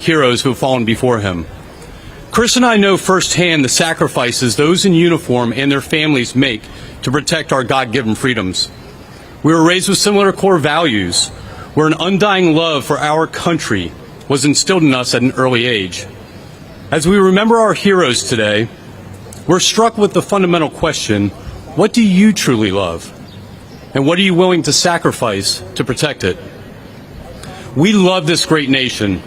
heroes who have fallen before him. Chris and I know firsthand the sacrifices those in uniform and their families make to protect our God-given freedoms. We were raised with similar core values, where an undying love for our country was instilled in us at an early age. As we remember our heroes today, we're struck with the fundamental question, what do you truly love? And what are you willing to sacrifice to protect it? We love this great nation,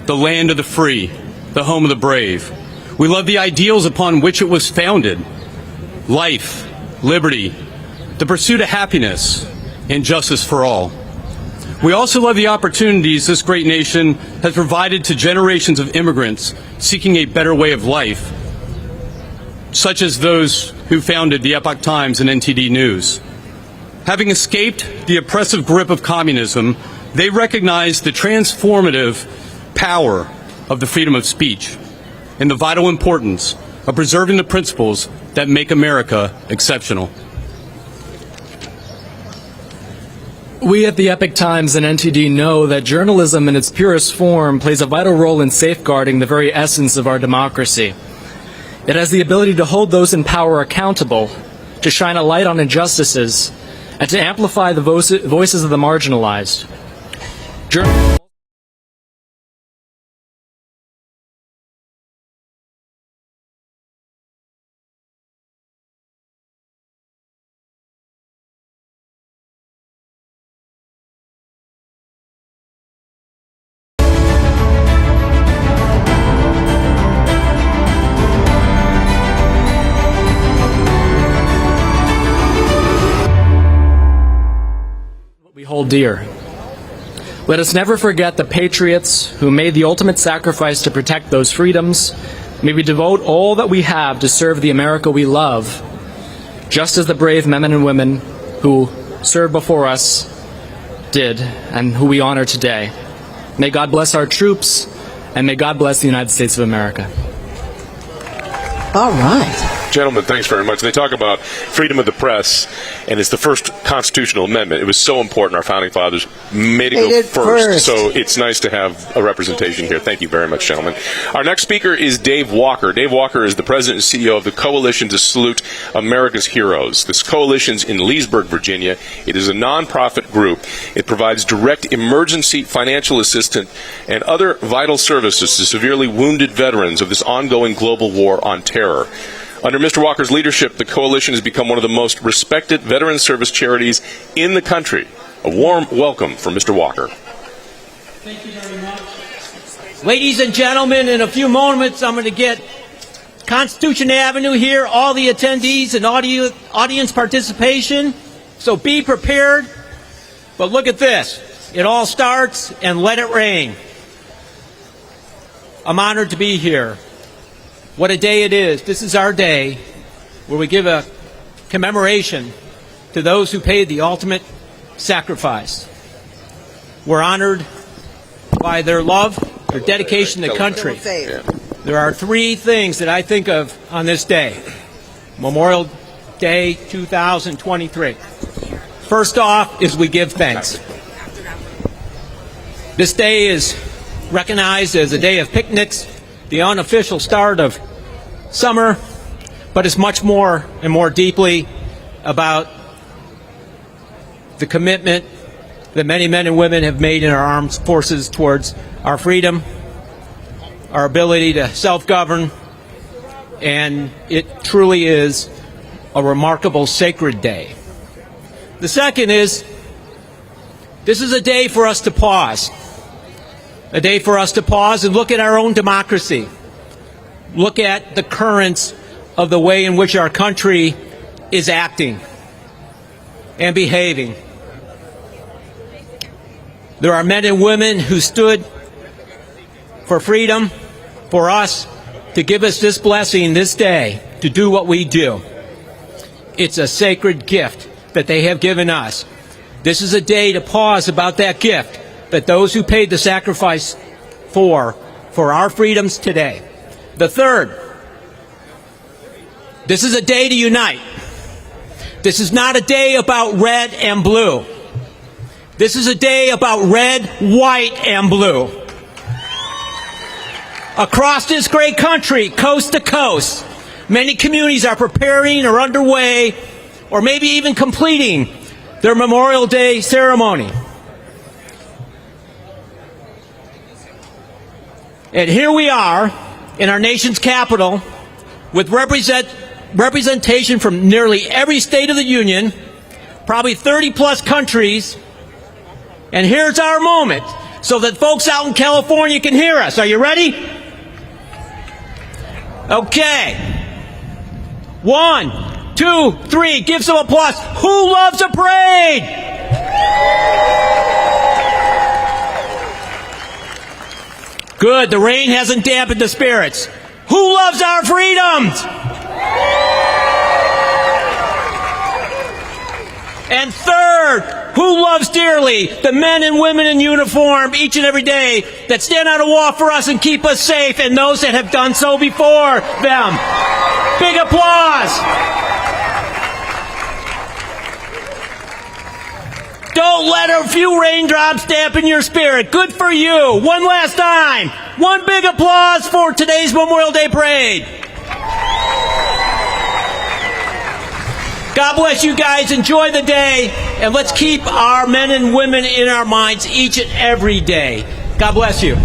the land of the free, the home of the brave. We love the ideals upon which it was founded: life, liberty, the pursuit of happiness, and justice for all. We also love the opportunities this great nation has provided to generations of immigrants seeking a better way of life, such as those who founded the Epoch Times and NTD News. Having escaped the oppressive grip of communism, they recognized the transformative power of the freedom of speech and the vital importance of preserving the principles that make America exceptional. We at the Epoch Times and NTD know that journalism in its purest form plays a vital role in safeguarding the very essence of our democracy. It has the ability to hold those in power accountable, to shine a light on injustices, and to amplify the voices of the marginalized. We hold dear. Let us never forget the patriots who made the ultimate sacrifice to protect those freedoms. May we devote all that we have to serve the America we love, just as the brave men and women who served before us did and who we honor today. May God bless our troops, and may God bless the United States of America. All right. Gentlemen, thanks very much. They talk about freedom of the press, and it's the first constitutional amendment. It was so important. Our founding fathers made it go first, so it's nice to have a representation here. Thank you very much, gentlemen. Our next speaker is Dave Walker. Dave Walker is the president and CEO of the Coalition to Salute America's Heroes. This coalition's in Leesburg, Virginia. It is a nonprofit group. It provides direct emergency financial assistance and other vital services to severely wounded veterans of this ongoing global war on terror. Under Mr. Walker's leadership, the coalition has become one of the most respected veteran service charities in the country. A warm welcome for Mr. Walker. Thank you very much. Ladies and gentlemen, in a few moments, I'm going to get Constitution Avenue here, all the attendees and audience participation. So be prepared. But look at this. It all starts and let it rain. I'm honored to be here. What a day it is. This is our day where we give a commemoration to those who paid the ultimate sacrifice. We're honored by their love, their dedication to the country. There are three things that I think of on this day, Memorial Day 2023. First off is we give thanks. This day is recognized as a day of picnics, the unofficial start of summer, but it's much more and more deeply about the commitment that many men and women have made in our armed forces towards our freedom, our ability to self-govern, and it truly is a remarkable sacred day. The second is, this is a day for us to pause. A day for us to pause and look at our own democracy. Look at the currents of the way in which our country is acting and behaving. There are men and women who stood for freedom, for us, to give us this blessing this day, to do what we do. It's a sacred gift that they have given us. This is a day to pause about that gift that those who paid the sacrifice for our freedoms today. The third, this is a day to unite. This is not a day about red and blue. This is a day about red, white, and blue. Across this great country, coast to coast, many communities are preparing or underway, or maybe even completing their Memorial Day ceremony. And here we are in our nation's capital with representation from nearly every state of the union, probably 30-plus countries. And here's our moment so that folks out in California can hear us. Are you ready? Okay. 1, 2, 3. Give some applause. Who loves a parade? Good. The rain hasn't dampened the spirits. Who loves our freedoms? And third, who loves dearly the men and women in uniform each and every day that stand on a wall for us and keep us safe, and those that have done so before them? Big applause. Don't let a few raindrops dampen your spirit. Good for you. One last time. One big applause for today's Memorial Day Parade. God bless you guys. Enjoy the day. And let's keep our men and women in our minds each and every day. God bless you.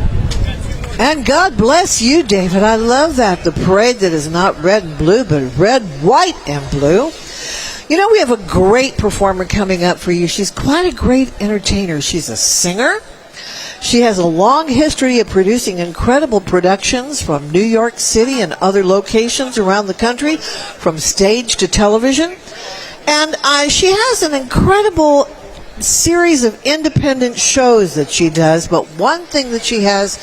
And God bless you, David. I love that. The parade that is not red and blue, but red, white, and blue. You know, we have a great performer coming up for you. She's quite a great entertainer. She's a singer. She has a long history of producing incredible productions from New York City and other locations around the country, from stage to television. And she has an incredible series of independent shows that she does, but one thing that she has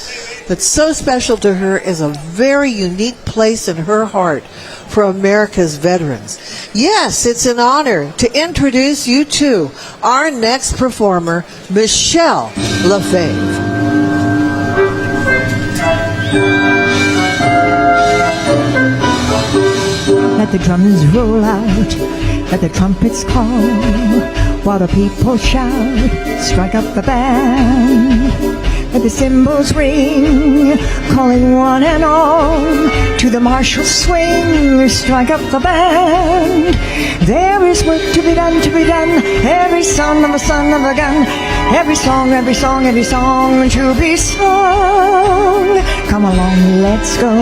that's so special to her is a very unique place in her heart for America's veterans. Yes, it's an honor to introduce you to our next performer, Michelle LaFave. Let the drums roll out, let the trumpets call, while the people shout, strike up the band. Let the cymbals ring, calling one and all, to the martial swing, strike up the band. There is work to be done, every son of a gun, every song to be sung. Come along, let's go.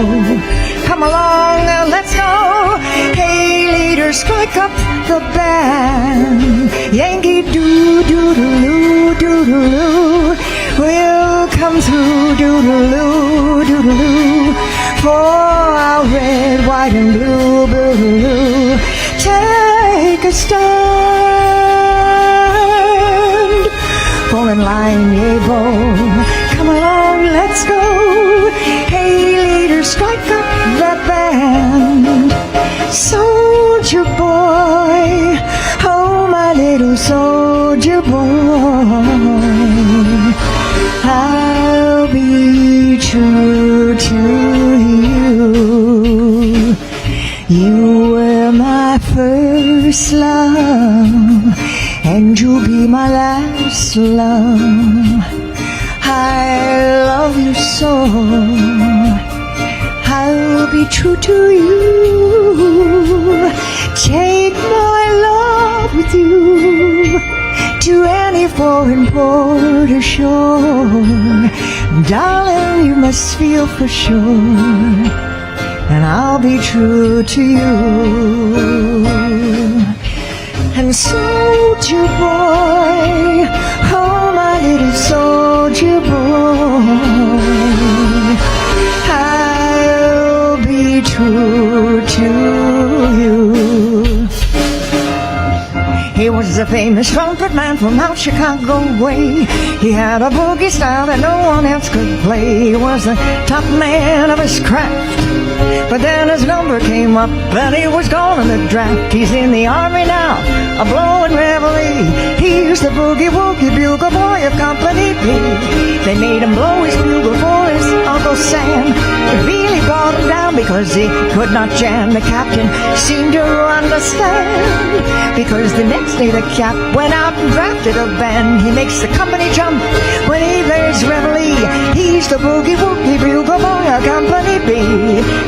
Come along, let's go. Hey, leaders, strike up the band. Yankee doodle-doo, doodle-doo, we'll come through, doodle-doo, doodle-doo, for our red, white, and blue, blue. Take a stand, fall in line, yay-bo. Come along, let's go. Hey, leaders, strike up the band. Soldier boy, oh my little soldier boy, I'll be true to you. You were my first love, and you'll be my last love. I love you so, I'll be true to you. Take my love with you to any foreign port or shore. Darling, you must feel for sure, and I'll be true to you. And soldier boy, oh my little soldier boy, I'll be true to you. He was a famous trumpet man from out Chicago way. He had a boogie style that no one else could play. He was the top man of his craft, but then his number came up and he was gone in the draft. He's in the army now, a blowing reveille. He's the boogie-woogie bugle boy of Company B. They made him blow his bugle for his Uncle Sam. It really brought him down because he could not jam. The captain seemed to understand, because the next day the cap went out and drafted a band. He makes the company jump when he plays reveille. He's the boogie-woogie bugle boy Company B.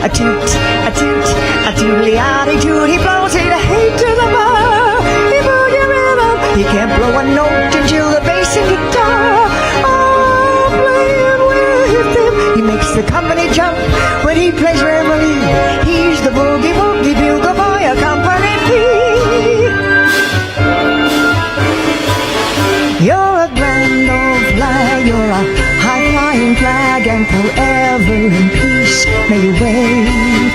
A toot, a toot, a tootly-oddly toot. He blows it a hate to the bar. He boogie rhythm. He can't blow a note until the bass and guitar are playing with him. He makes the company jump when he plays reveille. He's the boogie boogie bugle boy of Company B. You're a grand old flag, you're a high-flying flag, and forever in peace may you wave.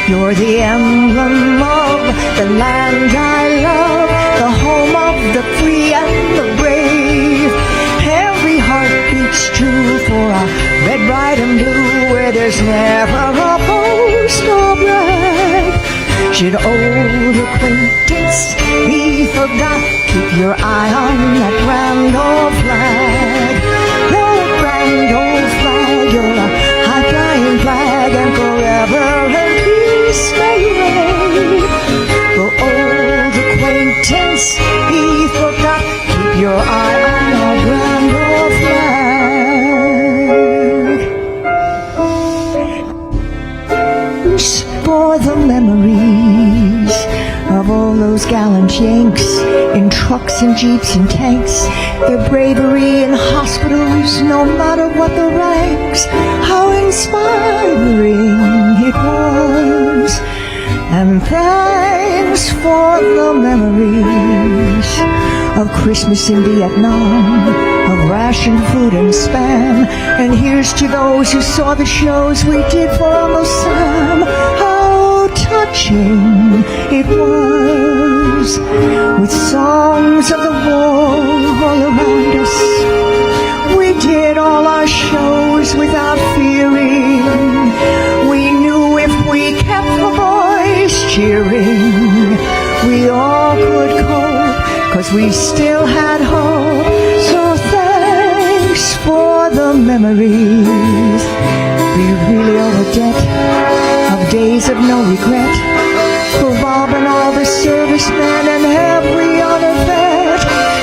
You're the emblem of the land I love, the home of the free and the brave. Every heart beats true for a red, white, and blue, where there's never a post or flag. Should old acquaintance be forgot, keep your eye on that grand old flag. You're a grand old flag, you're a high-flying flag, and forever in peace may you reign. For old acquaintance be forgot, keep your eye on that grand old flag. For the memories of all those gallant Yanks in trucks and jeeps and tanks, their bravery in hospitals, no matter what the ranks, how inspiring it was. And thanks for the memories of Christmas in Vietnam, of rationed food and Spam. And here's to those who saw the shows we did for Uncle Sam. How touching it was, with songs of the war all around us. We did all our shows without fearing. We knew if we kept the boys cheering, we all could cope, 'cause we still had hope. So thanks for the memories. We really owe a debt of days of no regret for Bob and all the servicemen and every other vet.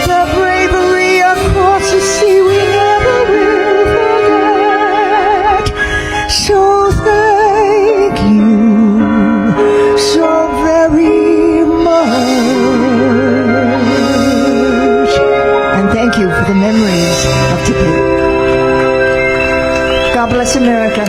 The bravery across the sea we never will forget. So thank you so very much. And thank you for the memories of Tippy. God bless America.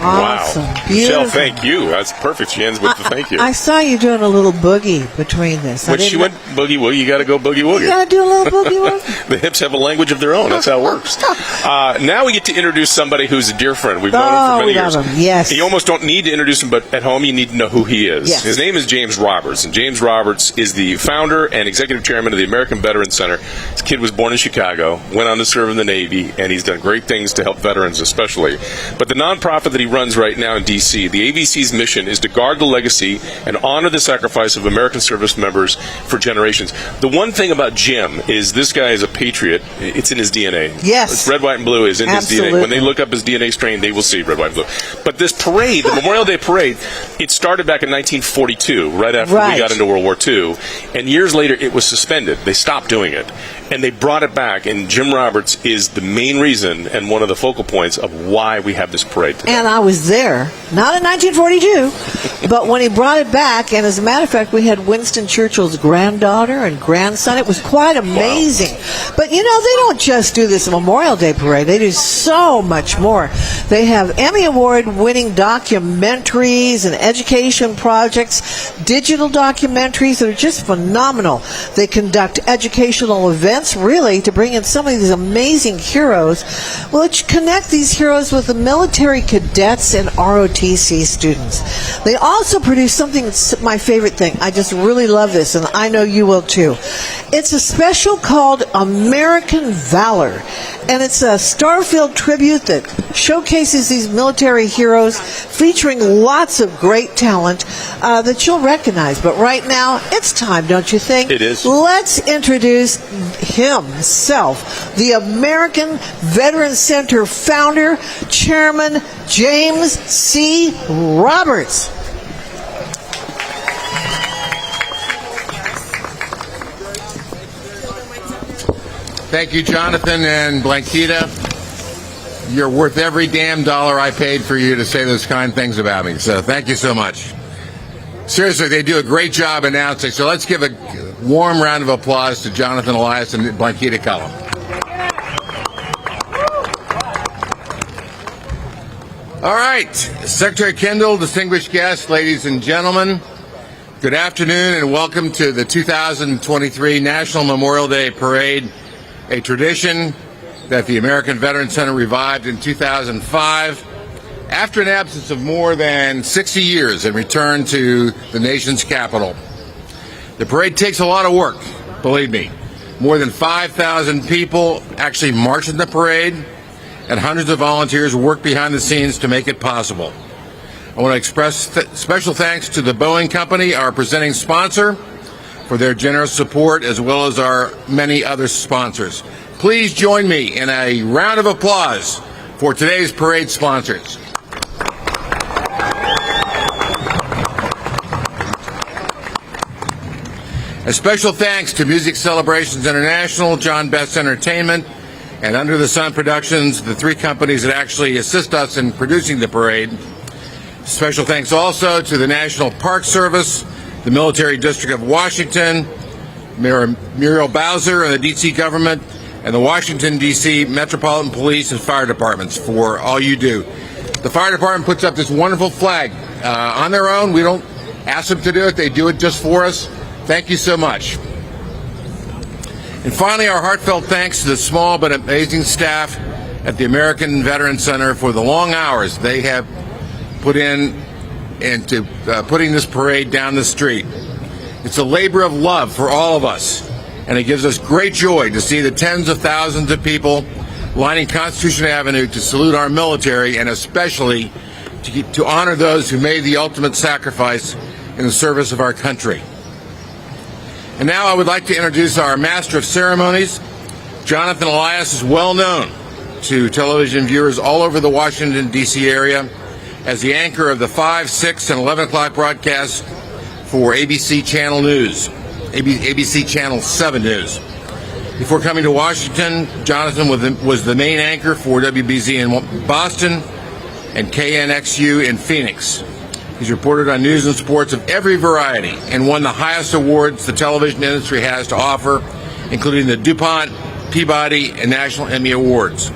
Awesome. Wow. Beautiful. Michelle, thank you. That's perfect. She ends with the thank you. I saw you doing a little boogie between this. When she went boogie woogie, you got to go boogie woogie. You got to do a little boogie woogie. The hips have a language of their own. That's how it works. Now we get to introduce somebody who's a dear friend. We've known him for many years. Him. Yes. You almost don't need to introduce him, but at home you need to know who he is. Yes. His name is James Roberts, and James Roberts is the founder and executive chairman of the American Veterans Center. His kid was born in Chicago, went on to serve in the Navy, and he's done great things to help veterans especially. But the nonprofit that he runs right now in D.C., the AVC's mission is to guard the legacy and honor the sacrifice of American service members for generations. The one thing about Jim is this guy is a patriot. It's in his DNA. Yes. It's red, white, and blue is in Absolutely. his DNA. When they look up his DNA strain, they will see red, white, and blue. But this parade, the Memorial Day Parade, it started back in 1942, right after we got into World War II. And years later, it was suspended. They stopped doing it. And they brought it back. And Jim Roberts is the main reason and one of the focal points of why we have this parade today. And I was there, not in 1942, but when he brought it back. And as a matter of fact, we had Winston Churchill's granddaughter and grandson. It was quite amazing. Wow. But, you know, they don't just do this Memorial Day Parade. They do so much more. They have Emmy Award-winning documentaries and education projects, digital documentaries that are just phenomenal. They conduct educational events, really, to bring in some of these amazing heroes. Well, let's connect these heroes with the military cadets and ROTC students. They also produce something that's my favorite thing. I just really love this, and I know you will too. It's a special called American Valor, and it's a Starfield tribute that showcases these military heroes, featuring lots of great talent that you'll recognize. But right now, it's time, don't you think? It is. Let's introduce himself, the American Veterans Center founder, Chairman James C. Roberts. Thank you, Jonathan and Blankita. you're worth every damn dollar I paid for you to say those kind things about me. So thank you so much. Seriously, they do a great job announcing. So let's give a warm round of applause to Jonathan Elias and Blanquita Cullum. All right, Secretary Kendall, distinguished guests, ladies and gentlemen, good afternoon and welcome to the 2023 National Memorial Day Parade, a tradition that the American Veterans Center revived in 2005 after an absence of more than 60 years and returned to the nation's capital. The parade takes a lot of work, believe me. More than 5,000 people actually march in the parade, and hundreds of volunteers work behind the scenes to make it possible. I want to express special thanks to the Boeing Company, our presenting sponsor, for their generous support, as well as our many other sponsors. Please join me in a round of applause for today's parade sponsors. A special thanks to Music Celebrations International, John Best Entertainment, and Under the Sun Productions, the three companies that actually assist us in producing the parade. Special thanks also to the National Park Service, the Military District of Washington, Muriel Bowser and the D.C. government, and the Washington, D.C. Metropolitan Police and Fire Departments for all you do. The Fire Department puts up this wonderful flag on their own. We don't ask them to do it. They do it just for us. Thank you so much. And finally, our heartfelt thanks to the small but amazing staff at the American Veterans Center for the long hours they have put in into putting this parade down the street. It's a labor of love for all of us, and it gives us great joy to see the tens of thousands of people lining Constitution Avenue to salute our military and especially to honor those who made the ultimate sacrifice in the service of our country. And now I would like to introduce our Master of Ceremonies. Jonathan Elias is well known to television viewers all over the Washington, D.C. area as the anchor of the 5, 6, and 11 o'clock broadcasts for ABC Channel News, ABC Channel 7 News. Before coming to Washington, Jonathan was the main anchor for WBZ in Boston and KNXU in Phoenix. He's reported on news and sports of every variety and won the highest awards the television industry has to offer, including the DuPont, Peabody, and National Emmy Awards.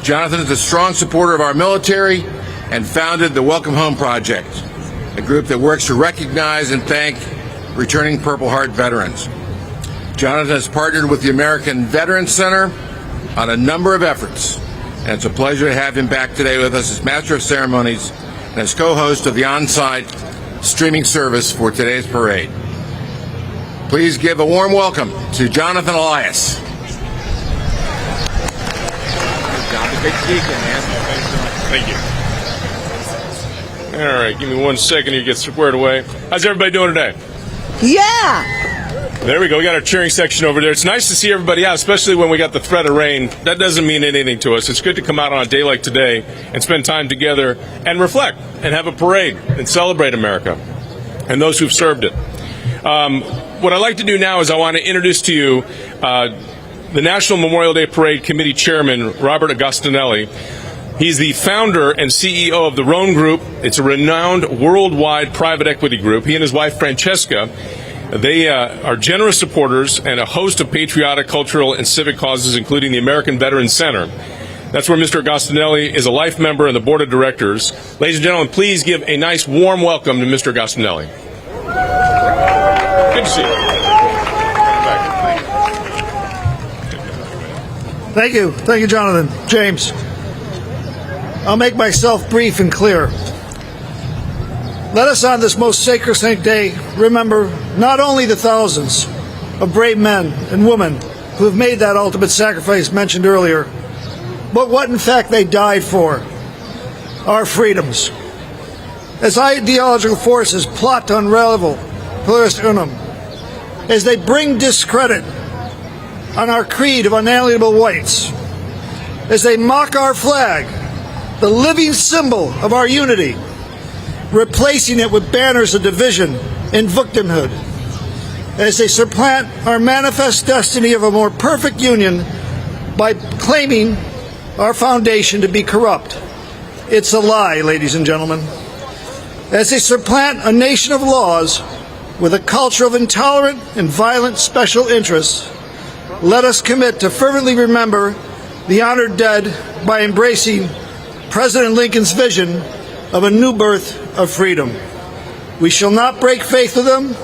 Jonathan is a strong supporter of our military and founded the Welcome Home Project, a group that works to recognize and thank returning Purple Heart veterans. Jonathan has partnered with the American Veterans Center on a number of efforts, and it's a pleasure to have him back today with us as Master of Ceremonies and as co-host of the on-site streaming service for today's parade. Please give a warm welcome to Jonathan Elias. Thank you. All right, give me 1 second to get squared away. How's everybody doing today? Yeah! There we go. We got our cheering section over there. It's nice to see everybody out, especially when we got the threat of rain. That doesn't mean anything to us. It's good to come out on a day like today and spend time together and reflect and have a parade and celebrate America and those who've served it. What I'd like to do now is I want to introduce to you the National Memorial Day Parade Committee Chairman, Robert Agostinelli. He's the founder and CEO of the Roan Group. It's a renowned worldwide private equity group. He and his wife, Francesca, they are generous supporters and a host of patriotic, cultural, and civic causes, including the American Veterans Center. That's where Mr. Agostinelli is a life member in the board of directors. Ladies and gentlemen, please give a nice, warm welcome to Mr. Agostinelli. Good to see you. Thank you. Thank you, Jonathan. James. I'll make myself brief and clear. Let us on this most sacrosanct day remember not only the thousands of brave men and women who have made that ultimate sacrifice mentioned earlier, but what in fact they died for, our freedoms. As ideological forces plot to unravel pluribus unum, as they bring discredit on our creed of unalienable rights, as they mock our flag, the living symbol of our unity, replacing it with banners of division and victimhood, as they supplant our manifest destiny of a more perfect union by claiming our foundation to be corrupt. It's a lie, ladies and gentlemen. As they supplant a nation of laws with a culture of intolerant and violent special interests, let us commit to fervently remember the honored dead by embracing President Lincoln's vision of a new birth of freedom. We shall not break faith with them.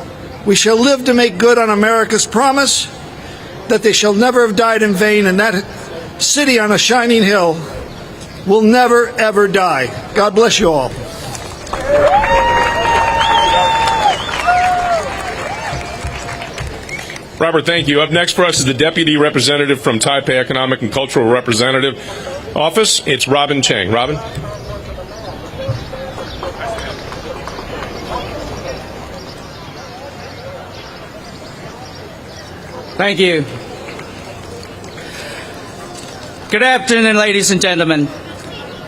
We shall live to make good on America's promise that they shall never have died in vain, and that city on a shining hill will never, ever die. God bless you all. Robert, thank you. Up next for us is the Deputy Representative from Taipei Economic and Cultural Representative Office. It's Robin Chang. Robin? Thank you. Good afternoon, ladies and gentlemen.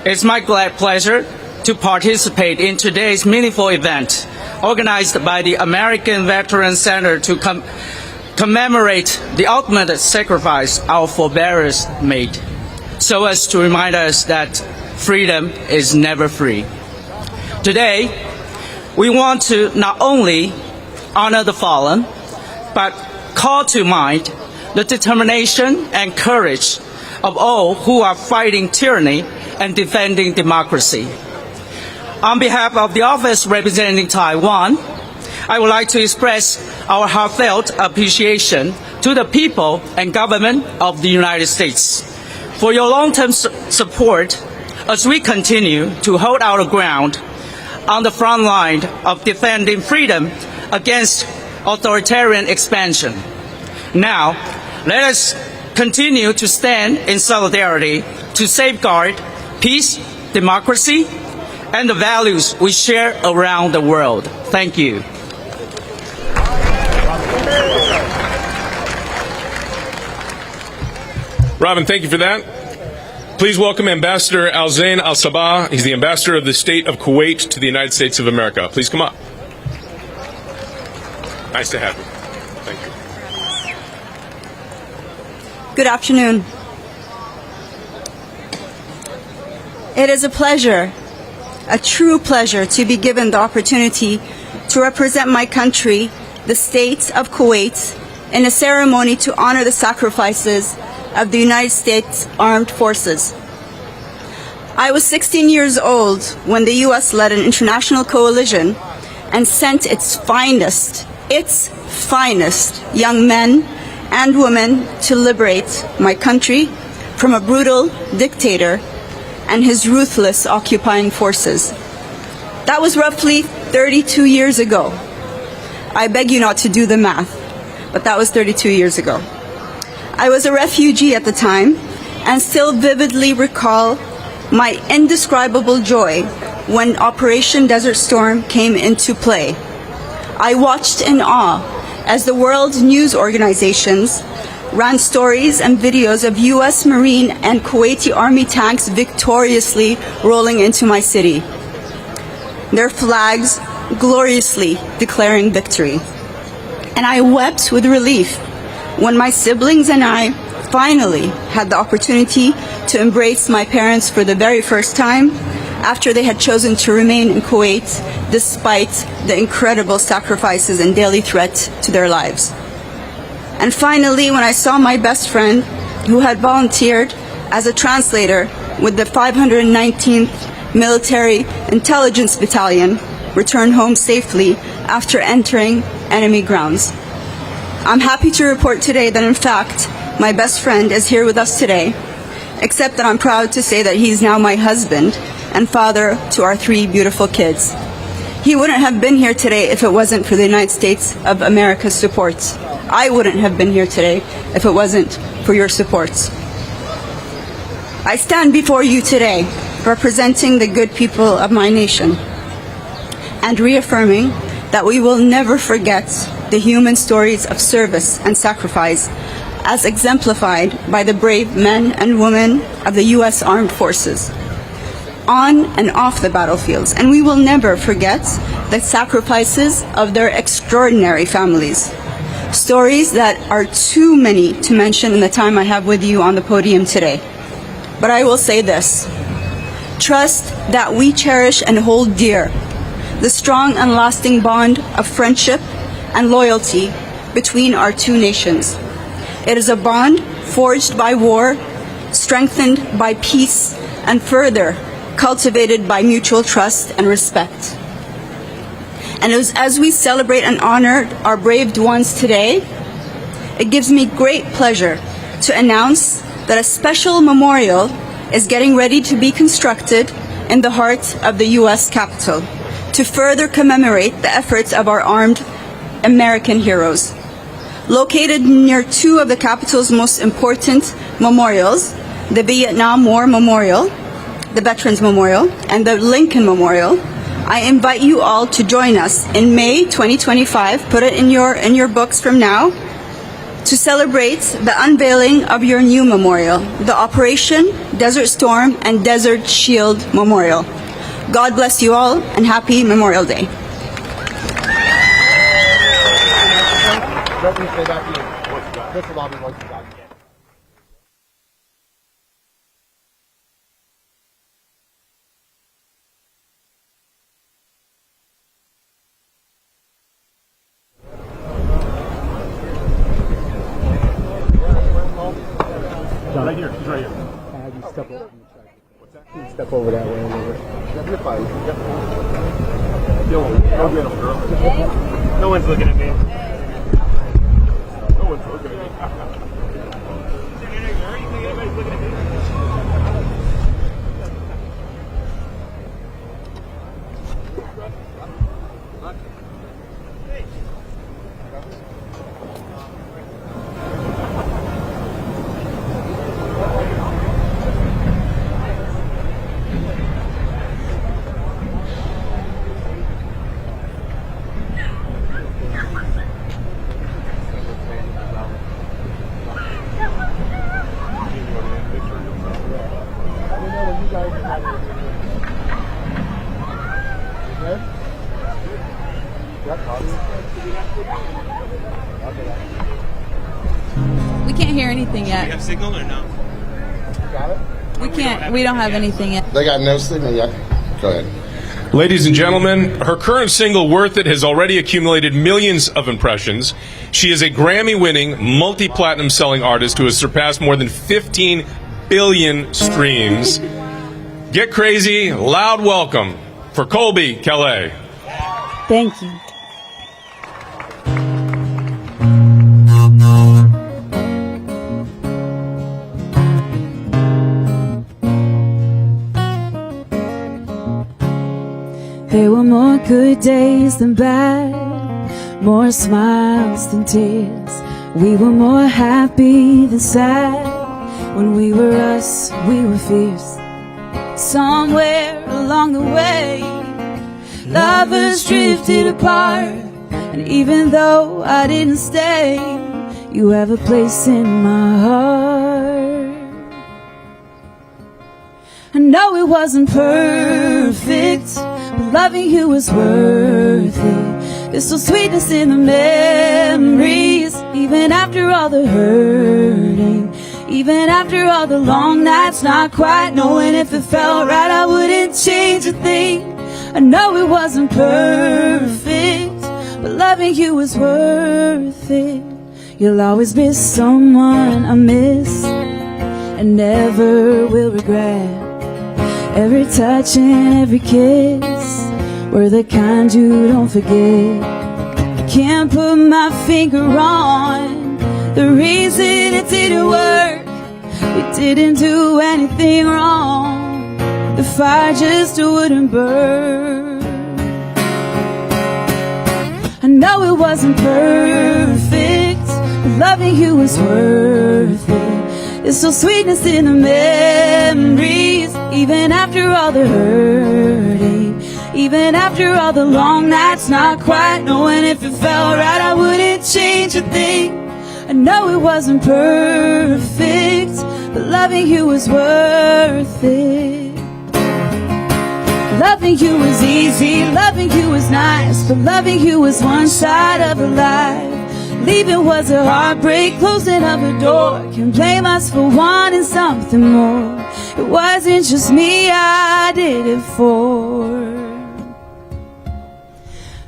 It's my great pleasure to participate in today's meaningful event organized by the American Veterans Center to commemorate the ultimate sacrifice our forebears made, so as to remind us that freedom is never free. Today, we want to not only honor the fallen, but call to mind the determination and courage of all who are fighting tyranny and defending democracy. On behalf of the office representing Taiwan, I would like to express our heartfelt appreciation to the people and government of the United States for your long-term support as we continue to hold our ground on the front line of defending freedom against authoritarian expansion. Now, let us continue to stand in solidarity to safeguard peace, democracy, and the values we share around the world. Thank you. Robin, thank you for that. Please welcome Ambassador Al-Zain Al-Sabah. He's the ambassador of the state of Kuwait to the United States of America. Please come up. Nice to have you. Thank you. Good afternoon. It is a pleasure, a true pleasure, to be given the opportunity to represent my country, the state of Kuwait, in a ceremony to honor the sacrifices of the United States Armed Forces. I was 16 years old when the U.S. led an international coalition and sent its finest young men and women to liberate my country from a brutal dictator and his ruthless occupying forces. That was roughly 32 years ago. I beg you not to do the math, but that was 32 years ago. I was a refugee at the time and still vividly recall my indescribable joy when Operation Desert Storm came into play. I watched in awe as the world's news organizations ran stories and videos of U.S. Marine and Kuwaiti Army tanks victoriously rolling into my city, their flags gloriously declaring victory. And I wept with relief when my siblings and I finally had the opportunity to embrace my parents for the very first time after they had chosen to remain in Kuwait despite the incredible sacrifices and daily threat to their lives. And finally, when I saw my best friend, who had volunteered as a translator with the 519th Military Intelligence Battalion, return home safely after entering enemy grounds. I'm happy to report today that, in fact, my best friend is here with us today, except that I'm proud to say that he's now my husband and father to our 3 beautiful kids. He wouldn't have been here today if it wasn't for the United States of America's support. I wouldn't have been here today if it wasn't for your support. I stand before you today representing the good people of my nation and reaffirming that we will never forget the human stories of service and sacrifice as exemplified by the brave men and women of the U.S. Armed Forces on and off the battlefields. And we will never forget the sacrifices of their extraordinary families. Stories that are too many to mention in the time I have with you on the podium today. but I will say this. Trust that we cherish and hold dear the strong and lasting bond of friendship and loyalty between our two nations. It is a bond forged by war, strengthened by peace, and further cultivated by mutual trust and respect. And as we celebrate and honor our brave ones today, it gives me great pleasure to announce that a special memorial is getting ready to be constructed in the heart of the U.S. Capitol to further commemorate the efforts of our armed American heroes. Located near two of the Capitol's most important memorials, the Vietnam War Memorial, the Veterans Memorial, and the Lincoln Memorial, I invite you all to join us in May 2025, put it in your books from now, to celebrate the unveiling of your new memorial, the Operation Desert Storm and Desert Shield Memorial. God bless you all, and happy Memorial Day. Right here. He's right here. Have you step over? What's that? You step over that way a little bit. Yep, you're fine. Yep. Don't get him, girl. No one's looking at me. No one's looking at me. Anybody's looking at me? We can't hear anything yet. Do you have signal or no? Got it? We don't have anything yet. They got no signal yet. Go ahead. Ladies and gentlemen, her current single, Worth It, has already accumulated millions of impressions. She is a Grammy-winning, multi-platinum selling artist who has surpassed more than 15 billion streams. Get crazy, loud welcome for Colby Calais. Thank you. There were more good days than bad, more smiles than tears. We were more happy than sad. When we were us, we were fierce. Somewhere along the way, lovers drifted apart. And even though I didn't stay, you have a place in my heart. I know it wasn't perfect, but loving you was worth it. There's still sweetness in the memories, even after all the hurting, even after all the long nights, not quite knowing if it felt right. I wouldn't change a thing. I know it wasn't perfect, but loving you was worth it. You'll always be someone I miss and never will regret. Every touch and every kiss were the kind you don't forget. I can't put my finger on the reason it didn't work. We didn't do anything wrong. The fire just wouldn't burn. I know it wasn't perfect, but loving you was worth it. There's still sweetness in the memories, even after all the hurting, even after all the long nights, not quite knowing if it felt right. I wouldn't change a thing. I know it wasn't perfect, but loving you was worth it. Loving you was easy, loving you was nice, but loving you was one side of a life. Leaving was a heartbreak, closing of a door. Can't blame us for wanting something more. It wasn't just me I did it for.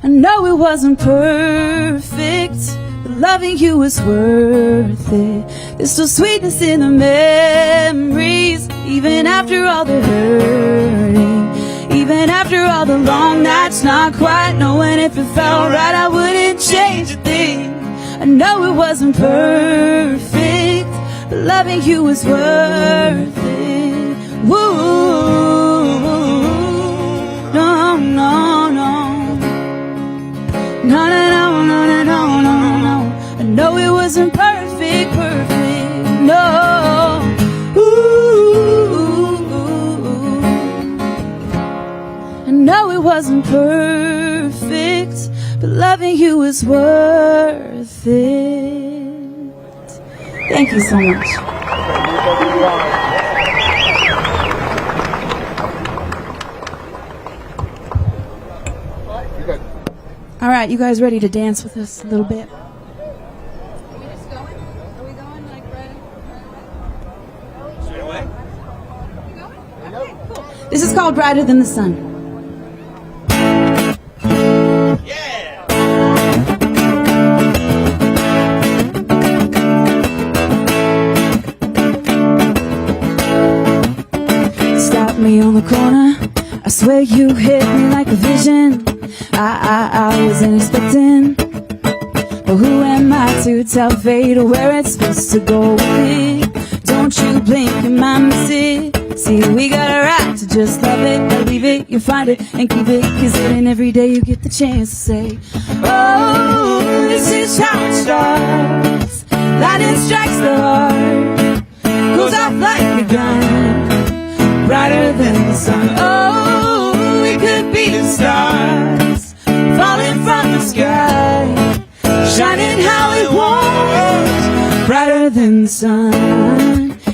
I know it wasn't perfect, but loving you was worth it. There's still sweetness in the memories, even after all the hurting, even after all the long nights, not quite knowing if it felt right. I wouldn't change a thing. I know it wasn't perfect, but loving you was worth it. Woo, no, no, no. No, no, no, no, no, no, no, no. I know it wasn't perfect, perfect, no. Ooh, I know it wasn't perfect, but loving you was worth it. Thank you so much. All right, you guys ready to dance with us a little bit? This is called Brighter Than the Sun. Stop me on the corner, I swear you hit me like a vision. I wasn't expecting, but who am I to tell fate where it's supposed to go with it? Don't you blink, you might miss it. See, we got a right to just love it, believe it, you find it and keep it, cause it ain't every day you get the chance to say, oh, this is how it starts. Lightning strikes the heart, goes off like a gun, brighter than the sun. Oh, we could be the stars, falling from the sky, shining how it wants, brighter than the sun.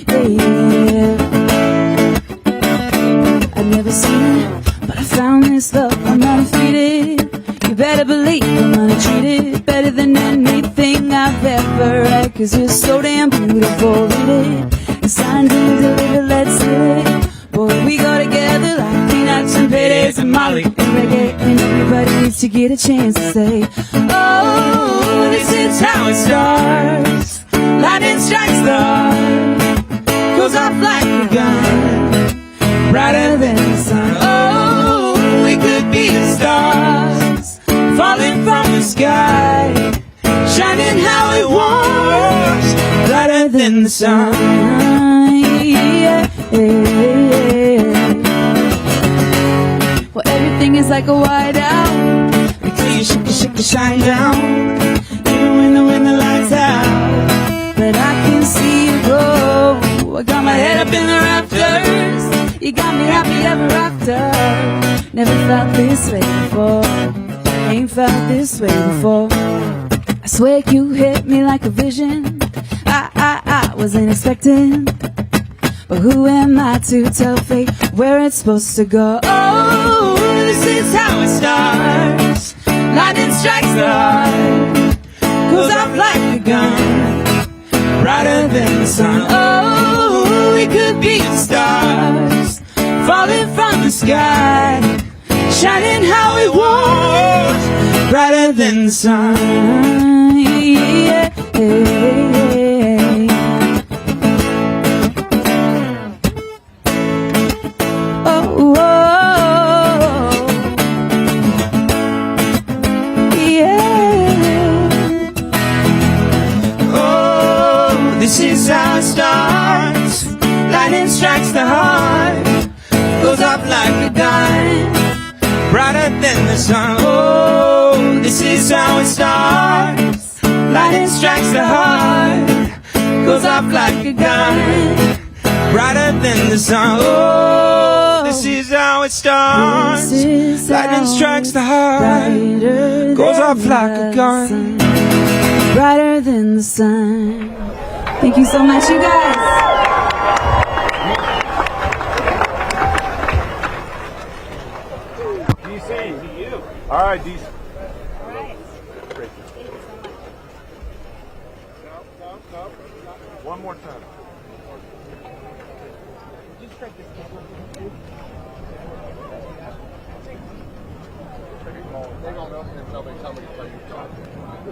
Yeah. I've never seen it, but I found this love, I'm undefeated. You better believe I'm untreated, better than anything I've ever read, cause you're so damn beautiful. Read it, it's time to deliver, let's hit it. Boy, we go together like peanuts and paydays and Molly and reggae, and everybody needs to get a chance to say, oh, this is how it starts. Lightning strikes the heart, goes off like a gun, brighter than the sun. Oh, we could be the stars, falling from the sky, shining how it wants, brighter than the sun. Yeah, yeah. Well, everything is like a whiteout until you shake the shine down, even when the lights out. But I can see you go. I got my head up in the rafters. You got me happy ever after. Never felt this way before. Ain't felt this way before. I swear you hit me like a vision. I wasn't expecting, but who am I to tell fate where it's supposed to go? Oh, this is how it starts. Lightning strikes the heart, goes off like a gun, brighter than the sun. Oh, we could be the stars, falling from the sky, shining how it wants, brighter than the sun. Yeah, yeah. Oh, oh, yeah. Oh, this is how it starts. Lightning strikes the heart, goes off like a gun, brighter than the sun. Oh, this is how it starts. Lightning strikes the heart, goes off like a gun, brighter than the sun. Oh, this is how it starts. Lightning strikes the heart, goes off like a gun, brighter than the sun. Thank you so much, you guys. All right, DC. No. One more time. They don't know until they tell me to play your song.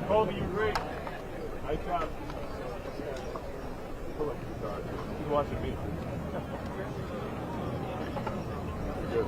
Colby, you great. Nice job. He's watching me. Good.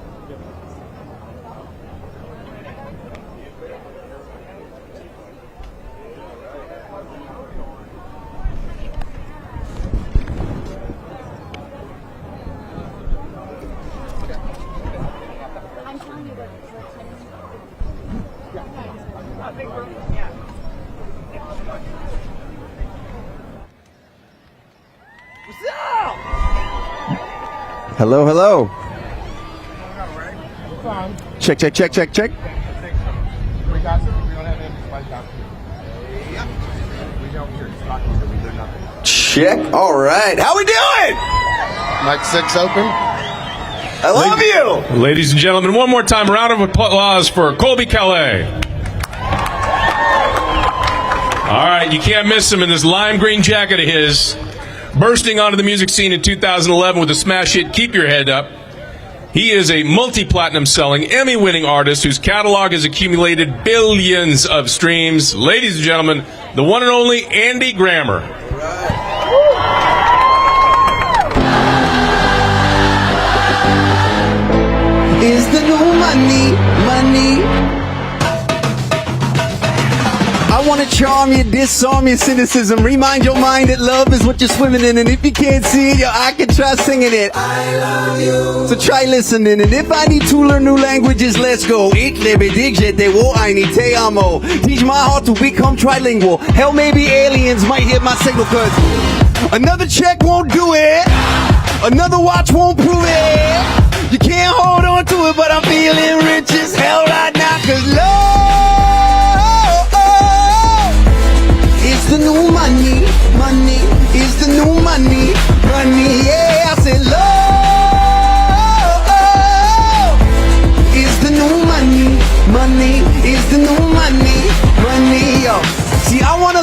Hello, hello. Check, check, check, check, check. We got some. We don't have any spike out here. Yep. We don't hear stock either. We do nothing. Check. All right. How we doing? Mic 6 open. I love you. Ladies and gentlemen, one more time, round of applause for Colby Calais. All right, you can't miss him in this lime green jacket of his, bursting onto the music scene in 2011 with the smash hit Keep Your Head Up. He is a multi-platinum selling, Emmy-winning artist whose catalog has accumulated billions of streams. Ladies and gentlemen, the one and only Andy Grammer. Is the new money. I wanna charm you, disarm your cynicism, remind your mind that love is what you're swimming in, and if you can't see it, your eye can try singing it. I love you. So try listening, and if I need to learn new languages, let's go. Ich lebe dich, je te wo eine te amo. Teach my heart to become trilingual. Hell, maybe aliens might hear my signal, cause another check won't do it. Another watch won't prove it. You can't hold on to it, but I'm feeling rich as hell right now, cause love is the new money. Money is the new money. Money, yeah, I said love is the new money. Money is the new money. Money, yo. See, I wanna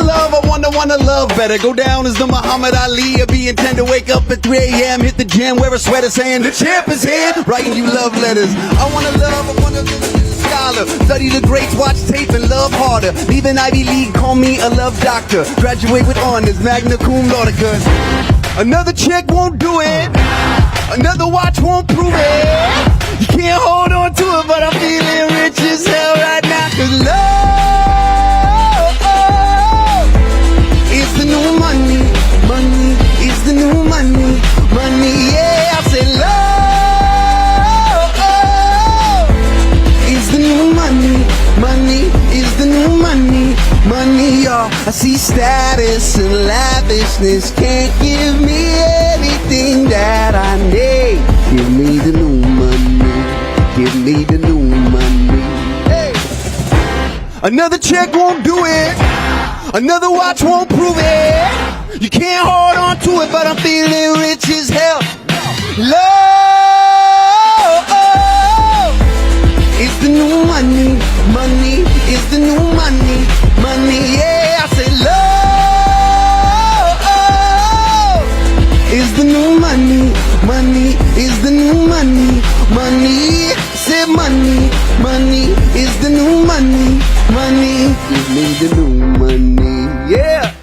love better. Go down as the Muhammad Ali, or be intend to wake up at 3 a.m., hit the gym, wear a sweater saying the champ is here, writing you love letters. I wanna be a scholar, study the greats, watch tape and love harder. Leave an Ivy League, call me a love doctor. Graduate with honors, magna cum laude, cause another check won't do it. Another watch won't prove it. You can't hold on to it, but I'm feeling rich as hell right now, cause love is the new money. Money is the new money. Money, yeah, I said love is the new money. Money is the new money. Money, y'all. I see status and lavishness can't give me anything that I need. Give me the new money. Give me the new money. Hey. Another check won't do it. Another watch won't prove it. You can't hold on to it, but I'm feeling rich as hell. Love is the new money. Money is the new money. Money, yeah, I say love is the new money. Money is the new money. Money, say money. Money is the new money. Money, give me the new money. Yeah.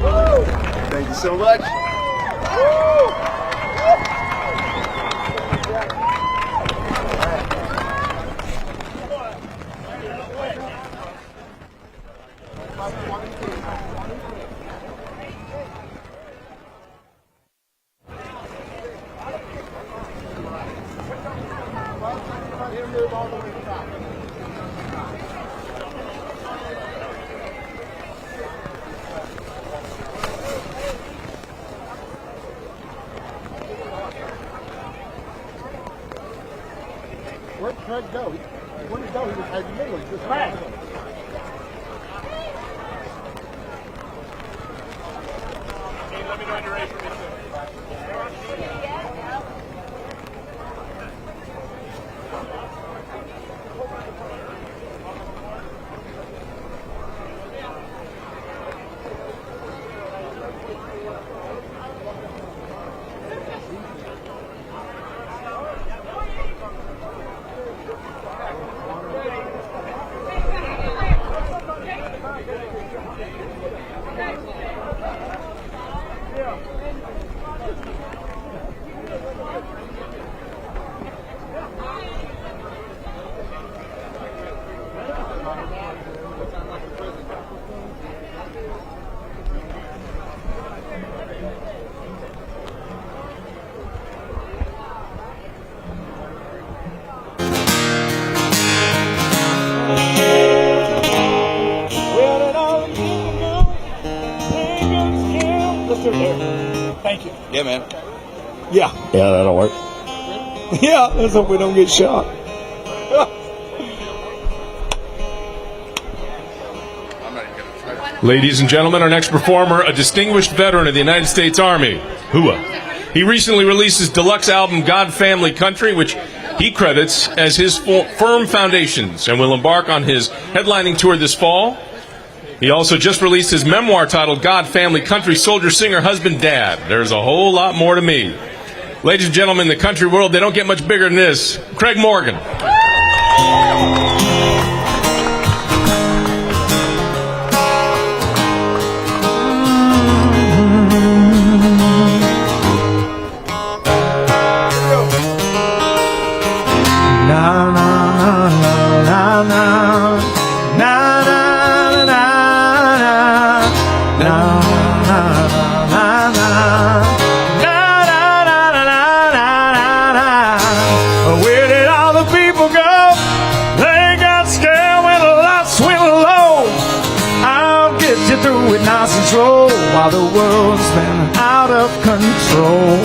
Woo. Thank you so much. Woo. Where'd Craig go? Where did he go? He was in the middle. He just back. Let me know when you're ready for me too. Thank you. Yeah, man. Yeah. Yeah, that'll work. Yeah, let's hope we don't get shot. Ladies and gentlemen, our next performer, a distinguished veteran of the United States Army, Hua. He recently released his deluxe album, God Family Country, which he credits as his firm foundations, and will embark on his headlining tour this fall. He also just released his memoir titled God Family Country, Soldier, Singer, Husband, Dad. There's a whole lot more to me. Ladies and gentlemen, in the country world, they don't get much bigger than this. Craig Morgan. Where did all the people go? They got scared when the lights went low. I'll get you through it nice and slow while the world's been out of control.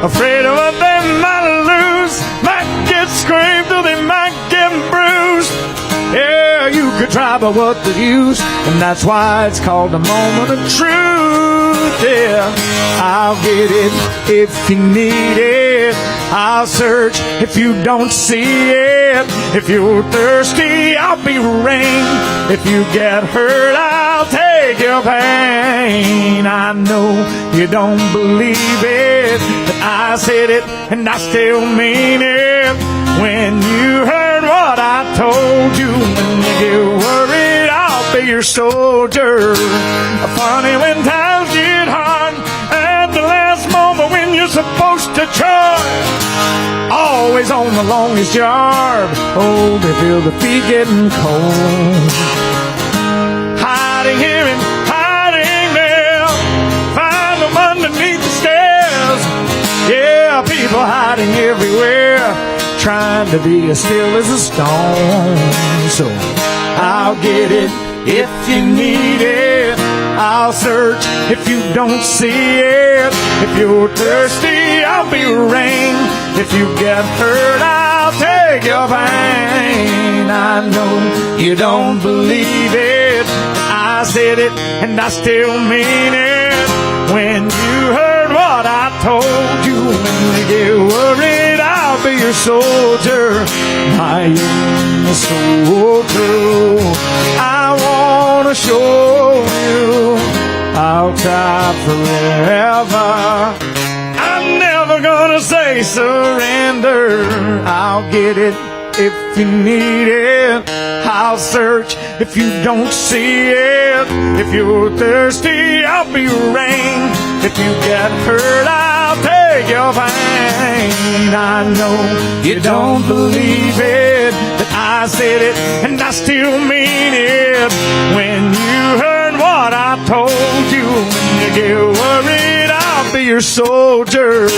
Afraid of what they might lose, might get scraped or they might get bruised. Yeah, you could try, but what the use? And that's why it's called a moment of truth. Yeah, I'll get it if you need it. I'll search if you don't see it. If you're thirsty, I'll be rain. If you get hurt, I'll take your pain. I know you don't believe it, but I said it and I still mean it. When you heard what I told you, when you get worried, I'll be your soldier. Funny when times get hard, at the last moment when you're supposed to charge. Always on the longest yard. Oh, they feel the feet getting cold. Hiding here and hiding there. Find them underneath the stairs. Yeah, people hiding everywhere, trying to be as still as a stone. So I'll get it if you need it. I'll search if you don't see it. If you're thirsty, I'll be rain. If you get hurt, I'll take your pain. I know you don't believe it, I said it and I still mean it. When you heard what I told you, when you get worried, I'll be your soldier. I am a soldier. I wanna show you I'll try forever. I'm never gonna say surrender. I'll get it if you need it. I'll search if you don't see it. If you're thirsty, I'll be rain. If you get hurt, I'll take your pain. I know you don't believe it, but I said it and I still mean it. When you heard what I told you, when you get worried, I'll be your soldier.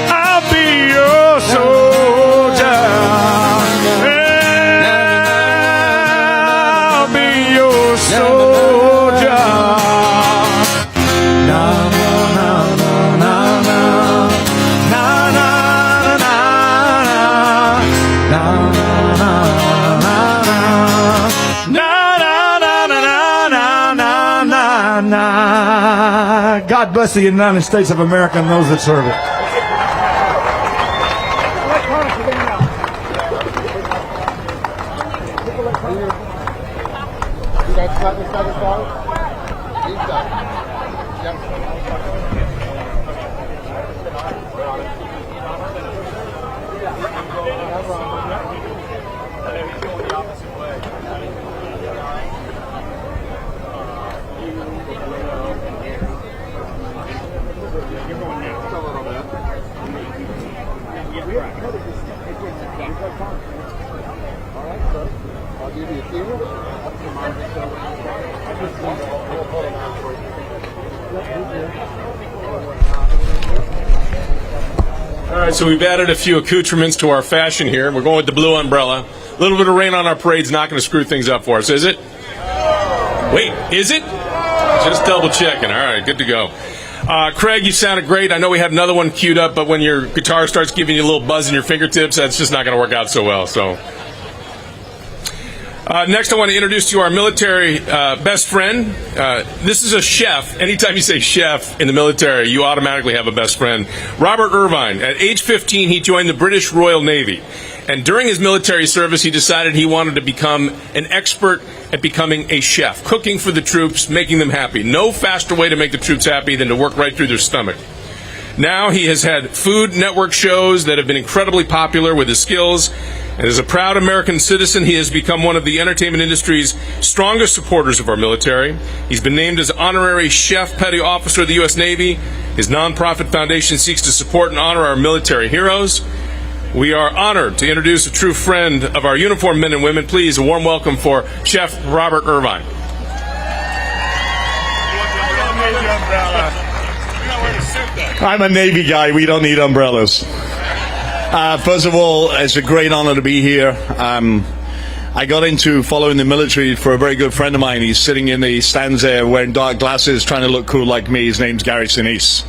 I'll be your soldier. I'll be your soldier. Na na na na na na na na na na. God bless the United States of America and those that serve it. All right, so we've added a few accoutrements to our fashion here. We're going with the blue umbrella. A little bit of rain on our parade's not going to screw things up for us, is it? Wait, is it? Just double checking. All right, good to go. Craig, you sounded great. I know we had another one queued up, but when your guitar starts giving you a little buzz in your fingertips, that's just not going to work out so well. So, next I want to introduce to you our military best friend. This is a chef. Anytime you say chef in the military, you automatically have a best friend. Robert Irvine. At age 15, he joined the British Royal Navy. And during his military service, he decided he wanted to become an expert at becoming a chef, cooking for the troops, making them happy. No faster way to make the troops happy than to work right through their stomach. Now he has had Food Network shows that have been incredibly popular with his skills. And as a proud American citizen, he has become one of the entertainment industry's strongest supporters of our military. He's been named as Honorary Chef Petty Officer of the U.S. Navy. His nonprofit foundation seeks to support and honor our military heroes. We are honored to introduce a true friend of our uniformed men and women. Please, a warm welcome for Chef Robert Irvine. I'm a Navy guy. We don't need umbrellas. First of all, it's a great honor to be here. I got into following the military for a very good friend of mine. He's sitting in the stands there wearing dark glasses, trying to look cool like me. His name's Gary Sinise.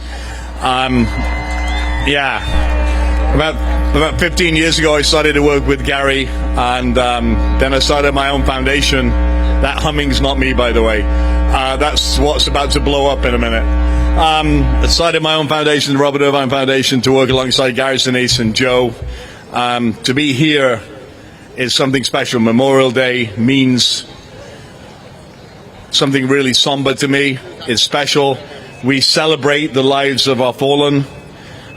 About 15 years ago, I started to work with Gary, and then I started my own foundation. That humming's not me, by the way. That's what's about to blow up in a minute. I started my own foundation, the Robert Irvine Foundation, to work alongside Gary Sinise and Joe. To be here is something special. Memorial Day means something really somber to me. It's special. We celebrate the lives of our fallen.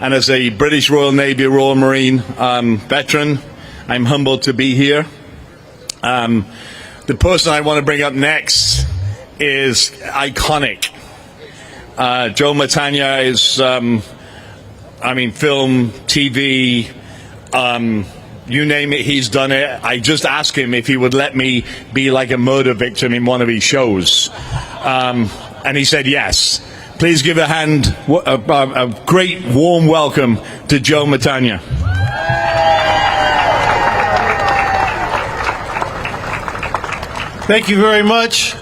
And as a British Royal Navy, Royal Marine veteran, I'm humbled to be here. The person I want to bring up next is iconic. Joe Mantegna is, film, TV, you name it, he's done it. I just asked him if he would let me be like a murder victim in one of his shows. And he said yes. Please give a great warm welcome to Joe Mantegna. Thank you very much.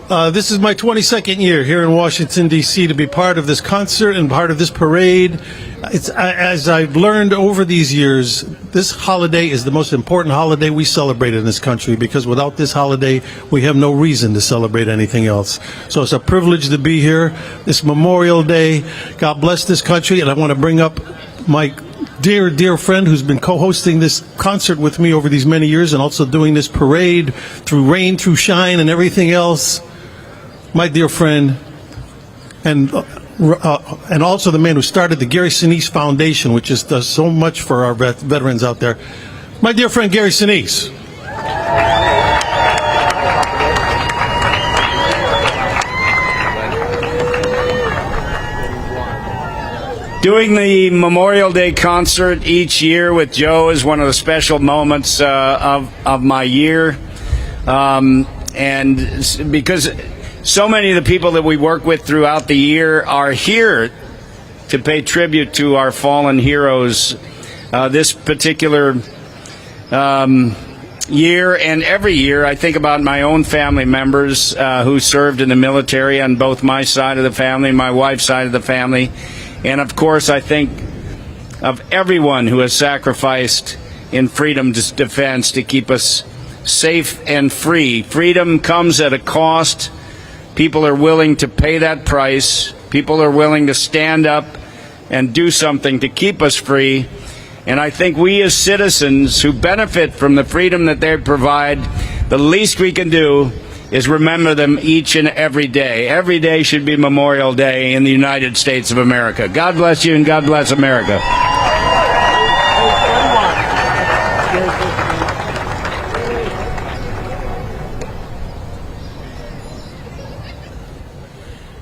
This is my 22nd year here in Washington, D.C. to be part of this concert and part of this parade. As I've learned over these years, this holiday is the most important holiday we celebrate in this country, because without this holiday, we have no reason to celebrate anything else. So it's a privilege to be here this Memorial Day. God bless this country, and I want to bring up my dear, dear friend who's been co-hosting this concert with me over these many years and also doing this parade through rain, through shine, and everything else. My dear friend, and also the man who started the Gary Sinise Foundation, which does so much for our veterans out there. My dear friend, Gary Sinise. Doing the Memorial Day concert each year with Joe is one of the special moments of my year. And because so many of the people that we work with throughout the year are here to pay tribute to our fallen heroes. This particular year and every year, I think about my own family members who served in the military on both my side of the family, my wife's side of the family. And of course, I think of everyone who has sacrificed in freedom's defense to keep us safe and free. Freedom comes at a cost. People are willing to pay that price. People are willing to stand up and do something to keep us free. And I think we as citizens who benefit from the freedom that they provide, the least we can do is remember them each and every day. Every day should be Memorial Day in the United States of America. God bless you and God bless America.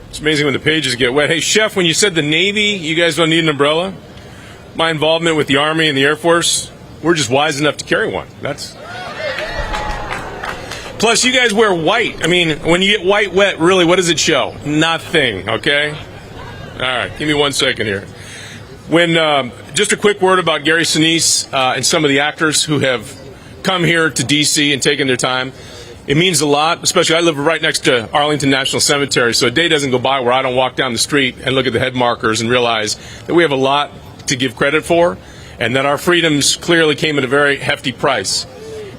It's amazing when the pages get wet. Hey, Chef, when you said the Navy, you guys don't need an umbrella. My involvement with the Army and the Air Force, we're just wise enough to carry one. Plus, you guys wear white. I mean, when you get white wet, really, what does it show? Nothing, okay? All right, give me 1 second here. Just a quick word about Gary Sinise and some of the actors who have come here to D.C. and taken their time. It means a lot, especially I live right next to Arlington National Cemetery, so a day doesn't go by where I don't walk down the street and look at the head markers and realize that we have a lot to give credit for and that our freedoms clearly came at a very hefty price.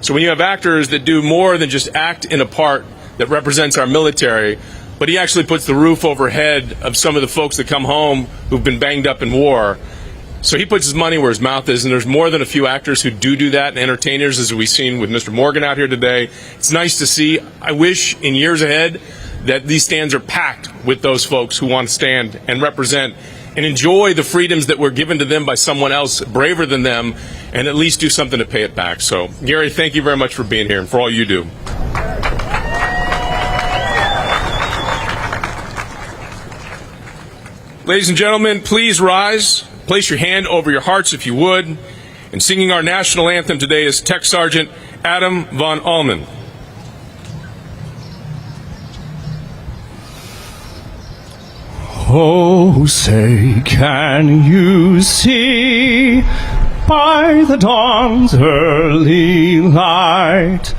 So when you have actors that do more than just act in a part that represents our military, but he actually puts the roof overhead of some of the folks that come home who've been banged up in war. So he puts his money where his mouth is, and there's more than a few actors who do that, and entertainers, as we've seen with Mr. Morgan out here today. It's nice to see. I wish in years ahead that these stands are packed with those folks who want to stand and represent and enjoy the freedoms that were given to them by someone else braver than them, and at least do something to pay it back. So, Gary, thank you very much for being here and for all you do. Ladies and gentlemen, please rise. Place your hand over your hearts if you would. And singing our national anthem today is Tech Sergeant Adam von Allman. Oh, say, can you see by the dawn's early light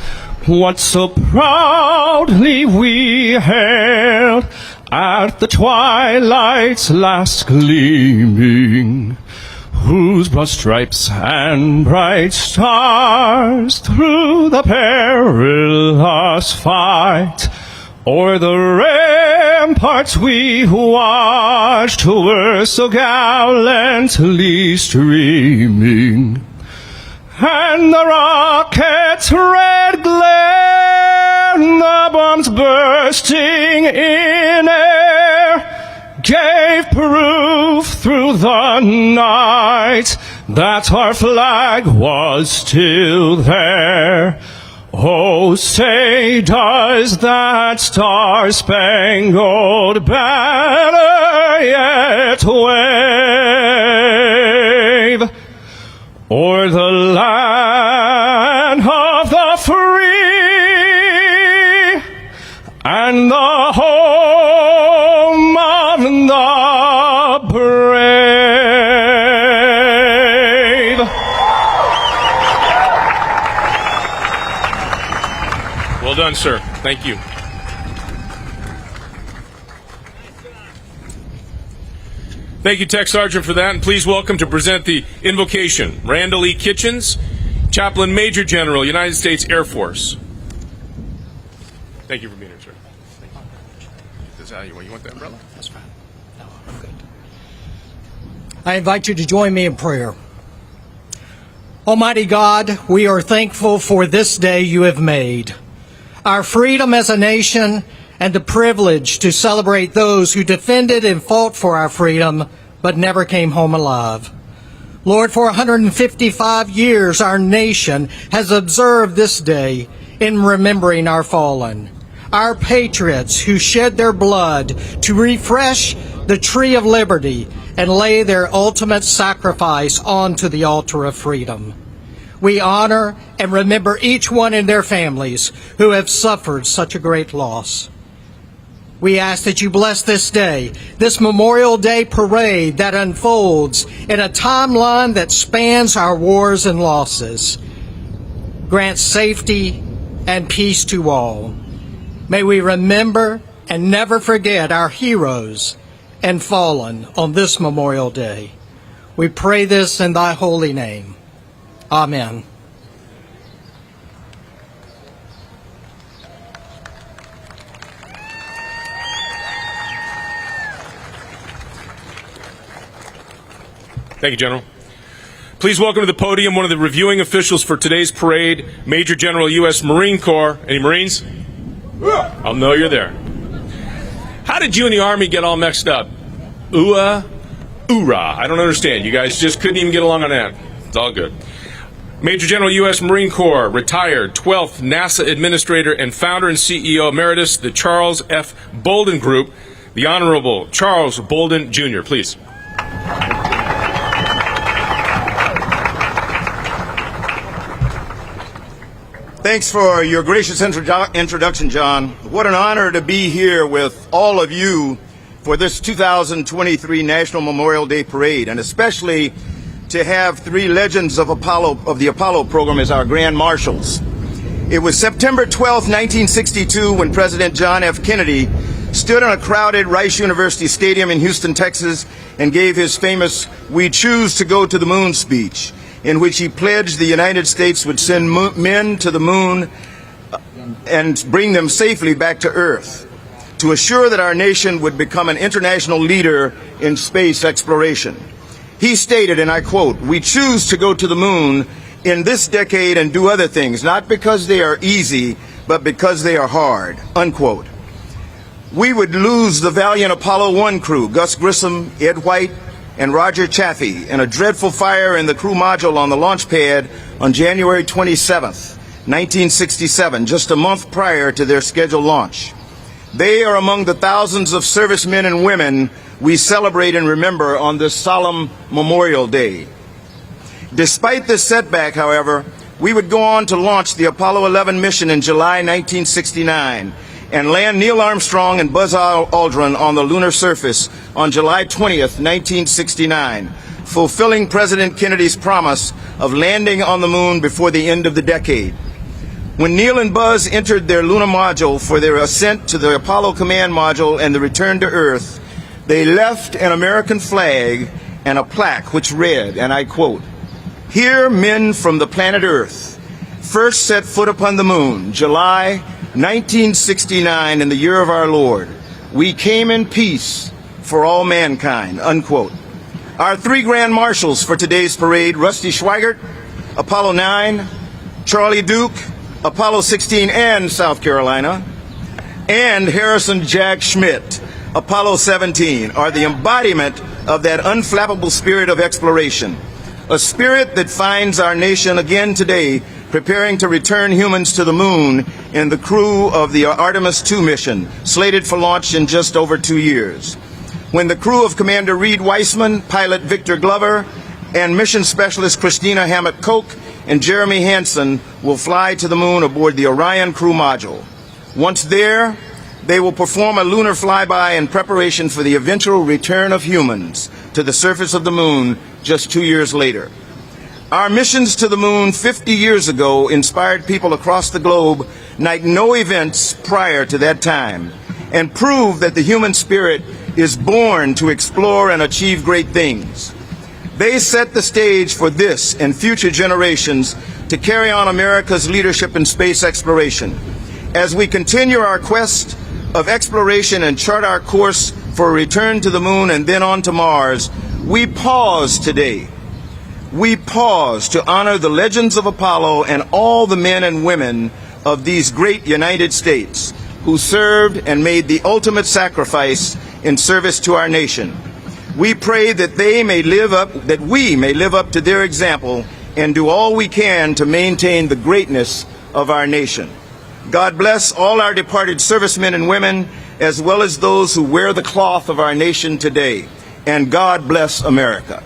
what so proudly we hailed at the twilight's last gleaming, whose broad stripes and bright stars through the perilous fight o'er the ramparts we watched were so gallantly streaming, and the rocket's red glare, the bombs bursting in air, gave proof through the night that our flag was still there. Oh, say, does that star-spangled banner yet wave o'er the land of the free and the home of the brave? Well done, sir. Thank you. Thank you, Tech Sergeant, for that. And please welcome to present the invocation, Randall E. Kitchens, Chaplain Major General, United States Air Force. Thank you for being here, sir. Thank you. Is that how you want the umbrella? That's fine. No, I'm good. I invite you to join me in prayer. Almighty God, we are thankful for this day you have made, our freedom as a nation, and the privilege to celebrate those who defended and fought for our freedom but never came home alive. Lord, for 155 years our nation has observed this day in remembering our fallen, our patriots who shed their blood to refresh the tree of liberty and lay their ultimate sacrifice onto the altar of freedom. We honor and remember each one and their families who have suffered such a great loss. We ask that you bless this day, this Memorial Day parade that unfolds in a timeline that spans our wars and losses. Grant safety and peace to all. May we remember and never forget our heroes and fallen on this Memorial Day. We pray this in thy holy name. Amen. Thank you, General. Please welcome to the podium one of the reviewing officials for today's parade, Major General U.S. Marine Corps. Any Marines? I'll know you're there. How did you and the Army get all mixed up? Ooh-ah, oorah. I don't understand. You guys just couldn't even get along on that. It's all good. Major General U.S. Marine Corps, retired, 12th NASA Administrator and Founder and CEO Emeritus, the Charles F. Bolden Group, the Honorable Charles Bolden, Jr., please. Thanks for your gracious introduction, John. What an honor to be here with all of you for this 2023 National Memorial Day Parade, and especially to have three legends of the Apollo program as our Grand Marshals. It was September 12, 1962, when President John F. Kennedy stood in a crowded Rice University Stadium in Houston, Texas, and gave his famous "We Choose to Go to the Moon" speech, in which he pledged the United States would send men to the moon and bring them safely back to Earth, to assure that our nation would become an international leader in space exploration. He stated, and I quote, "We choose to go to the moon in this decade and do other things, not because they are easy, but because they are hard," unquote. We would lose the valiant Apollo 1 crew, Gus Grissom, Ed White, and Roger Chaffee, in a dreadful fire in the crew module on the launch pad on January 27th, 1967, just a month prior to their scheduled launch. They are among the thousands of servicemen and women we celebrate and remember on this solemn Memorial Day. Despite this setback, however, we would go on to launch the Apollo 11 mission in July 1969 and land Neil Armstrong and Buzz Aldrin on the lunar surface on July 20th, 1969, fulfilling President Kennedy's promise of landing on the moon before the end of the decade. When Neil and Buzz entered their lunar module for their ascent to the Apollo command module and the return to Earth, they left an American flag and a plaque which read, and I quote, "Here men from the planet Earth first set foot upon the moon, July 1969, in the year of our Lord. We came in peace for all mankind," unquote. Our three grand marshals for today's parade, Rusty Schweigert, Apollo 9, Charlie Duke, Apollo 16 and South Carolina, and Harrison Jack Schmidt, Apollo 17, are the embodiment of that unflappable spirit of exploration, a spirit that finds our nation again today preparing to return humans to the moon in the crew of the Artemis II mission, slated for launch in just over 2 years. When the crew of Commander Reed Weissman, pilot Victor Glover, and mission specialist Christina Hammett-Koch and Jeremy Hansen will fly to the moon aboard the Orion crew module. Once there, they will perform a lunar flyby in preparation for the eventual return of humans to the surface of the moon just 2 years later. Our missions to the moon 50 years ago inspired people across the globe like no events prior to that time, and proved that the human spirit is born to explore and achieve great things. They set the stage for this and future generations to carry on America's leadership in space exploration. As we continue our quest of exploration and chart our course for a return to the moon and then on to Mars, we pause today. We pause to honor the legends of Apollo and all the men and women of these great United States who served and made the ultimate sacrifice in service to our nation. We pray that we may live up to their example and do all we can to maintain the greatness of our nation. God bless all our departed servicemen and women, as well as those who wear the cloth of our nation today. And God bless America.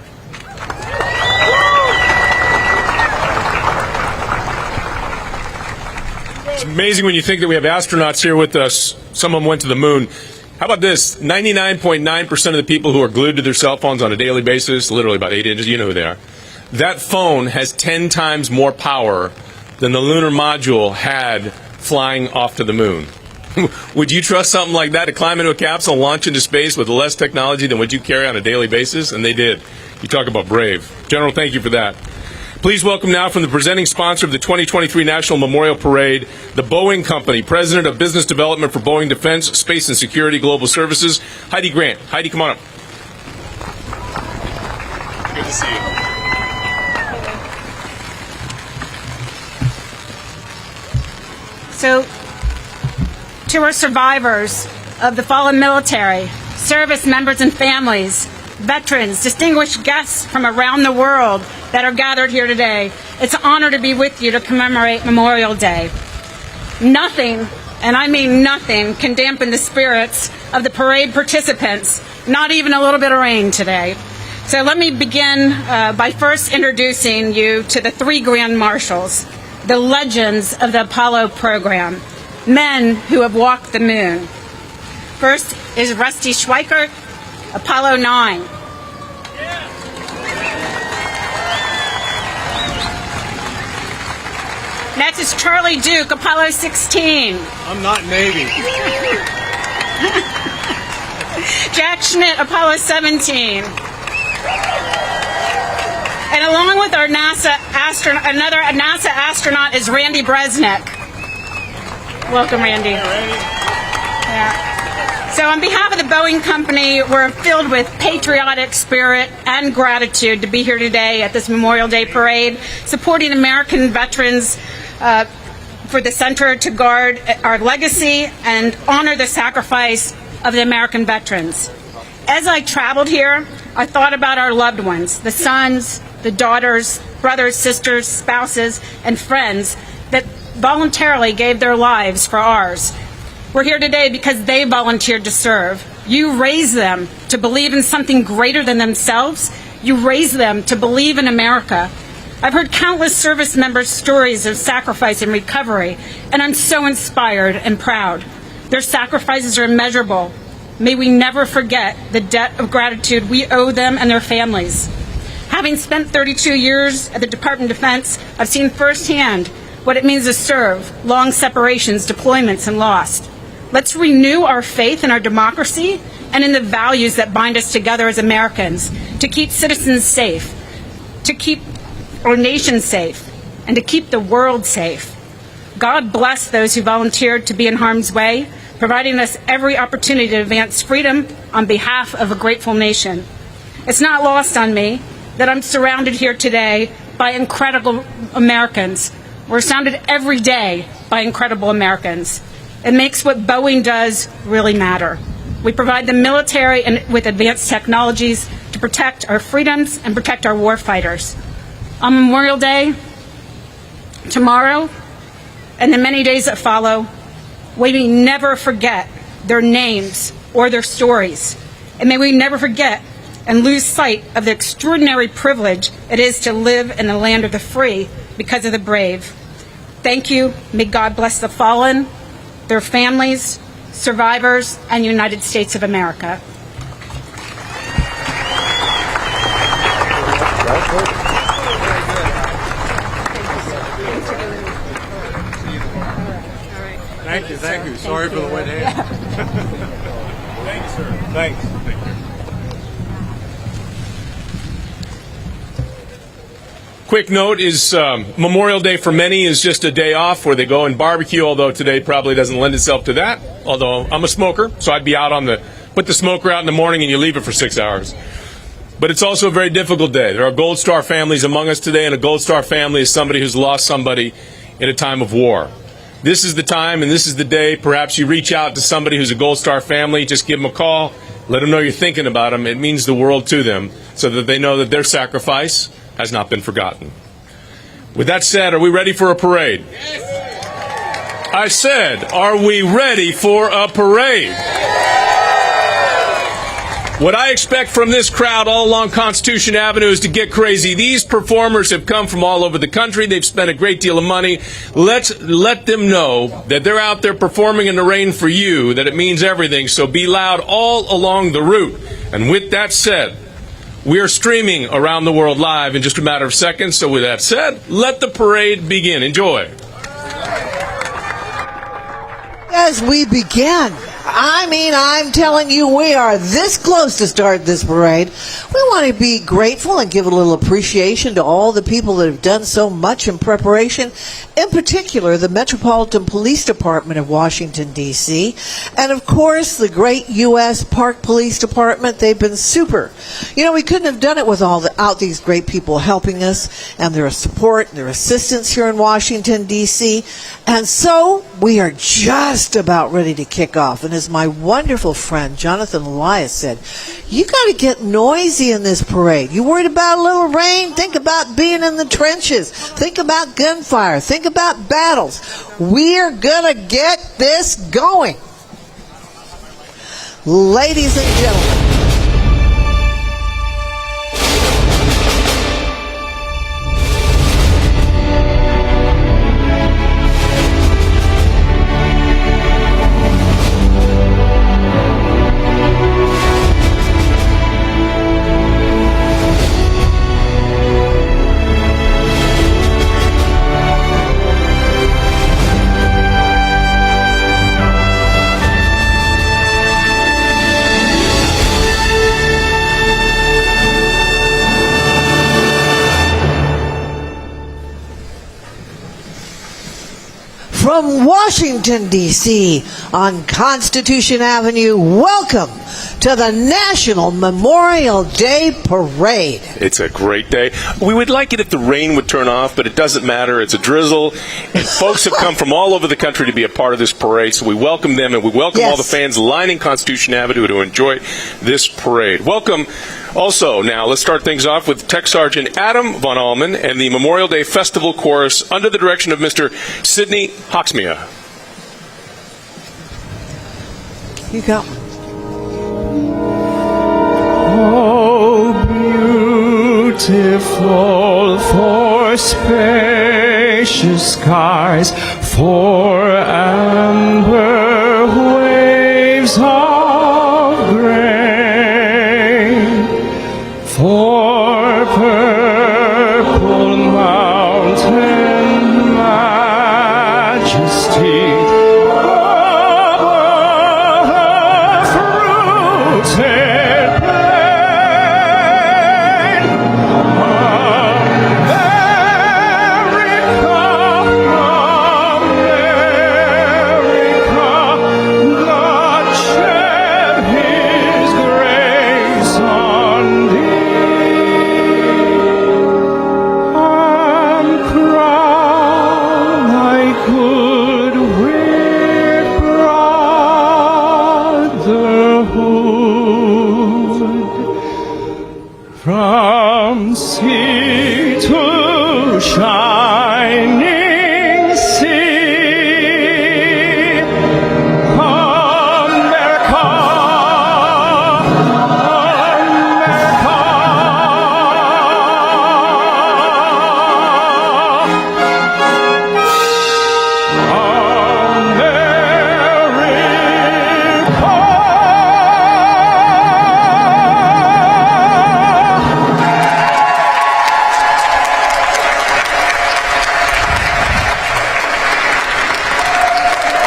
It's amazing when you think that we have astronauts here with us. Some of them went to the moon. How about this? 99.9% of the people who are glued to their cell phones on a daily basis, literally about 8 inches, you know who they are, that phone has 10 times more power than the lunar module had flying off to the moon. Would you trust something like that to climb into a capsule and launch into space with less technology than what you carry on a daily basis? And they did. You talk about brave. General, thank you for that. Please welcome now, from the presenting sponsor of the 2023 National Memorial Parade, the Boeing Company, President of Business Development for Boeing Defense, Space and Security Global Services, Heidi Grant. Heidi, come on up. Good to see you. So, to our survivors of the fallen military, service members and families, veterans, distinguished guests from around the world that are gathered here today, it's an honor to be with you to commemorate Memorial Day. Nothing, and I mean nothing, can dampen the spirits of the parade participants, not even a little bit of rain today. So let me begin by first introducing you to the three Grand Marshals, the legends of the Apollo program, men who have walked the moon. First is Rusty Schweigert, Apollo 9. Next is Charlie Duke, Apollo 16. I'm not Navy. Jack Schmidt, Apollo 17. And along with our another NASA astronaut is Randy Bresnik. Welcome, Randy. Yeah. So on behalf of the Boeing Company, we're filled with patriotic spirit and gratitude to be here today at this Memorial Day parade, supporting American veterans for the center to guard our legacy and honor the sacrifice of the American veterans. As I traveled here, I thought about our loved ones, the sons, the daughters, brothers, sisters, spouses, and friends that voluntarily gave their lives for ours. We're here today because they volunteered to serve. You raised them to believe in something greater than themselves. You raised them to believe in America. I've heard countless service members' stories of sacrifice and recovery, and I'm so inspired and proud. Their sacrifices are immeasurable. May we never forget the debt of gratitude we owe them and their families. Having spent 32 years at the Department of Defense, I've seen firsthand what it means to serve, long separations, deployments, and loss. Let's renew our faith in our democracy and in the values that bind us together as Americans to keep citizens safe, to keep our nation safe, and to keep the world safe. God bless those who volunteered to be in harm's way, providing us every opportunity to advance freedom on behalf of a grateful nation. It's not lost on me that I'm surrounded here today by incredible Americans. We're surrounded every day by incredible Americans. It makes what Boeing does really matter. We provide the military and with advanced technologies to protect our freedoms and protect our warfighters. On Memorial Day, tomorrow, and the many days that follow, may we never forget their names or their stories. And may we never forget and lose sight of the extraordinary privilege it is to live in the land of the free because of the brave. Thank you. May God bless the fallen, their families, survivors, and United States of America. Thank you. Sorry for the wet hand. Thanks, sir. Thanks. Quick note is Memorial Day for many is just a day off where they go and barbecue, although today probably doesn't lend itself to that. Although I'm a smoker, so I'd be out put the smoker out in the morning and you leave it for 6 hours. But it's also a very difficult day. There are Gold Star families among us today, and a Gold Star family is somebody who's lost somebody in a time of war. This is the time and this is the day perhaps you reach out to somebody who's a Gold Star family, just give them a call, let them know you're thinking about them. It means the world to them so that they know that their sacrifice has not been forgotten. With that said, are we ready for a parade? Yes. I said, are we ready for a parade? What I expect from this crowd all along Constitution Avenue is to get crazy. These performers have come from all over the country. They've spent a great deal of money. Let's let them know that they're out there performing in the rain for you, that it means everything. So be loud all along the route. And with that said, we are streaming around the world live in just a matter of seconds. So with that said, let the parade begin. Enjoy. As we begin, I'm telling you, we are this close to start this parade. We want to be grateful and give a little appreciation to all the people that have done so much in preparation, in particular the Metropolitan Police Department of Washington, D.C., and of course the great U.S. Park Police Department. They've been super. You know, we couldn't have done it without these great people helping us and their support and their assistance here in Washington, D.C., and so we are just about ready to kick off. And as my wonderful friend Jonathan Elias said, you got to get noisy in this parade. You worried about a little rain? Think about being in the trenches. Think about gunfire. Think about battles. We're going to get this going. Ladies and gentlemen, from Washington, D.C. on Constitution Avenue, welcome to the National Memorial Day Parade. It's a great day. We would like it if the rain would turn off, but it doesn't matter. It's a drizzle. And folks have come from all over the country to be a part of this parade, so we welcome them, and we welcome all the fans lining Constitution Avenue to enjoy this parade. Welcome. Also, now, let's start things off with Tech Sergeant Adam Von Allman and the Memorial Day Festival Chorus under the direction of Mr. Sidney Hawksmia. You go. Oh, beautiful for spacious skies, for amber waves of grain, for purple mountain majesty, fruited plain, America, God shed His grace on thee, and crown thy good with brotherhood, from sea to shining sea. America,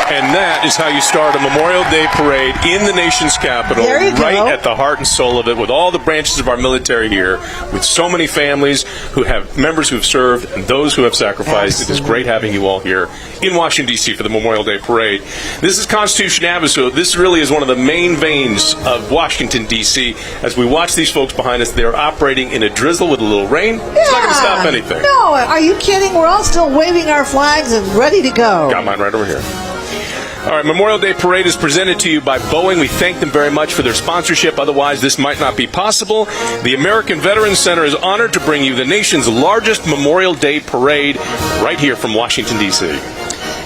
And that is how you start a Memorial Day parade in the nation's capital, There you right go. at the heart and soul of it, with all the branches of our military here, with so many families who have members who have served and those who have sacrificed. It is great having you all here in Washington, D.C. for the Memorial Day parade. This is Constitution Avenue, so this really is one of the main veins of Washington, D.C. As we watch these folks behind us, they're operating in a drizzle with a little rain. It's not going to stop anything. No, are you kidding? We're all still waving our flags and ready to go. Got mine right over here. All right, Memorial Day Parade is presented to you by Boeing. We thank them very much for their sponsorship. Otherwise, this might not be possible. The American Veterans Center is honored to bring you the nation's largest Memorial Day Parade right here from Washington, D.C.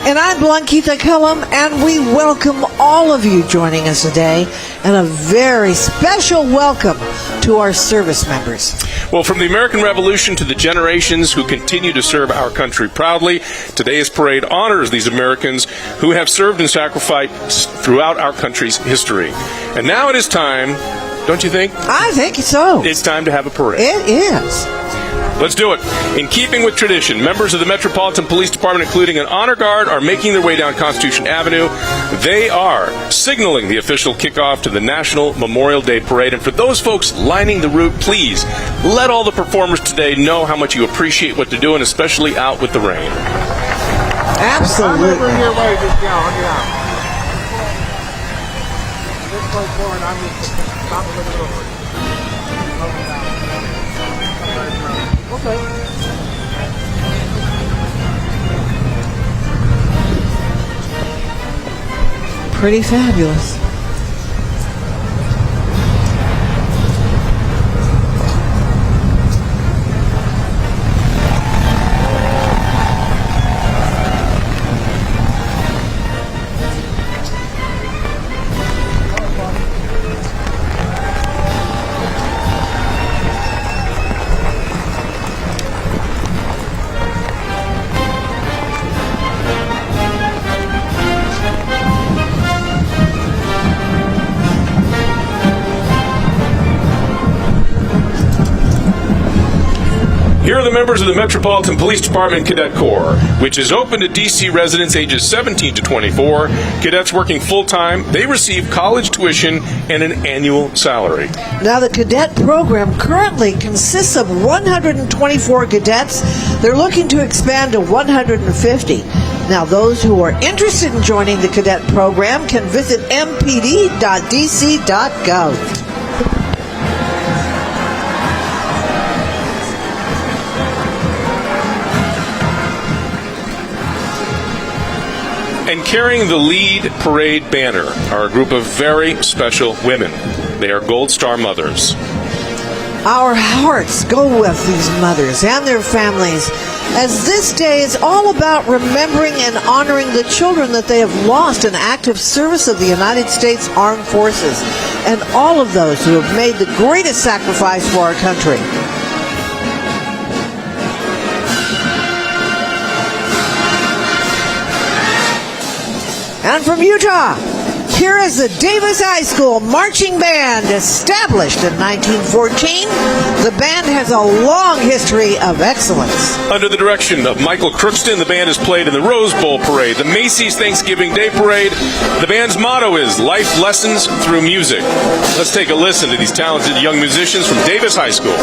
And I'm Blankita Cullum, and we welcome all of you joining us today, and a very special welcome to our service members. Well, from the American Revolution to the generations who continue to serve our country proudly, today's parade honors these Americans who have served and sacrificed throughout our country's history. And now it is time, don't you think? I think so. It's time to have a parade. It is. Let's do it. In keeping with tradition, members of the Metropolitan Police Department, including an honor guard, are making their way down Constitution Avenue. They are signaling the official kickoff to the National Memorial Day Parade. And for those folks lining the route, please let all the performers today know how much you appreciate what they're doing, especially out with the rain. Absolutely. I'm over here while you just down. Yeah. This way forward, I'm just stop a little over. Okay. Pretty fabulous. Here are the members of the Metropolitan Police Department Cadet Corps, which is open to D.C. residents ages 17 to 24. Cadets working full-time, they receive college tuition and an annual salary. Now, the cadet program currently consists of 124 cadets. They're looking to expand to 150. Now, those who are interested in joining the cadet program can visit mpd.dc.gov. And carrying the lead parade banner are a group of very special women. They are Gold Star mothers. Our hearts go with these mothers and their families, as this day is all about remembering and honoring the children that they have lost in active service of the United States Armed Forces, and all of those who have made the greatest sacrifice for our country. And from Utah, here is the Davis High School Marching Band, established in 1914. The band has a long history of excellence. Under the direction of Michael Crookston, the band has played in the Rose Bowl Parade, the Macy's Thanksgiving Day Parade. The band's motto is Life Lessons Through Music. Let's take a listen to these talented young musicians from Davis High School.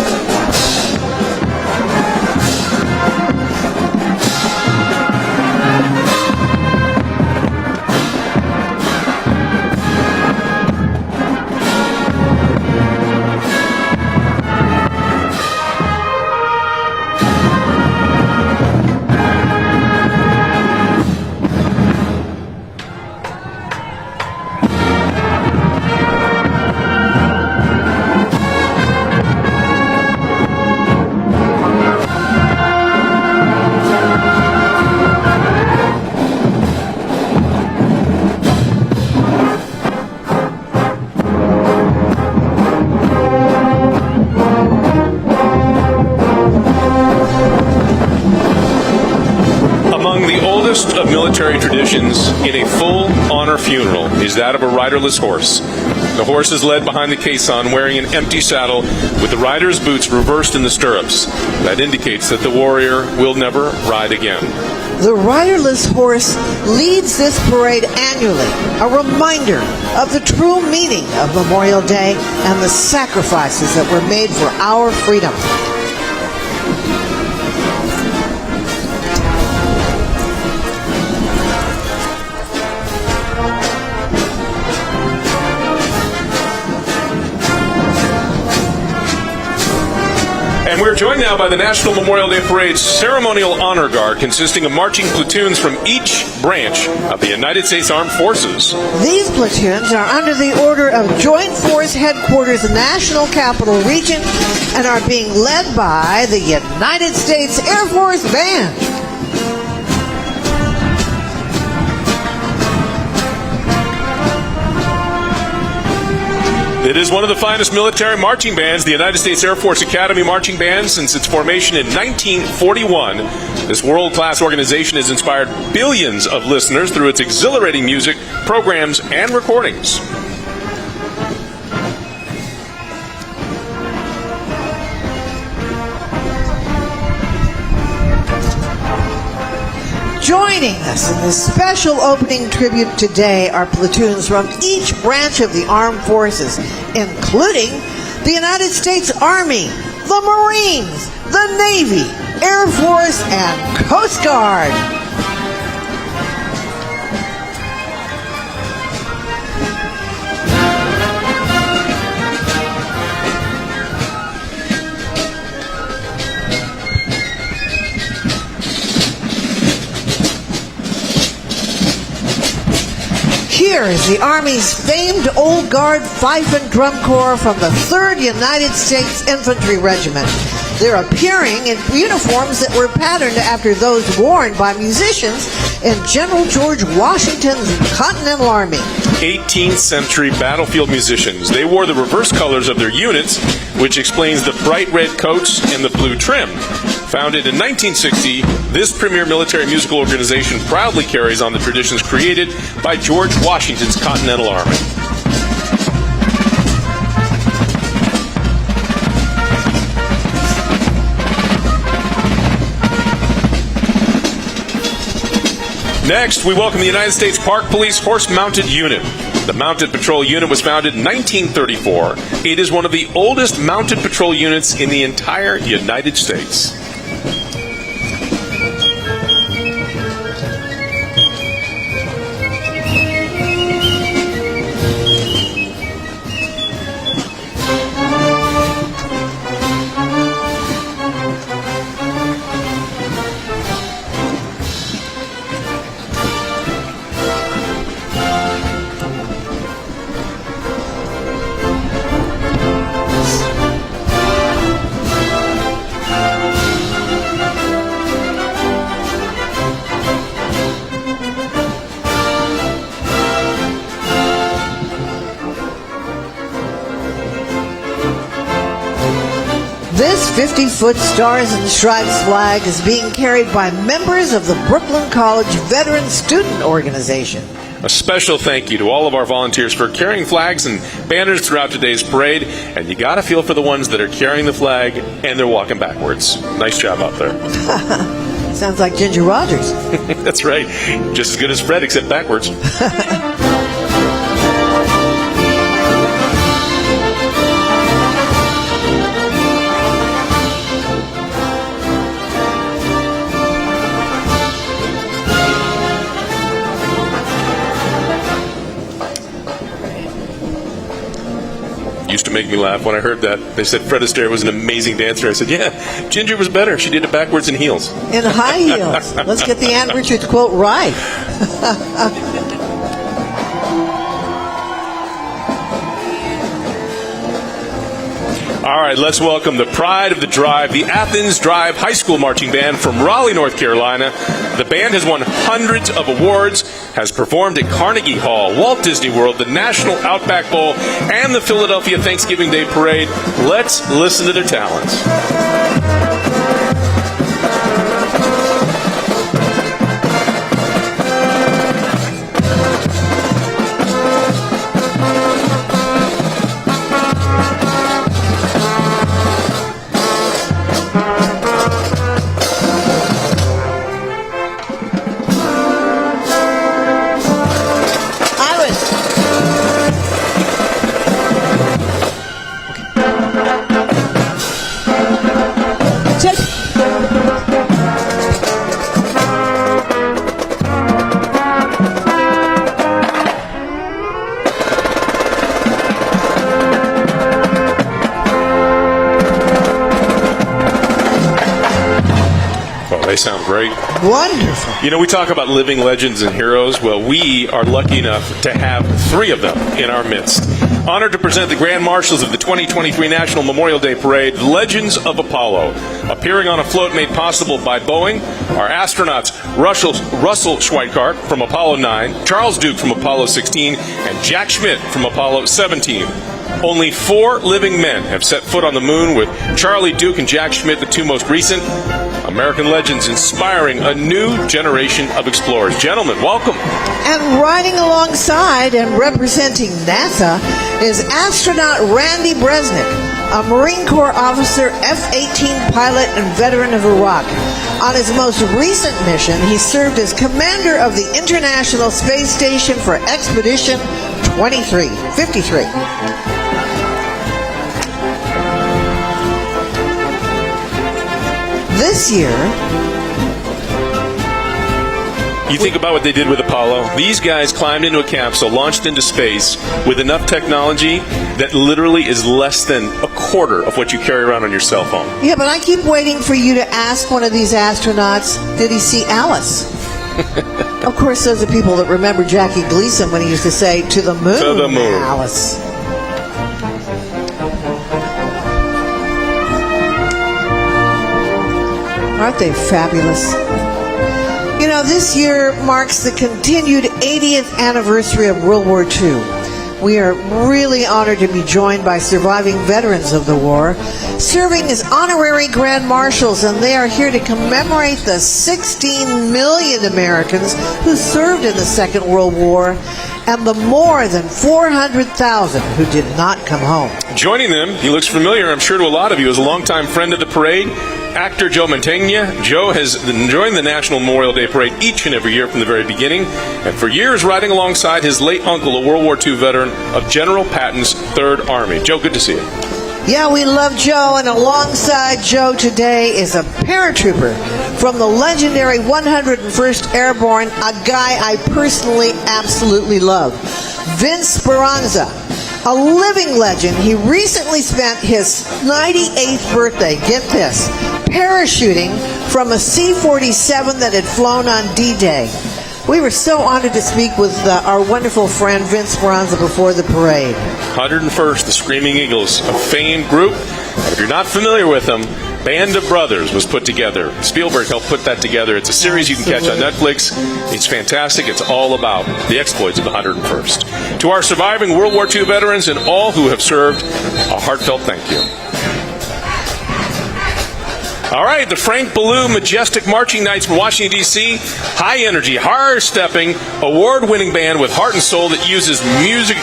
Of military traditions in a full honor funeral is that of a riderless horse. The horse is led behind the caisson wearing an empty saddle with the rider's boots reversed in the stirrups. That indicates that the warrior will never ride again. The riderless horse leads this parade annually, a reminder of the true meaning of Memorial Day and the sacrifices that were made for our freedom. And we're joined now by the National Memorial Day Parade's Ceremonial Honor Guard, consisting of marching platoons from each branch of the United States Armed Forces. These platoons are under the order of Joint Force Headquarters National Capital Region and are being led by the United States Air Force Band. It is one of the finest military marching bands, the United States Air Force Academy Marching Band, since its formation in 1941. This world-class organization has inspired billions of listeners through its exhilarating music, programs, and recordings. Joining us in this special opening tribute today are platoons from each branch of the armed forces, including the United States Army, the Marines, the Navy, Air Force, and Coast Guard. Here is the Army's famed Old Guard Fife and Drum Corps from the 3rd United States Infantry Regiment. They're appearing in uniforms that were patterned after those worn by musicians in General George Washington's Continental Army. 18th century battlefield musicians. They wore the reverse colors of their units, which explains the bright red coats and the blue trim. Founded in 1960, this premier military musical organization proudly carries on the traditions created by George Washington's Continental Army. Next, we welcome the United States Park Police Horse-Mounted Unit. The Mounted Patrol Unit was founded in 1934. It is one of the oldest mounted patrol units in the entire United States. 50-foot Stars and Stripes flag is being carried by members of the Brooklyn College Veteran Student Organization. A special thank you to all of our volunteers for carrying flags and banners throughout today's parade. And you got to feel for the ones that are carrying the flag and they're walking backwards. Nice job out there. Sounds like Ginger Rogers. That's right. Just as good as Fred, except backwards. Used to make me laugh when I heard that. They said Fred Astaire was an amazing dancer. I said, yeah, Ginger was better. She did it backwards in heels. In high heels. Let's get the Ann Richards quote right. All right, let's welcome the pride of the drive, the Athens Drive High School Marching Band from Raleigh, North Carolina. The band has won hundreds of awards, has performed at Carnegie Hall, Walt Disney World, the National Outback Bowl, and the Philadelphia Thanksgiving Day Parade. Let's listen to their talents. They sound great. Wonderful. You know, we talk about living legends and heroes. Well, we are lucky enough to have three of them in our midst. Honored to present the Grand Marshals of the 2023 National Memorial Day Parade, Legends of Apollo. Appearing on a float made possible by Boeing are astronauts Russell Schweickart from Apollo 9, Charles Duke from Apollo 16, and Jack Schmitt from Apollo 17. Only 4 living men have set foot on the moon, with Charlie Duke and Jack Schmitt the two most recent. American legends inspiring a new generation of explorers. Gentlemen, welcome. And riding alongside and representing NASA is astronaut Randy Bresnik, a Marine Corps officer, F-18 pilot, and veteran of Iraq. On his most recent mission, he served as commander of the International Space Station for Expedition 2353. This year, you think about what they did with Apollo. These guys climbed into a capsule, launched into space with enough technology that literally is less than a quarter of what you carry around on your cell phone. Yeah, but I keep waiting for you to ask one of these astronauts, did he see Alice? Of course, those are people that remember Jackie Gleason when he used to say, to the moon, to the moon. Alice. Aren't they fabulous? You know, this year marks the continued 80th anniversary of World War II. We are really honored to be joined by surviving veterans of the war, serving as honorary Grand Marshals, and they are here to commemorate the 16 million Americans who served in the Second World War and the more than 400,000 who did not come home. Joining them, he looks familiar, I'm sure, to a lot of you, as a longtime friend of the parade, actor Joe Mantegna. Joe has joined the National Memorial Day Parade each and every year from the very beginning, and for years riding alongside his late uncle, a World War II veteran of General Patton's Third Army. Joe, good to see you. Yeah, we love Joe, and alongside Joe today is a paratrooper from the legendary 101st Airborne, a guy I personally absolutely love, Vince Speranza. A living legend. He recently spent his 98th birthday, get this, parachuting from a C-47 that had flown on D-Day. We were so honored to speak with our wonderful friend Vince Speranza before the parade. 101st, the Screaming Eagles, a famed group. And if you're not familiar with them, Band of Brothers was put together. Spielberg helped put that together. It's a series you can catch on Netflix. It's fantastic. It's all about the exploits of the 101st. To our surviving World War II veterans and all who have served, a heartfelt thank you. All right, the Frank Ballou Majestic Marching Knights from Washington, D.C. High energy, hard-stepping, award-winning band with heart and soul that uses music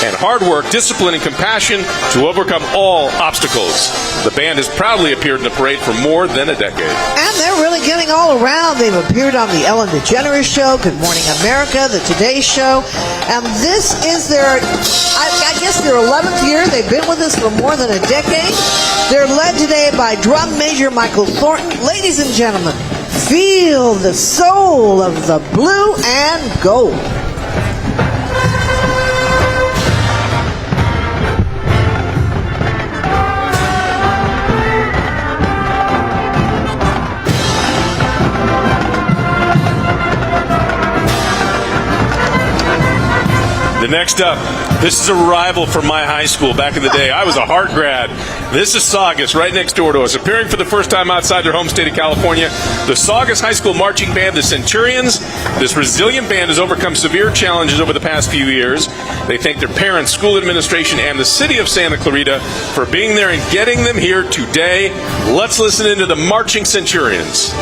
and hard work, discipline, and compassion to overcome all obstacles. The band has proudly appeared in the parade for more than a decade. And they're really getting all around. They've appeared on the Ellen DeGeneres Show, Good Morning America, the Today Show, and this is their, I guess their 11th year. They've been with us for more than a decade. They're led today by drum major Michael Thornton. Ladies and gentlemen, feel the soul of the blue and gold. The next up, this is a rival from my high school back in the day. I was a Hart grad. This is Saugus, right next door to us. Appearing for the first time outside their home state of California, the Saugus High School marching band, the Centurions. This resilient band has overcome severe challenges over the past few years. They thank their parents, school administration, and the city of Santa Clarita for being there and getting them here today. Let's listen into the Marching Centurions.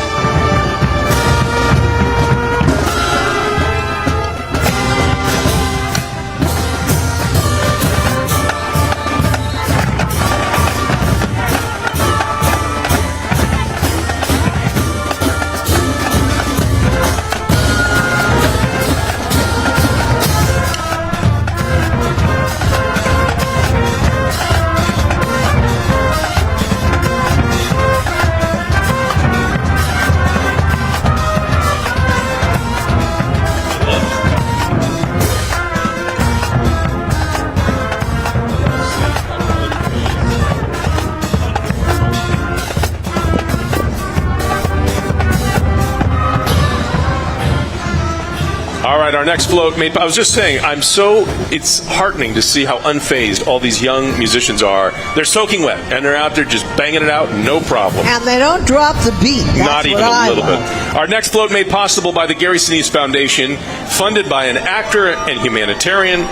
All right, our next float made. I was just saying, it's heartening to see how unfazed all these young musicians are. They're soaking wet, and they're out there just banging it out, no problem. And they don't drop the beat. That's Not even a little bit. Our next float made possible by the Gary Sinise Foundation, funded by an actor and humanitarian.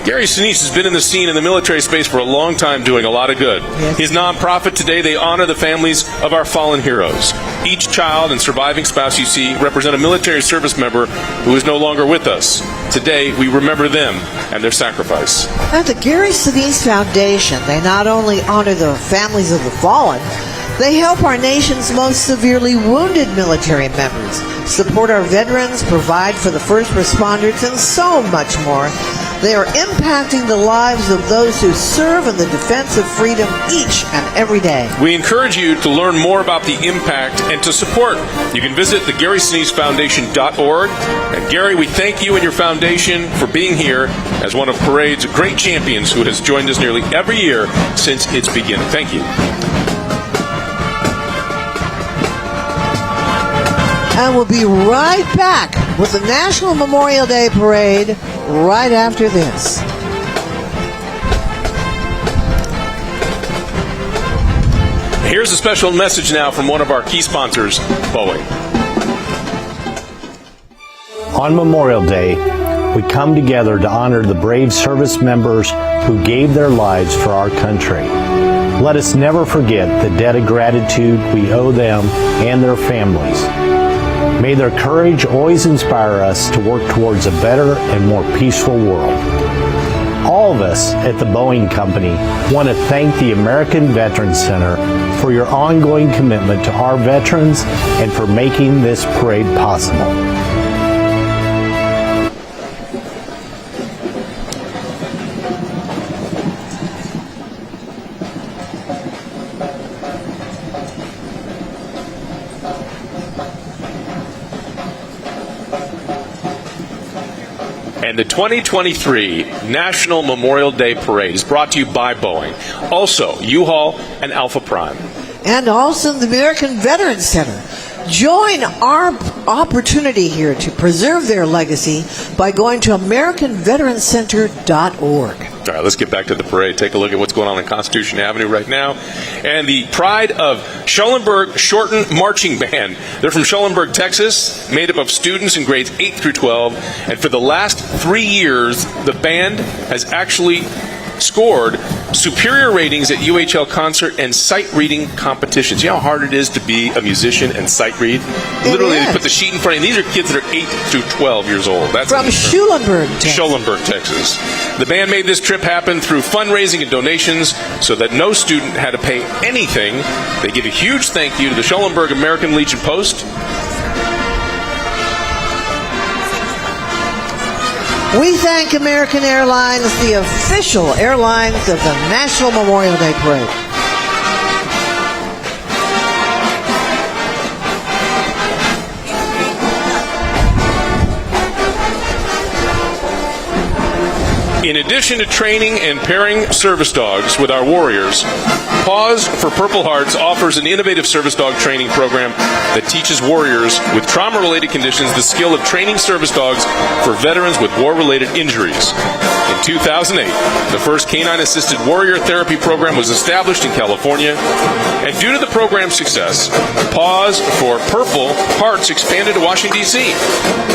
Gary Sinise has been in the scene in the military space for a long time, doing a lot of good. Yes. His nonprofit today, they honor the families of our fallen heroes. Each child and surviving spouse you see represent a military service member who is no longer with us. Today, we remember them and their sacrifice. At the Gary Sinise Foundation, they not only honor the families of the fallen, they help our nation's most severely wounded military members, support our veterans, provide for the first responders, and so much more. They are impacting the lives of those who serve in the defense of freedom each and every day. We encourage you to learn more about the impact and to support. You can visit the GarySiniseFoundation.org. And Gary, we thank you and your foundation for being here as one of Parade's great champions who has joined us nearly every year since its beginning. Thank you. And we'll be right back with the National Memorial Day Parade right after this. Here's a special message now from one of our key sponsors, Boeing. On Memorial Day, we come together to honor the brave service members who gave their lives for our country. Let us never forget the debt of gratitude we owe them and their families. May their courage always inspire us to work towards a better and more peaceful world. All of us at the Boeing Company want to thank the American Veterans Center for your ongoing commitment to our veterans and for making this parade possible. And the 2023 National Memorial Day Parade is brought to you by Boeing, also U-Haul and Alpha Prime. And also the American Veterans Center. Join our opportunity here to preserve their legacy by going to AmericanVeteransCenter.org. All right, let's get back to the parade. Take a look at what's going on Constitution Avenue right now. And the pride of Schellenberg Shorten Marching Band. They're from Schellenberg, Texas, made up of students in grades 8 through 12. And for the last 3 years, the band has actually scored superior ratings at UHL concert and sight reading competitions. You know how hard it is to be a musician and sight read? Literally, they put the sheet in front of you. These are kids that are 8 through 12 years old. That's from Schulenburg, Texas. Schulenburg, Texas. The band made this trip happen through fundraising and donations so that no student had to pay anything. They give a huge thank you to the Schulenburg American Legion Post. We thank American Airlines, the official airlines of the National Memorial Day Parade. In addition to training and pairing service dogs with our warriors, Paws for Purple Hearts offers an innovative service dog training program that teaches warriors with trauma-related conditions the skill of training service dogs for veterans with war-related injuries. In 2008, the first canine-assisted warrior therapy program was established in California, and due to the program's success, Paws for Purple Hearts expanded to Washington, D.C.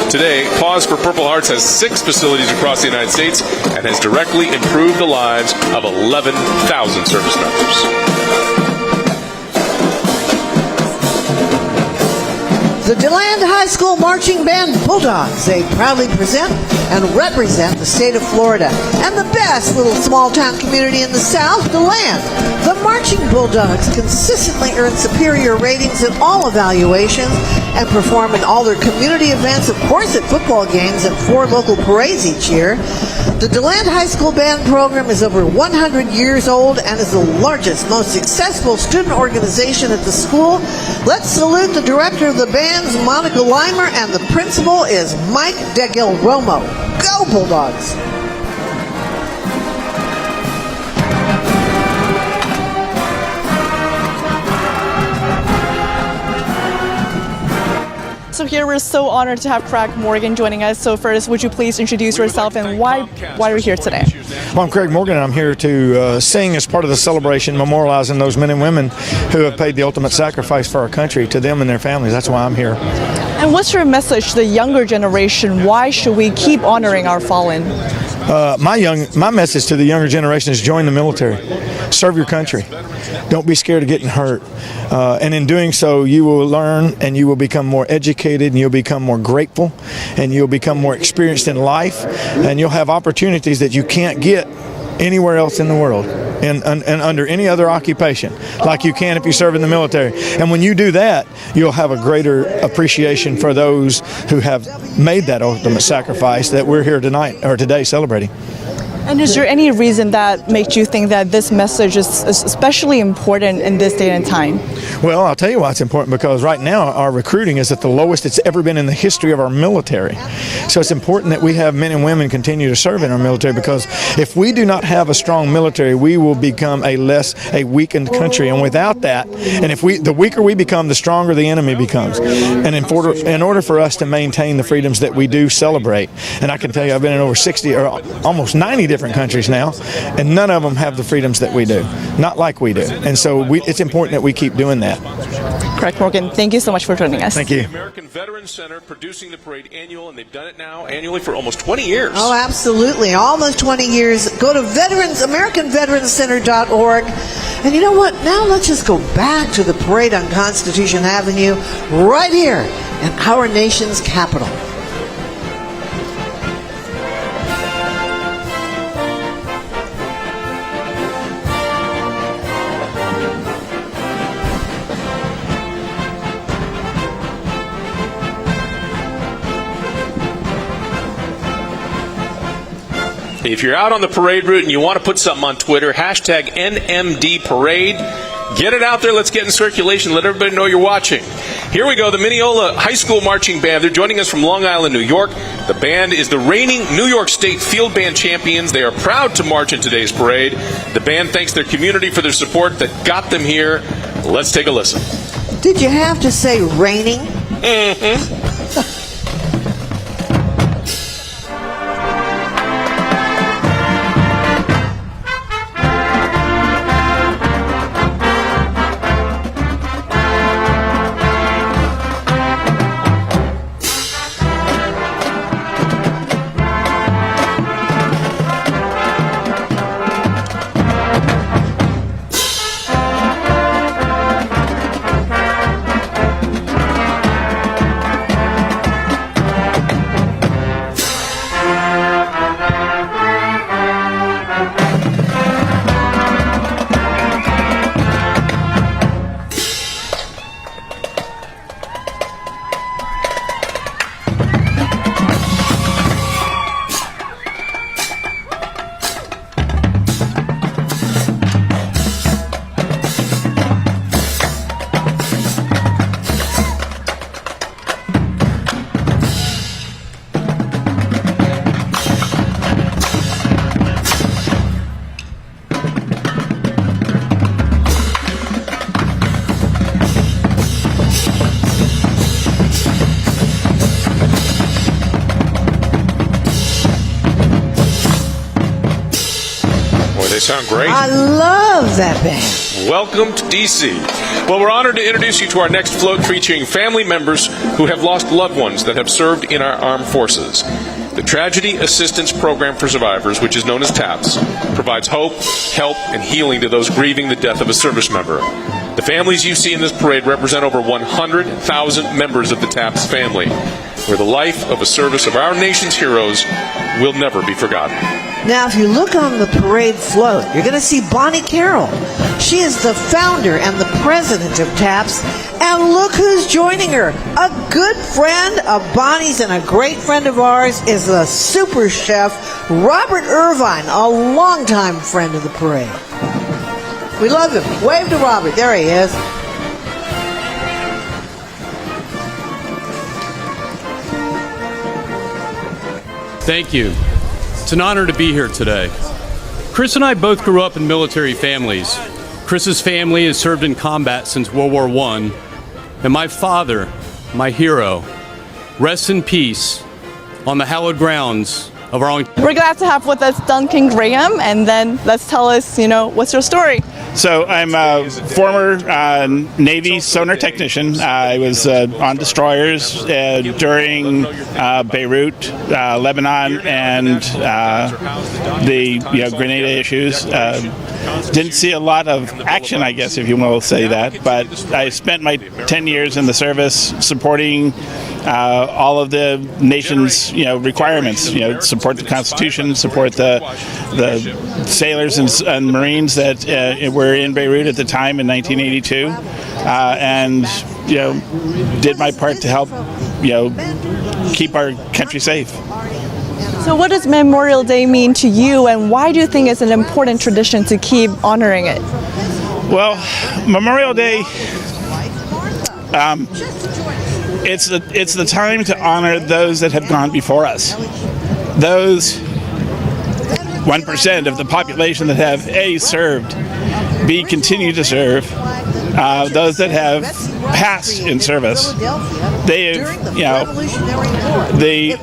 Today, Paws for Purple Hearts has 6 facilities across the United States and has directly improved the lives of 11,000 service members. The DeLand High School Marching Band Bulldogs, they proudly present and represent the state of Florida and the best little small-town community in the South, DeLand. The Marching Bulldogs consistently earn superior ratings in all evaluations and perform in all their community events, of course at football games and 4 local parades each year. The DeLand High School Band program is over 100 years old and is the largest, most successful student organization at the school. Let's salute the director of the band's Monica Limer, and the principal is Mike DeGilromo. Go Bulldogs! So here we're so honored to have Craig Morgan joining us. So first, would you please introduce yourself and why are you here today? Well, I'm Craig Morgan, and I'm here to sing as part of the celebration, memorializing those men and women who have paid the ultimate sacrifice for our country, to them and their families. That's why I'm here. And what's your message to the younger generation? Why should we keep honoring our fallen? My message to the younger generation is join the military. Serve your country. Don't be scared of getting hurt. And in doing so, you will learn and you will become more educated and you'll become more grateful and you'll become more experienced in life and you'll have opportunities that you can't get anywhere else in the world and under any other occupation like you can if you serve in the military. And when you do that, you'll have a greater appreciation for those who have made that ultimate sacrifice that we're here tonight or today celebrating. And is there any reason that makes you think that this message is especially important in this day and time? Well, I'll tell you why it's important, because right now our recruiting is at the lowest it's ever been in the history of our military. So it's important that we have men and women continue to serve in our military, because if we do not have a strong military, we will become a weakened country. And without that, and the weaker we become, the stronger the enemy becomes. And in order for us to maintain the freedoms that we do celebrate, and I can tell you I've been in over 60 or almost 90 different countries now, and none of them have the freedoms that we do, not like we do. And so it's important that we keep doing that. Craig Morgan, thank you so much for joining us. Thank you. American Veterans Center producing the parade and they've done it now annually for almost 20 years. Oh, absolutely. Almost 20 years. Go to AmericanVeteransCenter.org. And you know what? Now let's just go back to the parade on Constitution Avenue right here in our nation's capital. If you're out on the parade route and you want to put something on Twitter, hashtag NMD Parade. Get it out there. Let's get in circulation. Let everybody know you're watching. Here we go. The Mineola High School Marching Band. They're joining us from Long Island, New York. The band is the reigning New York State Field Band champions. They are proud to march in today's parade. The band thanks their community for their support that got them here. Let's take a listen. Did you have to say raining? Mm-hmm. sound great. I love that band. Welcome to D.C. Well, we're honored to introduce you to our next float featuring family members who have lost loved ones that have served in our armed forces. The Tragedy Assistance Program for Survivors, which is known as TAPS, provides hope, help, and healing to those grieving the death of a service member. The families you see in this parade represent over 100,000 members of the TAPS family, where the life of a service of our nation's heroes will never be forgotten. Now, if you look on the parade float, you're going to see Bonnie Carroll. She is the founder and the president of TAPS. And look who's joining her. A good friend of Bonnie's and a great friend of ours is the super chef, Robert Irvine, a longtime friend of the parade. We love him. Wave to Robert. There he is. Thank you. It's an honor to be here today. Chris and I both grew up in military families. Chris's family has served in combat since World War I, and my father, my hero, rests in peace on the hallowed grounds of our own. We're glad to have with us Duncan Graham, and then let's tell us, what's your story? So I'm a former Navy sonar technician. I was on destroyers during Beirut, Lebanon, and the Grenada issues. Didn't see a lot of action, I guess, if you will say that. But I spent my 10 years in the service supporting all of the nation's requirements. Support the Constitution, support the sailors and Marines that were in Beirut at the time in 1982, and did my part to help keep our country safe. So what does Memorial Day mean to you, and why do you think it's an important tradition to keep honoring it? Well, Memorial Day, it's the time to honor those that have gone before us. Those 1% of the population that have A, served, B, continue to serve, those that have passed in service. They have, the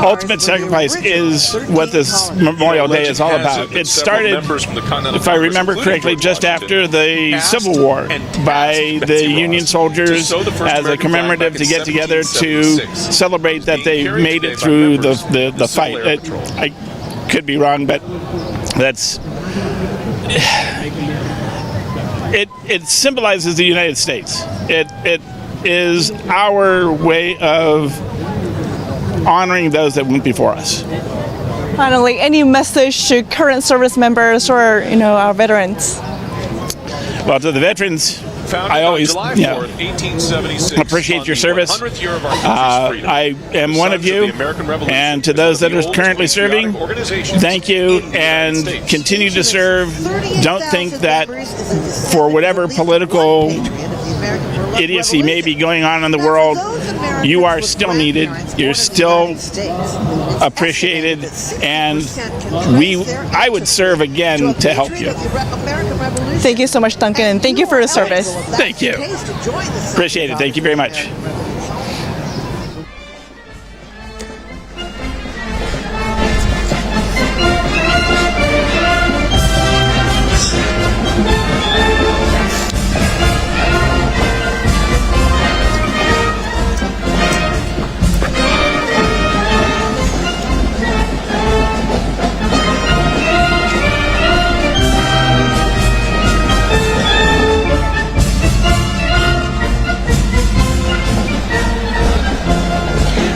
ultimate sacrifice is what this Memorial Day is all about. It started, if I remember correctly, just after the Civil War by the Union soldiers as a commemorative to get together to celebrate that they made it through the fight. I could be wrong, but that's... It symbolizes the United States. It is our way of honoring those that went before us. Finally, any message to current service members or our veterans? Well, to the veterans, I always appreciate your service. I am one of you, and to those that are currently serving, thank you, and continue to serve. Don't think that for whatever political idiocy may be going on in the world, you are still needed, you're still appreciated, and I would serve again to help you. Thank you so much, Duncan, and thank you for your service. Thank you. Appreciate it. Thank you very much.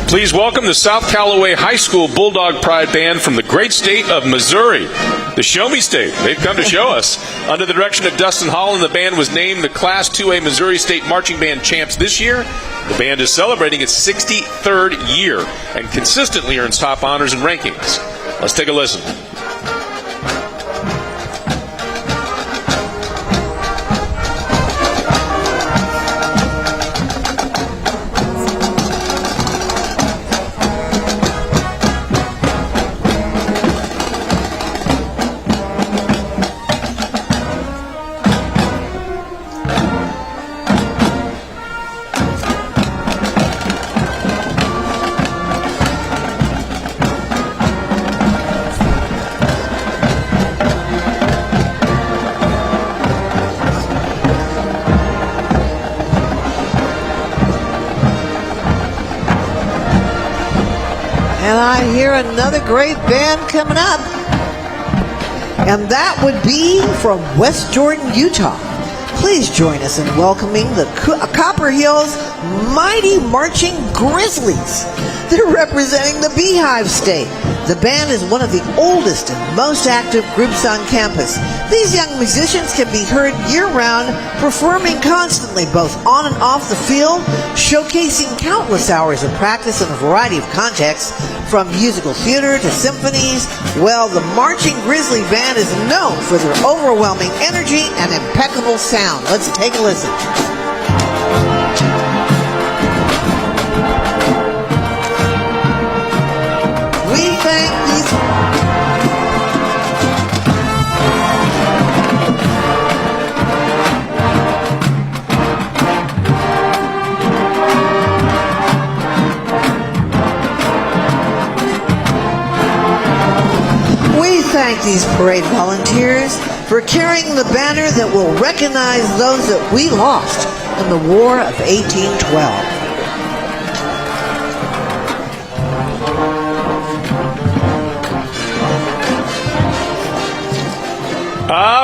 Please welcome the South Callaway High School Bulldog Pride Band from the great state of Missouri, the Show Me State. They've come to show us. Under the direction of Dustin Holland, the band was named the Class 2A Missouri State Marching Band Champs this year. The band is celebrating its 63rd year and consistently earns top honors and rankings. Let's take a listen. And I hear another great band coming up. And that would be from West Jordan, Utah. Please join us in welcoming the Copper Hills Mighty Marching Grizzlies. They're representing the Beehive State. The band is one of the oldest and most active groups on campus. These young musicians can be heard year-round, performing constantly both on and off the field, showcasing countless hours of practice in a variety of contexts, from musical theater to symphonies. Well, the Marching Grizzly Band is known for their overwhelming energy and impeccable sound. Let's take a listen. We thank these... We thank these parade volunteers for carrying the banner that will recognize those that we lost in the War of 1812.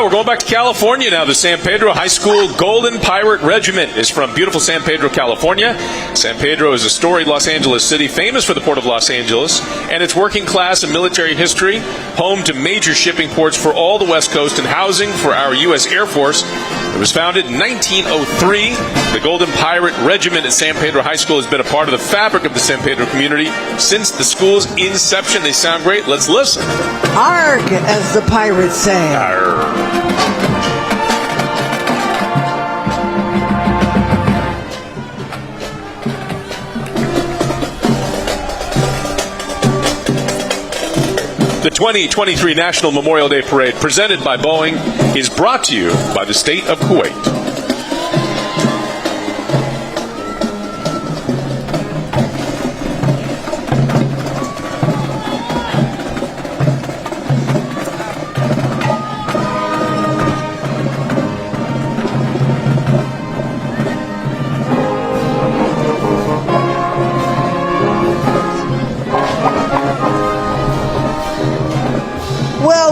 We're going back to California now. The San Pedro High School Golden Pirate Regiment is from beautiful San Pedro, California. San Pedro is a storied Los Angeles city, famous for the Port of Los Angeles and its working class and military history, home to major shipping ports for all the West Coast and housing for our U.S. Air Force. It was founded in 1903. The Golden Pirate Regiment at San Pedro High School has been a part of the fabric of the San Pedro community since the school's inception. They sound great. Let's listen. Arg, as the pirates say. Arr. The 2023 National Memorial Day Parade, presented by Boeing, is brought to you by the state of Kuwait.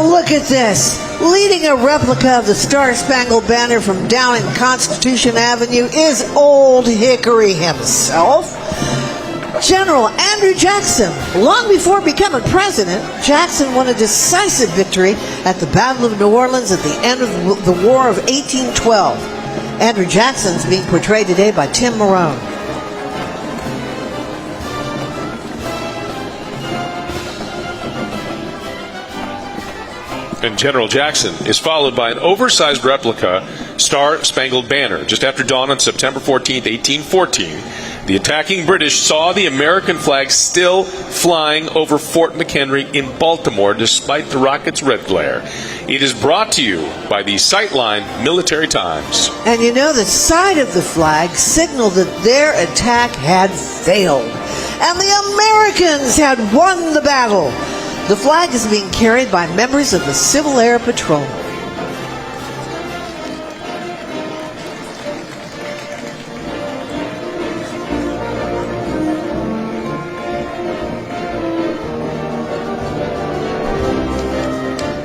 Look at this. Leading a replica of the Star-Spangled Banner from down in Constitution Avenue is Old Hickory himself, General Andrew Jackson. Long before becoming president, Jackson won a decisive victory at the Battle of New Orleans at the end of the War of 1812. Andrew Jackson is being portrayed today by Tim Marone. And General Jackson is followed by an oversized replica Star-Spangled Banner. Just after dawn on September 14, 1814, the attacking British saw the American flag still flying over Fort McHenry in Baltimore despite the rocket's red glare. It is brought to you by the Sightline Military Times. And you know, the side of the flag signaled that their attack had failed, and the Americans had won the battle. The flag is being carried by members of the Civil Air Patrol.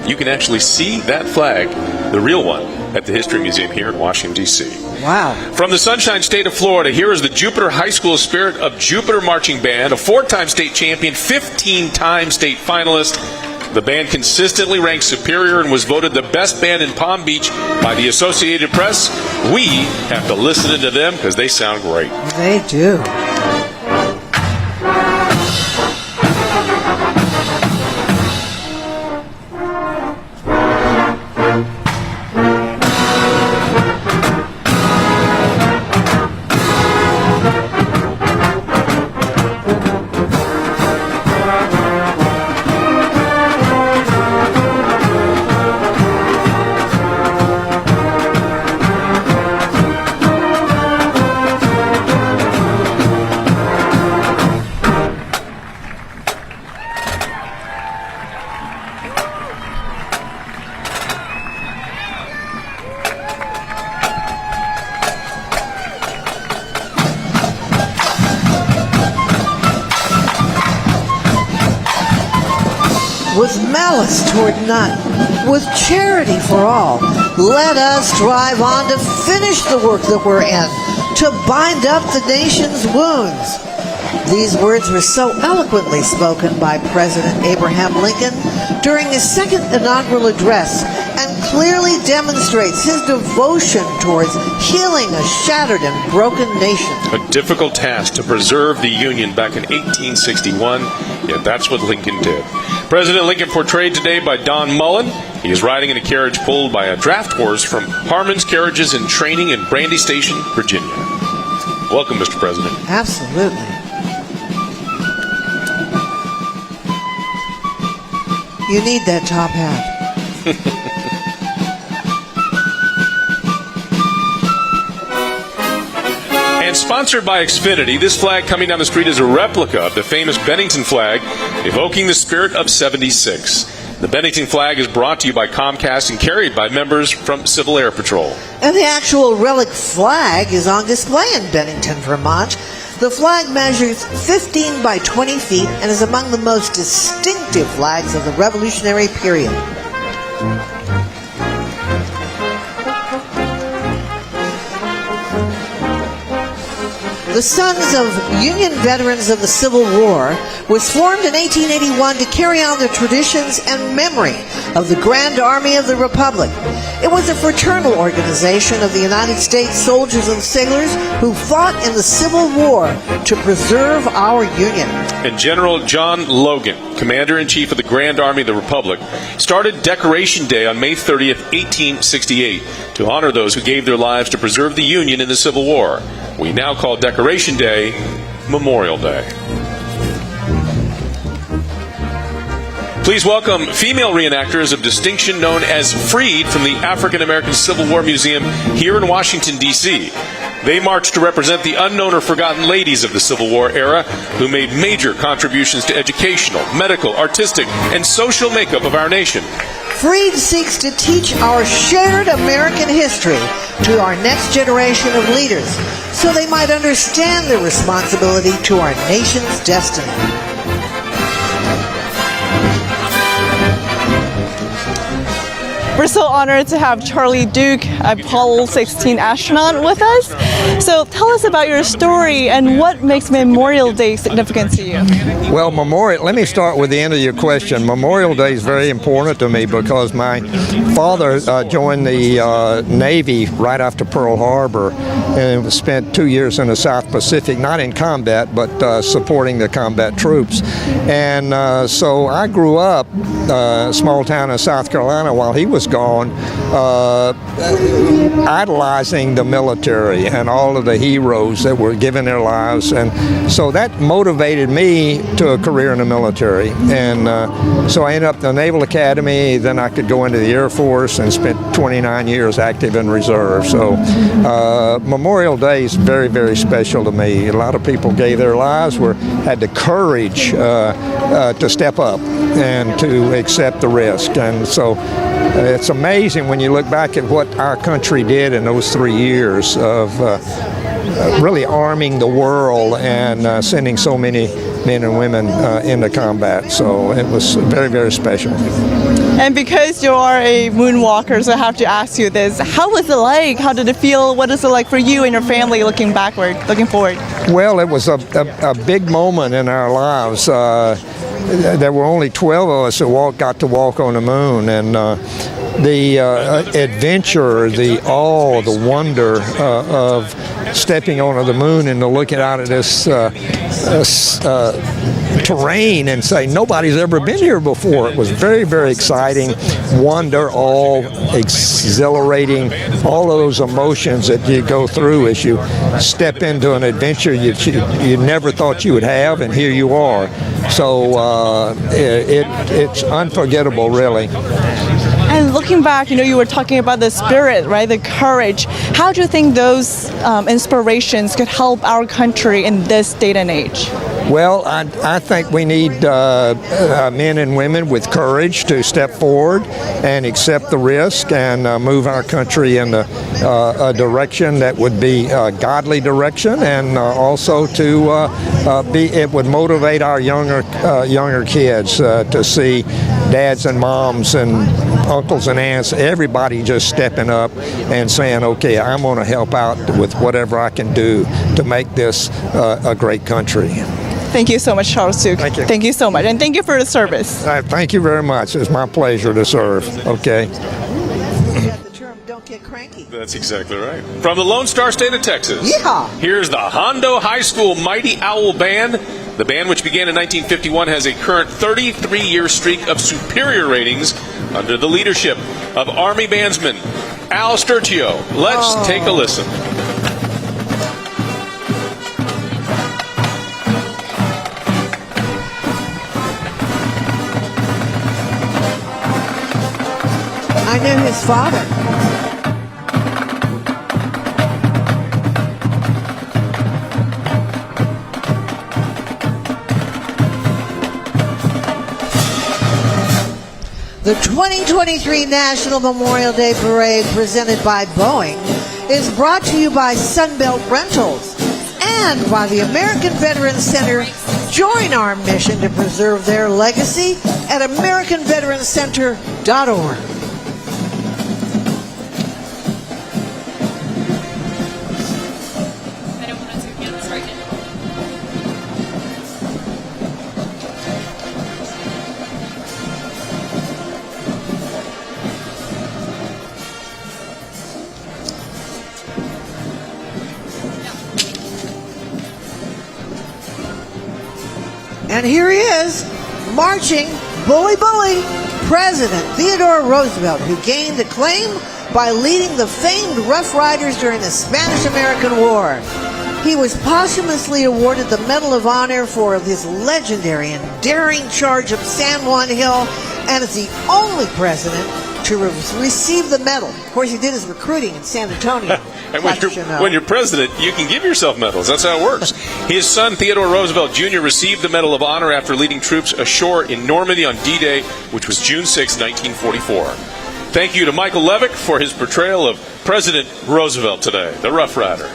You can actually see that flag, the real one, at the History Museum here in Washington, D.C. Wow. From the Sunshine State of Florida, here is the Jupiter High School Spirit of Jupiter Marching Band, a 4-time state champion, 15-time state finalist. The band consistently ranked superior and was voted the best band in Palm Beach by the Associated Press. We have to listen to them because they sound great. They do. with malice toward none, with charity for all. Let us strive on to finish the work that we're in, to bind up the nation's wounds. These words were so eloquently spoken by President Abraham Lincoln during his second inaugural address, and clearly demonstrates his devotion towards healing a shattered and broken nation. A difficult task to preserve the Union back in 1861, yet that's what Lincoln did. President Lincoln portrayed today by Don Mullen. He is riding in a carriage pulled by a draft horse from Harmon's Carriages and Training in Brandy Station, Virginia. Welcome, Mr. President. Absolutely. You need that top hat. And sponsored by Xfinity, this flag coming down the street is a replica of the famous Bennington flag, evoking the spirit of '76. The Bennington flag is brought to you by Comcast and carried by members from Civil Air Patrol. And the actual relic flag is on display in Bennington, Vermont. The flag measures 15 by 20 feet and is among the most distinctive flags of the Revolutionary period. The Sons of Union Veterans of the Civil War was formed in 1881 to carry on the traditions and memory of the Grand Army of the Republic. It was a fraternal organization of the United States soldiers and sailors who fought in the Civil War to preserve our Union. And General John Logan, Commander-in-Chief of the Grand Army of the Republic, started Decoration Day on May 30th, 1868, to honor those who gave their lives to preserve the Union in the Civil War. We now call Decoration Day Memorial Day. Please welcome female reenactors of distinction known as Freed from the African American Civil War Museum here in Washington, D.C. They marched to represent the unknown or forgotten ladies of the Civil War era who made major contributions to educational, medical, artistic, and social makeup of our nation. Freed seeks to teach our shared American history to our next generation of leaders so they might understand their responsibility to our nation's destiny. We're so honored to have Charlie Duke, Apollo 16 astronaut, with us. So tell us about your story and what makes Memorial Day significant to you. Well, let me start with the end of your question. Memorial Day is very important to me because my father joined the Navy right after Pearl Harbor and spent 2 years in the South Pacific, not in combat, but supporting the combat troops. And so I grew up a small town in South Carolina while he was gone, idolizing the military and all of the heroes that were giving their lives, and so that motivated me to a career in the military. And so I ended up in the Naval Academy, then I could go into the Air Force and spent 29 years active in reserve. So Memorial Day is very, very special to me. A lot of people gave their lives, had the courage to step up and to accept the risk. And so it's amazing when you look back at what our country did in those 3 years of really arming the world and sending so many men and women into combat. So it was very, very special. And because you are a moonwalker, so I have to ask you this. How was it like? How did it feel? What is it like for you and your family looking forward? Well, it was a big moment in our lives. There were only 12 of us who got to walk on the moon, and the adventure, the awe, the wonder of stepping onto the moon and to looking out at this terrain and say, nobody's ever been here before. It was very, very exciting, wonder, awe, exhilarating, all of those emotions that you go through as you step into an adventure you never thought you would have, and here you are. So it's unforgettable, really. And looking back, you were talking about the spirit, right? The courage. How do you think those inspirations could help our country in this day and age? Well, I think we need men and women with courage to step forward and accept the risk and move our country in a direction that would be a godly direction, and also to it would motivate our younger kids to see dads and moms and uncles and aunts, everybody just stepping up and saying, okay, I'm going to help out with whatever I can do to make this a great country. Thank you so much, Charles Duke. Thank you. Thank you so much, and thank you for the service. Thank you very much. It's my pleasure to serve. Okay. Don't get cranky. That's exactly right. From the Lone Star State of Texas, Yeehaw. Here's the Hondo High School Mighty Owl Band. The band, which began in 1951, has a current 33-year streak of superior ratings under the leadership of Army bandsman Al Sturcio. Let's take a listen. I knew his father. The 2023 National Memorial Day Parade, presented by Boeing, is brought to you by Sunbelt Rentals and by the American Veterans Center. Join our mission to preserve their legacy at AmericanVeteransCenter.org. And here he is, marching, bully, President Theodore Roosevelt, who gained acclaim by leading the famed Rough Riders during the Spanish-American War. He was posthumously awarded the Medal of Honor for his legendary and daring charge of San Juan Hill, and is the only president to receive the medal. Of course, he did his recruiting in San Antonio. And when you're president, you can give yourself medals. That's how it works. His son, Theodore Roosevelt Jr., received the Medal of Honor after leading troops ashore in Normandy on D-Day, which was June 6, 1944. Thank you to Michael Levick for his portrayal of President Roosevelt today, the Rough Rider.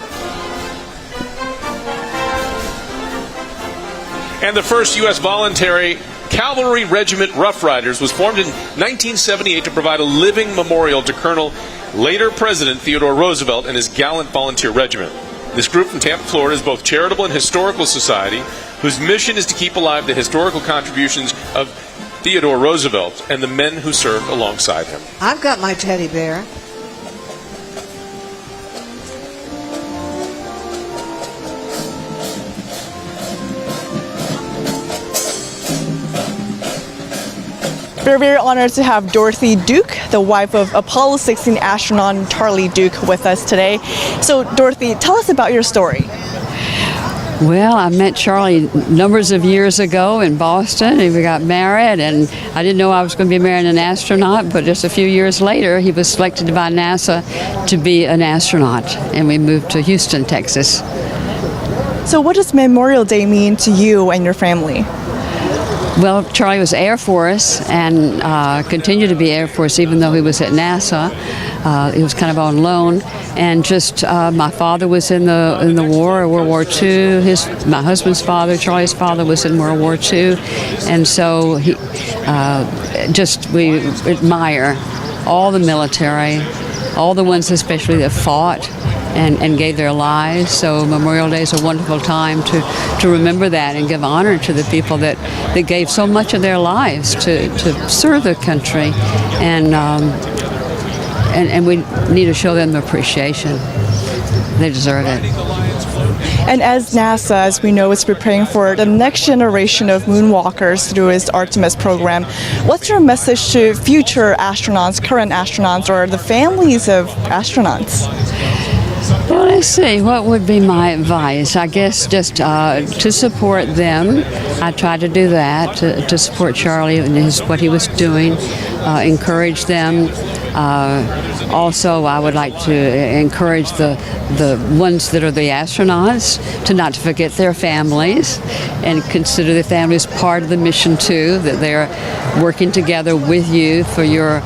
And the first U.S. voluntary Cavalry Regiment Rough Riders was formed in 1978 to provide a living memorial to later President Theodore Roosevelt and his gallant volunteer regiment. This group from Tampa, Florida is both charitable and historical society whose mission is to keep alive the historical contributions of Theodore Roosevelt and the men who served alongside him. I've got my teddy bear. We're very honored to have Dorothy Duke, the wife of Apollo 16 astronaut Charlie Duke, with us today. So, Dorothy, tell us about your story. Well, I met Charlie numbers of years ago in Boston, and we got married, and I didn't know I was going to be marrying an astronaut, but just a few years later, he was selected by NASA to be an astronaut, and we moved to Houston, Texas. So what does Memorial Day mean to you and your family? Well, Charlie was Air Force and continued to be Air Force even though he was at NASA. He was kind of on loan, and just my father was in the war, World War II. My husband's father, Charlie's father, was in World War II, and so we admire all the military, all the ones especially that fought and gave their lives. So Memorial Day is a wonderful time to remember that and give honor to the people that gave so much of their lives to serve the country, and we need to show them appreciation. They deserve it. And as NASA, as we know, is preparing for the next generation of moonwalkers through its Artemis program, what's your message to future astronauts, current astronauts, or the families of astronauts? Well, let's see, what would be my advice? I guess just to support them. I try to do that, to support Charlie and what he was doing, encourage them Also, I would like to encourage the ones that are the astronauts to not to forget their families and consider the families part of the mission too, that they're working together with you for your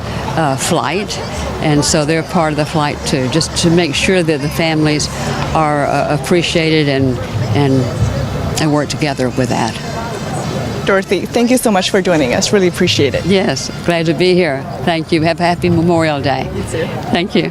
flight. And so they're part of the flight too, just to make sure that the families are appreciated and work together with that. Dorothy, thank you so much for joining us. Really appreciate it. Yes, glad to be here. Thank you. Have a happy Memorial Day. You too. Thank you.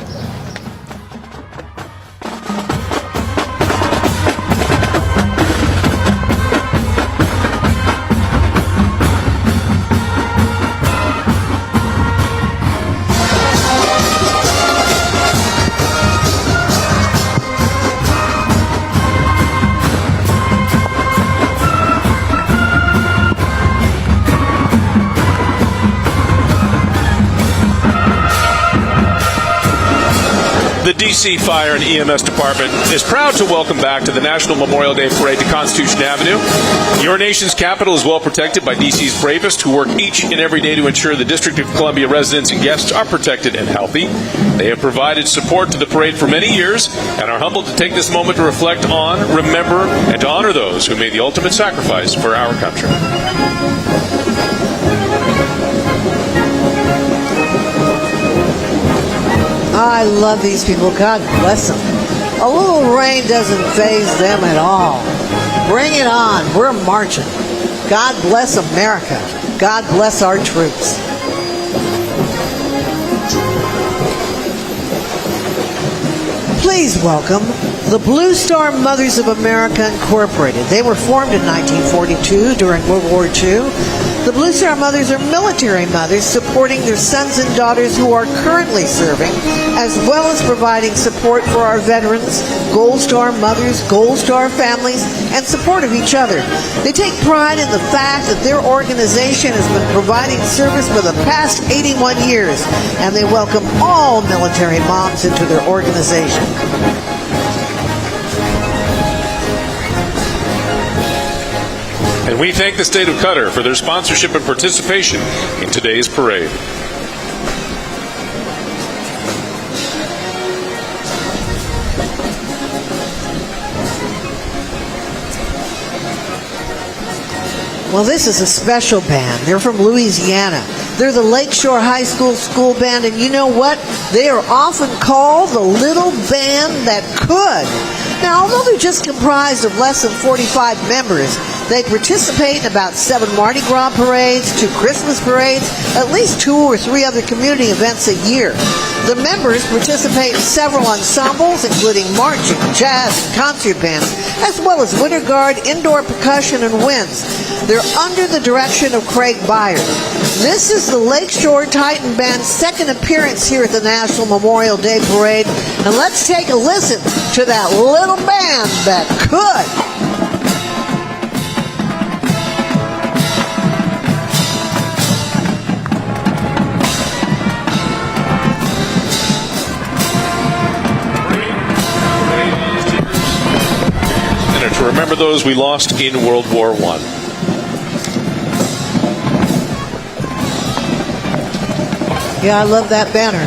The D.C. Fire and EMS Department is proud to welcome back to the National Memorial Day Parade to Constitution Avenue. Your nation's capital is well protected by D.C.'s bravest, who work each and every day to ensure the District of Columbia residents and guests are protected and healthy. They have provided support to the parade for many years and are humbled to take this moment to reflect on, remember, and to honor those who made the ultimate sacrifice for our country. I love these people. God bless them. A little rain doesn't faze them at all. Bring it on. We're marching. God bless America. God bless our troops. Please welcome the Blue Star Mothers of America Incorporated. They were formed in 1942 during World War II. The Blue Star Mothers are military mothers supporting their sons and daughters who are currently serving, as well as providing support for our veterans, Gold Star mothers, Gold Star families, and support of each other. They take pride in the fact that their organization has been providing service for the past 81 years, and they welcome all military moms into their organization. And we thank the state of Qatar for their sponsorship and participation in today's parade. Well, this is a special band. They're from Louisiana. They're the Lakeshore High School school band, and you know what? They are often called the little band that could. Now, although they're just comprised of less than 45 members, they participate in about 7 Mardi Gras parades, 2 Christmas parades, at least 2 or 3 other community events a year. The members participate in several ensembles, including marching, jazz, and concert bands, as well as winter guard, indoor percussion, and winds. They're under the direction of Craig Byard. This is the Lakeshore Titan Band's second appearance here at the National Memorial Day Parade, and let's take a listen to that little band that could. To remember those we lost in World War I. Yeah, I love that banner.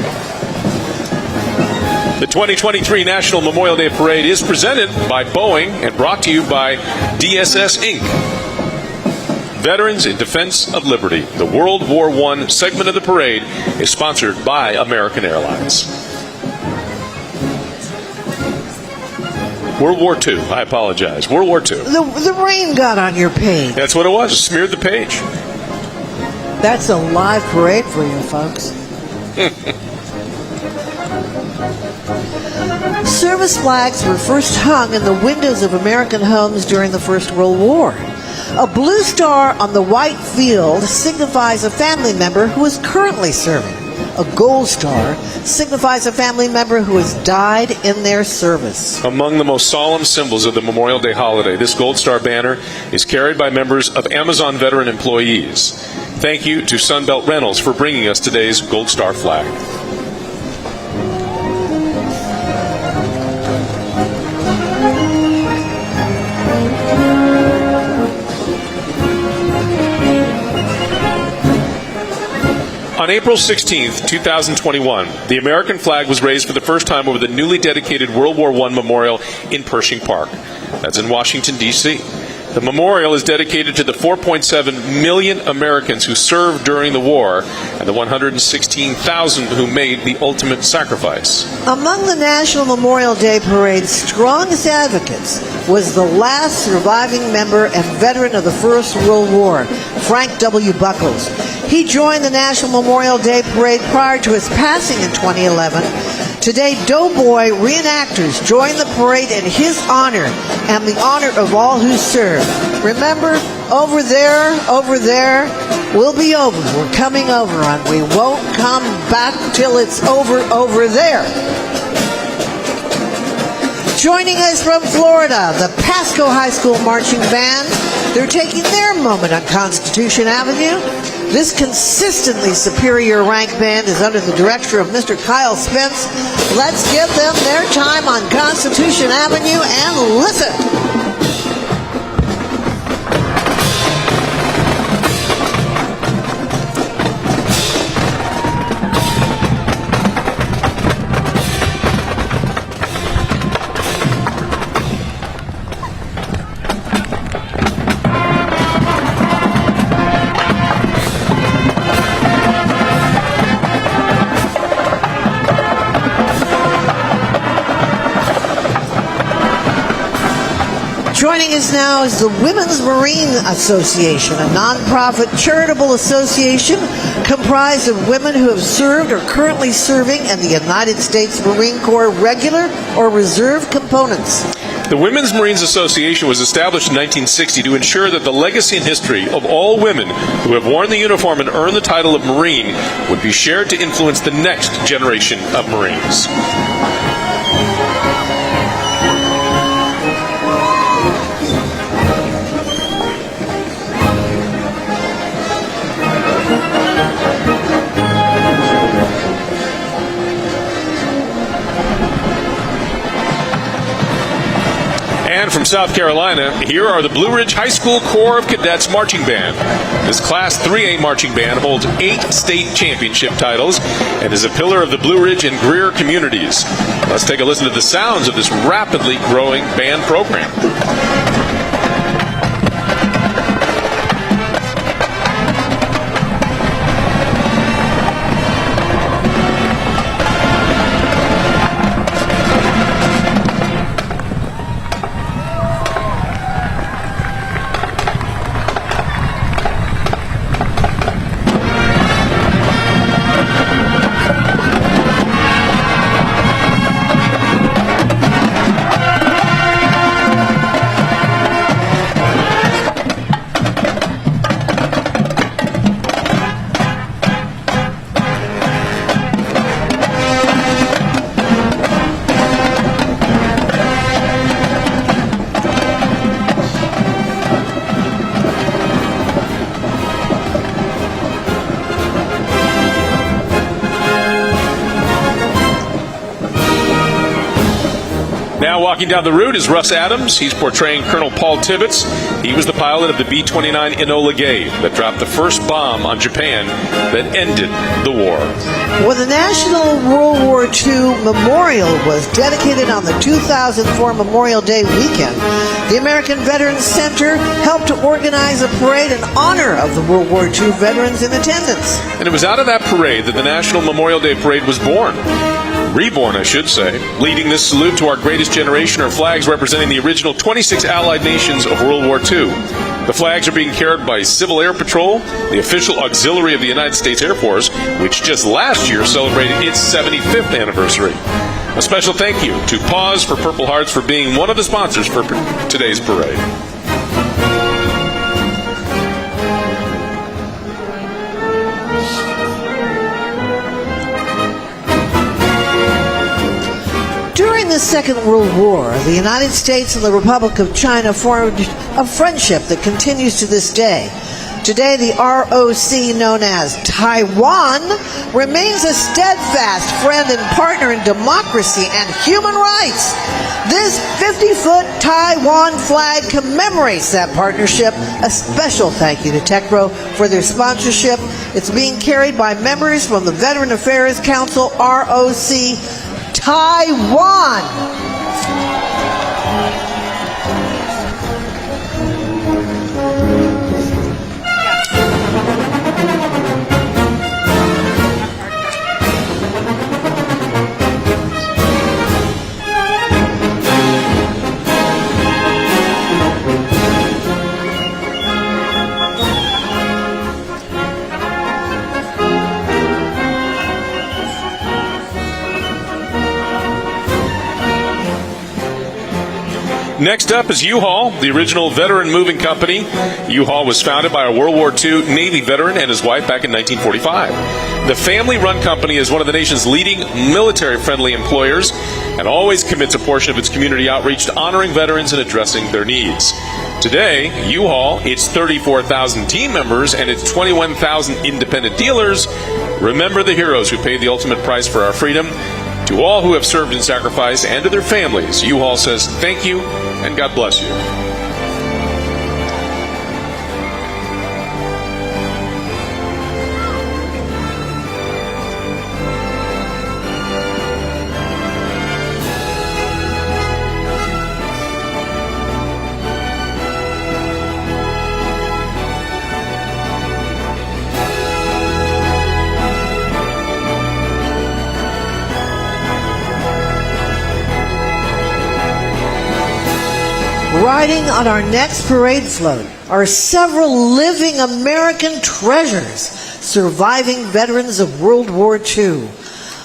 The 2023 National Memorial Day Parade is presented by Boeing and brought to you by DSS Inc. Veterans in Defense of Liberty. The World War I segment of the parade is sponsored by American Airlines. World War II. I apologize. World War II. The rain got on your page. That's what it was. It smeared the page. That's a live parade for you, folks. Service flags were first hung in the windows of American homes during the First World War. A blue star on the white field signifies a family member who is currently serving. A gold star signifies a family member who has died in their service. Among the most solemn symbols of the Memorial Day holiday, this Gold Star banner is carried by members of Amazon veteran employees. Thank you to Sunbelt Rentals for bringing us today's Gold Star flag. On April 16, 2021, the American flag was raised for the first time over the newly dedicated World War I Memorial in Pershing Park. That's in Washington, D.C. The memorial is dedicated to the 4.7 million Americans who served during the war and the 116,000 who made the ultimate sacrifice. Among the National Memorial Day Parade's strongest advocates was the last surviving member and veteran of the First World War, Frank W. Buckles. He joined the National Memorial Day Parade prior to his passing in 2011. Today, Doughboy reenactors join the parade in his honor and the honor of all who served. Remember, over there, we'll be over. We're coming over, and we won't come back till it's over there. Joining us from Florida, the Pasco High School Marching Band. They're taking their moment on Constitution Avenue. This consistently superior rank band is under the direction of Mr. Kyle Spence. Let's give them their time on Constitution Avenue and listen. Joining us now is the Women's Marine Association, a nonprofit charitable association comprised of women who have served or currently serving in the United States Marine Corps regular or reserve components. The Women's Marines Association was established in 1960 to ensure that the legacy and history of all women who have worn the uniform and earned the title of Marine would be shared to influence the next generation of Marines. And from South Carolina, here are the Blue Ridge High School Corps of Cadets Marching Band. This Class 3A marching band holds 8 state championship titles and is a pillar of the Blue Ridge and Greer communities. Let's take a listen to the sounds of this rapidly growing band program. Now walking down the route is Russ Adams. He's portraying Colonel Paul Tibbets. He was the pilot of the B-29 Enola Gay that dropped the first bomb on Japan that ended the war. When the National World War II Memorial was dedicated on the 2004 Memorial Day weekend, the American Veterans Center helped to organize a parade in honor of the World War II veterans in attendance. And it was out of that parade that the National Memorial Day Parade was born. Reborn, I should say. Leading this salute to our greatest generation are flags representing the original 26 Allied nations of World War II. The flags are being carried by Civil Air Patrol, the official auxiliary of the United States Air Force, which just last year celebrated its 75th anniversary. A special thank you to Paws for Purple Hearts for being one of the sponsors for today's parade. During the Second World War, the United States and the Republic of China formed a friendship that continues to this day. Today, the ROC, known as Taiwan, remains a steadfast friend and partner in democracy and human rights. This 50-foot Taiwan flag commemorates that partnership. A special thank you to TechPro for their sponsorship. It's being carried by members from the Veteran Affairs Council, ROC, Taiwan. Next up is U-Haul, the original veteran moving company. U-Haul was founded by a World War II Navy veteran and his wife back in 1945. The family-run company is one of the nation's leading military-friendly employers and always commits a portion of its community outreach to honoring veterans and addressing their needs. Today, U-Haul, its 34,000 team members, and its 21,000 independent dealers remember the heroes who paid the ultimate price for our freedom. To all who have served and sacrificed, and to their families, U-Haul says thank you and God bless you. Riding on our next parade float are several living American treasures, surviving veterans of World War II.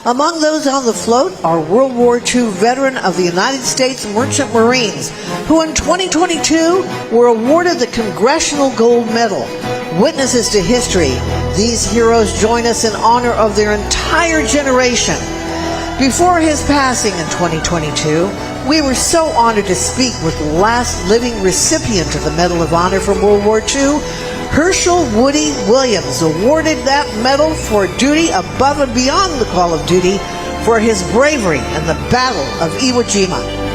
Among those on the float are World War II veteran of the United States Merchant Marines, who in 2022 were awarded the Congressional Gold Medal. Witnesses to history, these heroes join us in honor of their entire generation. Before his passing in 2022, we were so honored to speak with the last living recipient of the Medal of Honor from World War II, Herschel Woody Williams, awarded that medal for duty above and beyond the call of duty for his bravery in the Battle of Iwo Jima.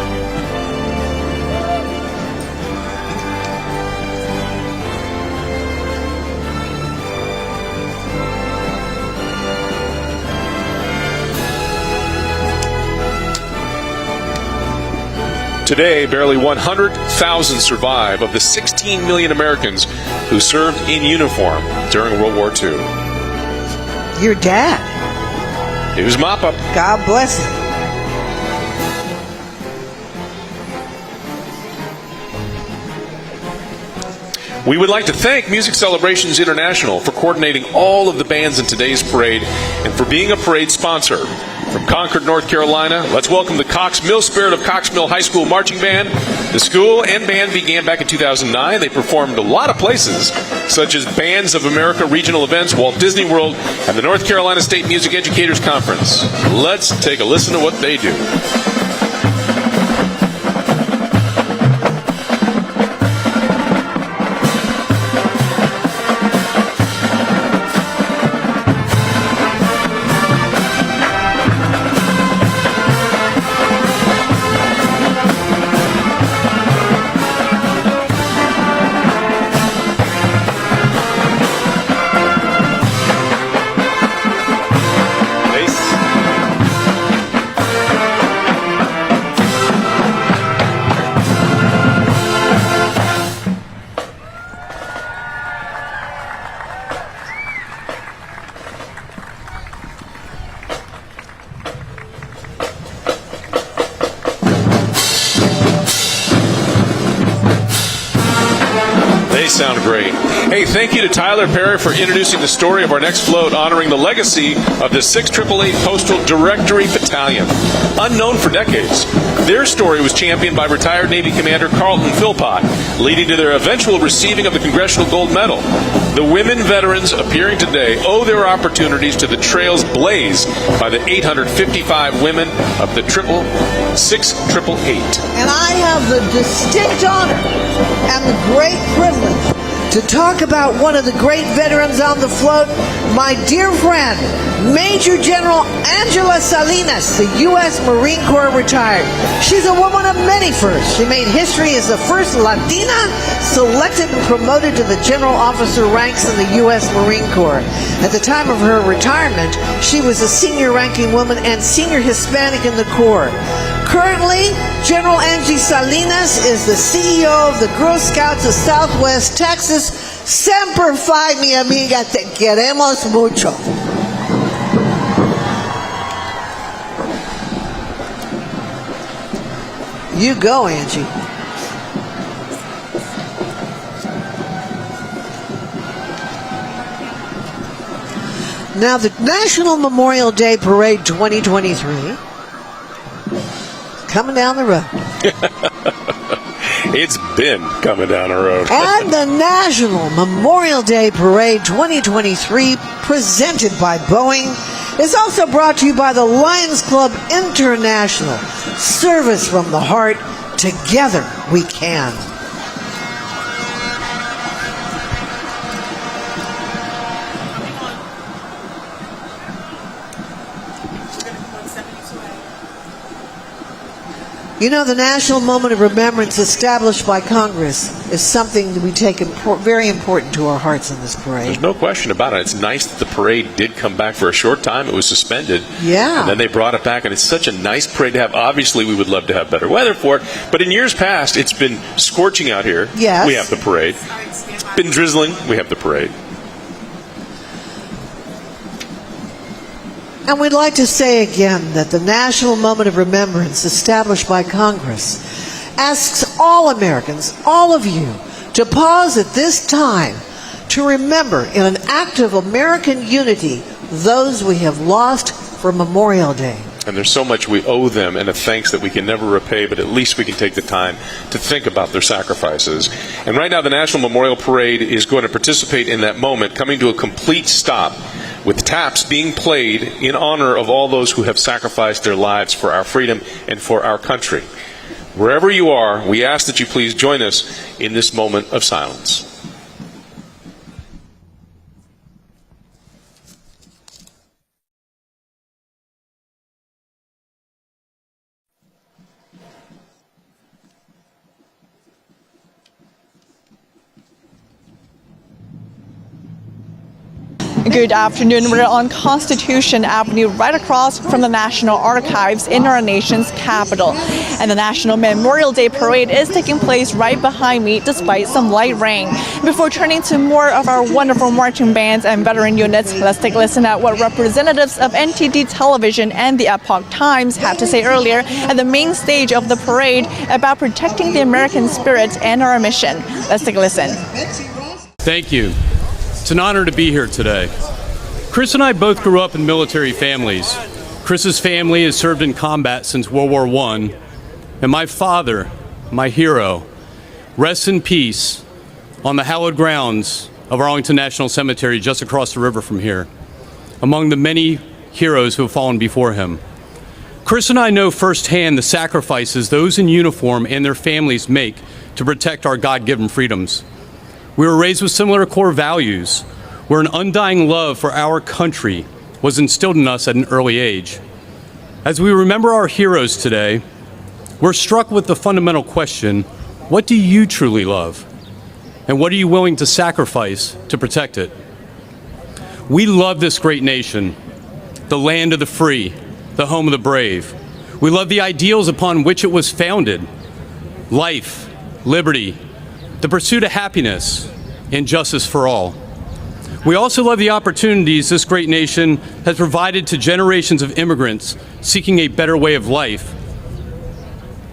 Today, barely 100,000 survive of the 16 million Americans who served in uniform during World War II. Your dad. He was mop-up. God bless him. We would like to thank Music Celebrations International for coordinating all of the bands in today's parade and for being a parade sponsor. From Concord, North Carolina, let's welcome the Cox Mill Spirit of Cox Mill High School Marching Band. The school and band began back in 2009. They performed a lot of places, such as Bands of America regional events, Walt Disney World, and the North Carolina State Music Educators Conference. Let's take a listen to what they do. Sound great. Hey, thank you to Tyler Perry for introducing the story of our next float, honoring the legacy of the 6888 Postal Directory Battalion. Unknown for decades, their story was championed by retired Navy Commander Carlton Philpott, leading to their eventual receiving of the Congressional Gold Medal. The women veterans appearing today owe their opportunities to the trails blazed by the 855 women of the 6888. And I have the distinct honor and the great privilege to talk about one of the great veterans on the float, my dear friend, Major General Angela Salinas, the U.S. Marine Corps retired. She's a woman of many firsts. She made history as the first Latina selected and promoted to the general officer ranks in the U.S. Marine Corps. At the time of her retirement, she was a senior ranking woman and senior Hispanic in the Corps. Currently, General Angie Salinas is the CEO of the Girl Scouts of Southwest Texas. Semper Fi, mi amiga, te queremos mucho. You go, Angie. Now, the National Memorial Day Parade 2023 coming down the road. It's been coming down the road. And the National Memorial Day Parade 2023, presented by Boeing, is also brought to you by the Lions Club International. Service from the heart. Together we can. You know, the National Moment of Remembrance established by Congress is something that we take very important to our hearts in this parade. There's no question about it. It's nice that the parade did come back for a short time. It was suspended. Yeah. And then they brought it back, and it's such a nice parade to have. Obviously, we would love to have better weather for it, but in years past, it's been scorching out here. Yes. We have the parade. It's been drizzling. We have the parade. And we'd like to say again that the National Moment of Remembrance established by Congress asks all Americans, all of you, to pause at this time to remember in an act of American unity those we have lost for Memorial Day. And there's so much we owe them and a thanks that we can never repay, but at least we can take the time to think about their sacrifices. And right now the National Memorial Parade is going to participate in that moment, coming to a complete stop, with taps being played in honor of all those who have sacrificed their lives for our freedom and for our country. Wherever you are, we ask that you please join us in this moment of silence. Good afternoon. We're on Constitution Avenue, right across from the National Archives in our nation's capital. And the National Memorial Day Parade is taking place right behind me despite some light rain. Before turning to more of our wonderful marching bands and veteran units, let's take a listen at what representatives of NTD Television and the Epoch Times had to say earlier at the main stage of the parade about protecting the American spirit and our mission. Let's take a listen. Thank you. It's an honor to be here today. Chris and I both grew up in military families. Chris's family has served in combat since World War I, and my father, my hero, rests in peace on the hallowed grounds of Arlington National Cemetery just across the river from here, among the many heroes who have fallen before him. Chris and I know firsthand the sacrifices those in uniform and their families make to protect our God-given freedoms. We were raised with similar core values, where an undying love for our country was instilled in us at an early age. As we remember our heroes today, we're struck with the fundamental question, what do you truly love? And what are you willing to sacrifice to protect it? We love this great nation, the land of the free, the home of the brave. We love the ideals upon which it was founded: life, liberty, the pursuit of happiness, and justice for all. We also love the opportunities this great nation has provided to generations of immigrants seeking a better way of life,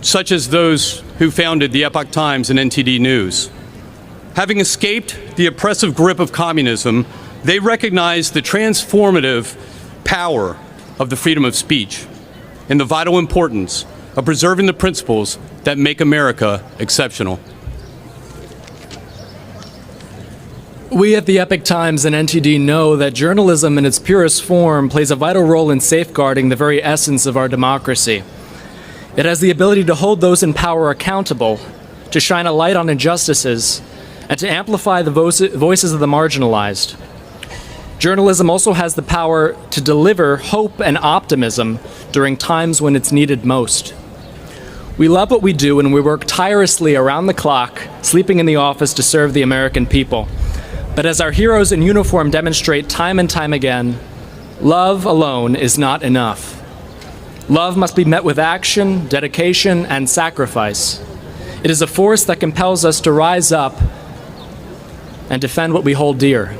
such as those who founded the Epoch Times and NTD News. Having escaped the oppressive grip of communism, they recognize the transformative power of the freedom of speech and the vital importance of preserving the principles that make America exceptional. We at the Epoch Times and NTD know that journalism in its purest form plays a vital role in safeguarding the very essence of our democracy. It has the ability to hold those in power accountable, to shine a light on injustices, and to amplify the voices of the marginalized. Journalism also has the power to deliver hope and optimism during times when it's needed most. We love what we do and we work tirelessly around the clock, sleeping in the office to serve the American people. But as our heroes in uniform demonstrate time and time again, love alone is not enough. Love must be met with action, dedication, and sacrifice. It is a force that compels us to rise up and defend what we hold dear.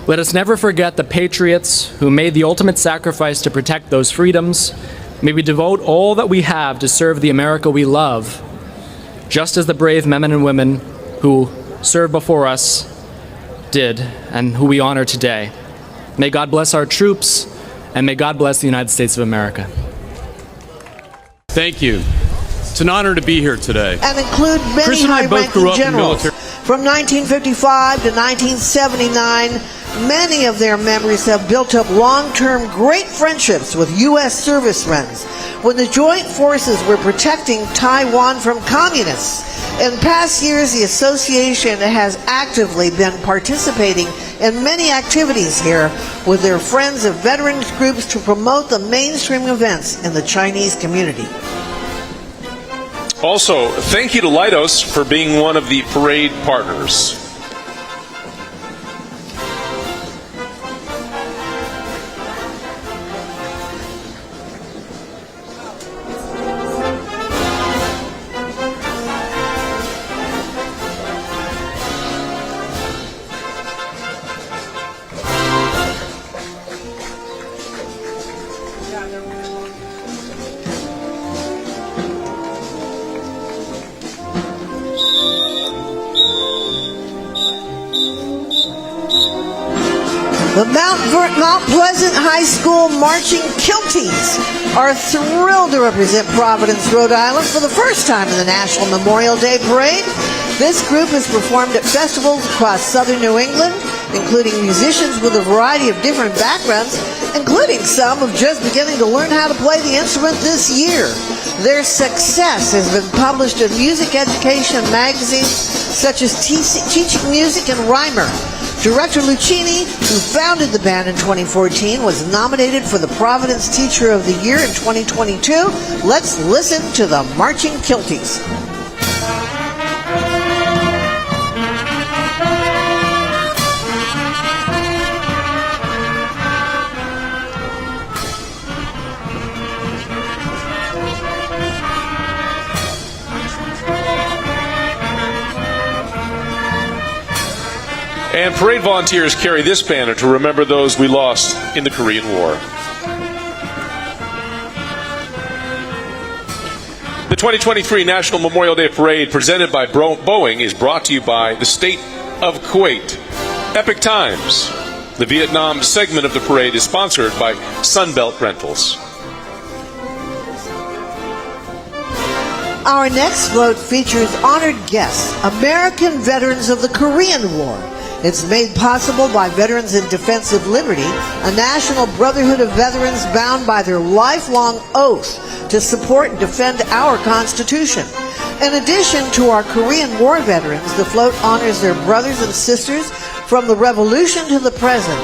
Let us never forget the patriots who made the ultimate sacrifice to protect those freedoms. May we devote all that we have to serve the America we love, just as the brave men and women who served before us did and who we honor today. May God bless our troops, and may God bless the United States of America. Thank you. It's an honor to be here today. And include many Chris and I both grew high-ranking up in generals. military. From 1955 to 1979, many of their members have built up long-term great friendships with U.S. service friends when the joint forces were protecting Taiwan from communists. In past years, the association has actively been participating in many activities here with their friends of veterans groups to promote the mainstream events in the Chinese community. Also, thank you to Leidos for being one of the parade partners. The Mount Pleasant High School Marching Kilties are thrilled to represent Providence, Rhode Island for the first time in the National Memorial Day Parade. This group has performed at festivals across southern New England, including musicians with a variety of different backgrounds, including some who just beginning to learn how to play the instrument this year. Their success has been published in music education magazines such as Teaching Music and Rhymer. Director Lucchini, who founded the band in 2014, was nominated for the Providence Teacher of the Year in 2022. Let's listen to the Marching Kilties. And parade volunteers carry this banner to remember those we lost in the Korean War. The 2023 National Memorial Day Parade presented by Boeing is brought to you by the State of Kuwait. Epoch Times. The Vietnam segment of the parade is sponsored by Sunbelt Rentals. Our next float features honored guests, American veterans of the Korean War. It's made possible by Veterans in Defense of Liberty, a national brotherhood of veterans bound by their lifelong oath to support and defend our Constitution. In addition to our Korean War veterans, the float honors their brothers and sisters from the Revolution to the present,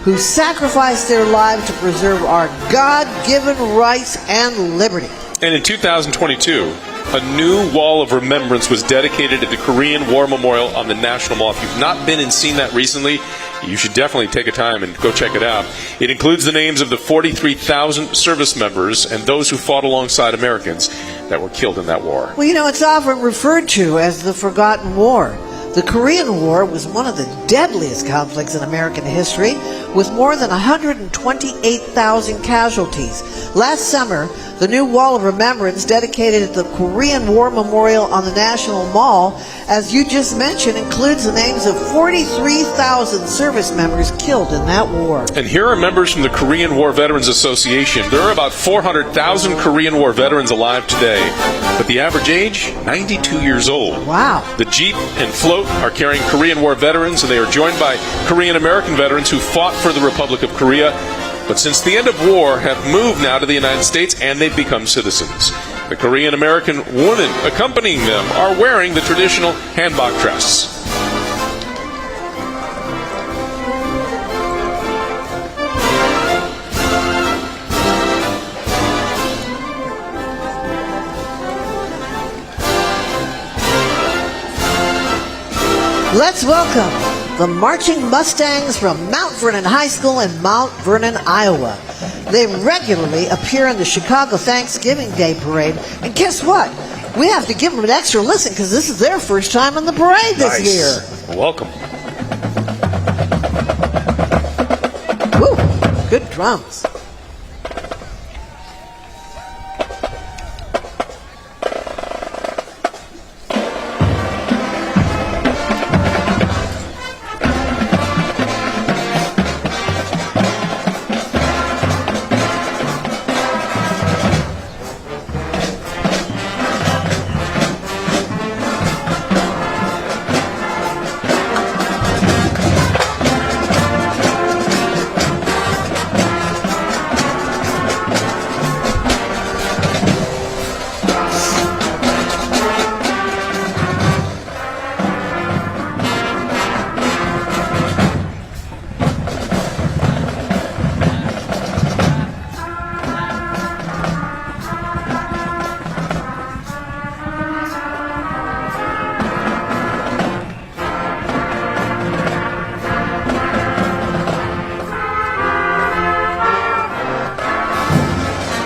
who sacrificed their lives to preserve our God-given rights and liberty. And in 2022, a new wall of remembrance was dedicated at the Korean War Memorial on the National Mall. If you've not been and seen that recently, you should definitely take a time and go check it out. It includes the names of the 43,000 service members and those who fought alongside Americans that were killed in that war. Well, you know, it's often referred to as the Forgotten War. The Korean War was one of the deadliest conflicts in American history, with more than 128,000 casualties. Last summer, the new Wall of Remembrance dedicated at the Korean War Memorial on the National Mall, as you just mentioned, includes the names of 43,000 service members killed in that war. And here are members from the Korean War Veterans Association. There are about 400,000 Korean War veterans alive today, but the average age, 92 years old. Wow. The Jeep and float are carrying Korean War veterans, and they are joined by Korean American veterans who fought for the Republic of Korea, but since the end of war have moved now to the United States and they've become citizens. The Korean American women accompanying them are wearing the traditional hanbok dress. Let's welcome the Marching Mustangs from Mount Vernon High School in Mount Vernon, Iowa. They regularly appear in the Chicago Thanksgiving Day Parade. And guess what? We have to give them an extra listen because this is their first time in the parade this year. Welcome. Woo, good drums.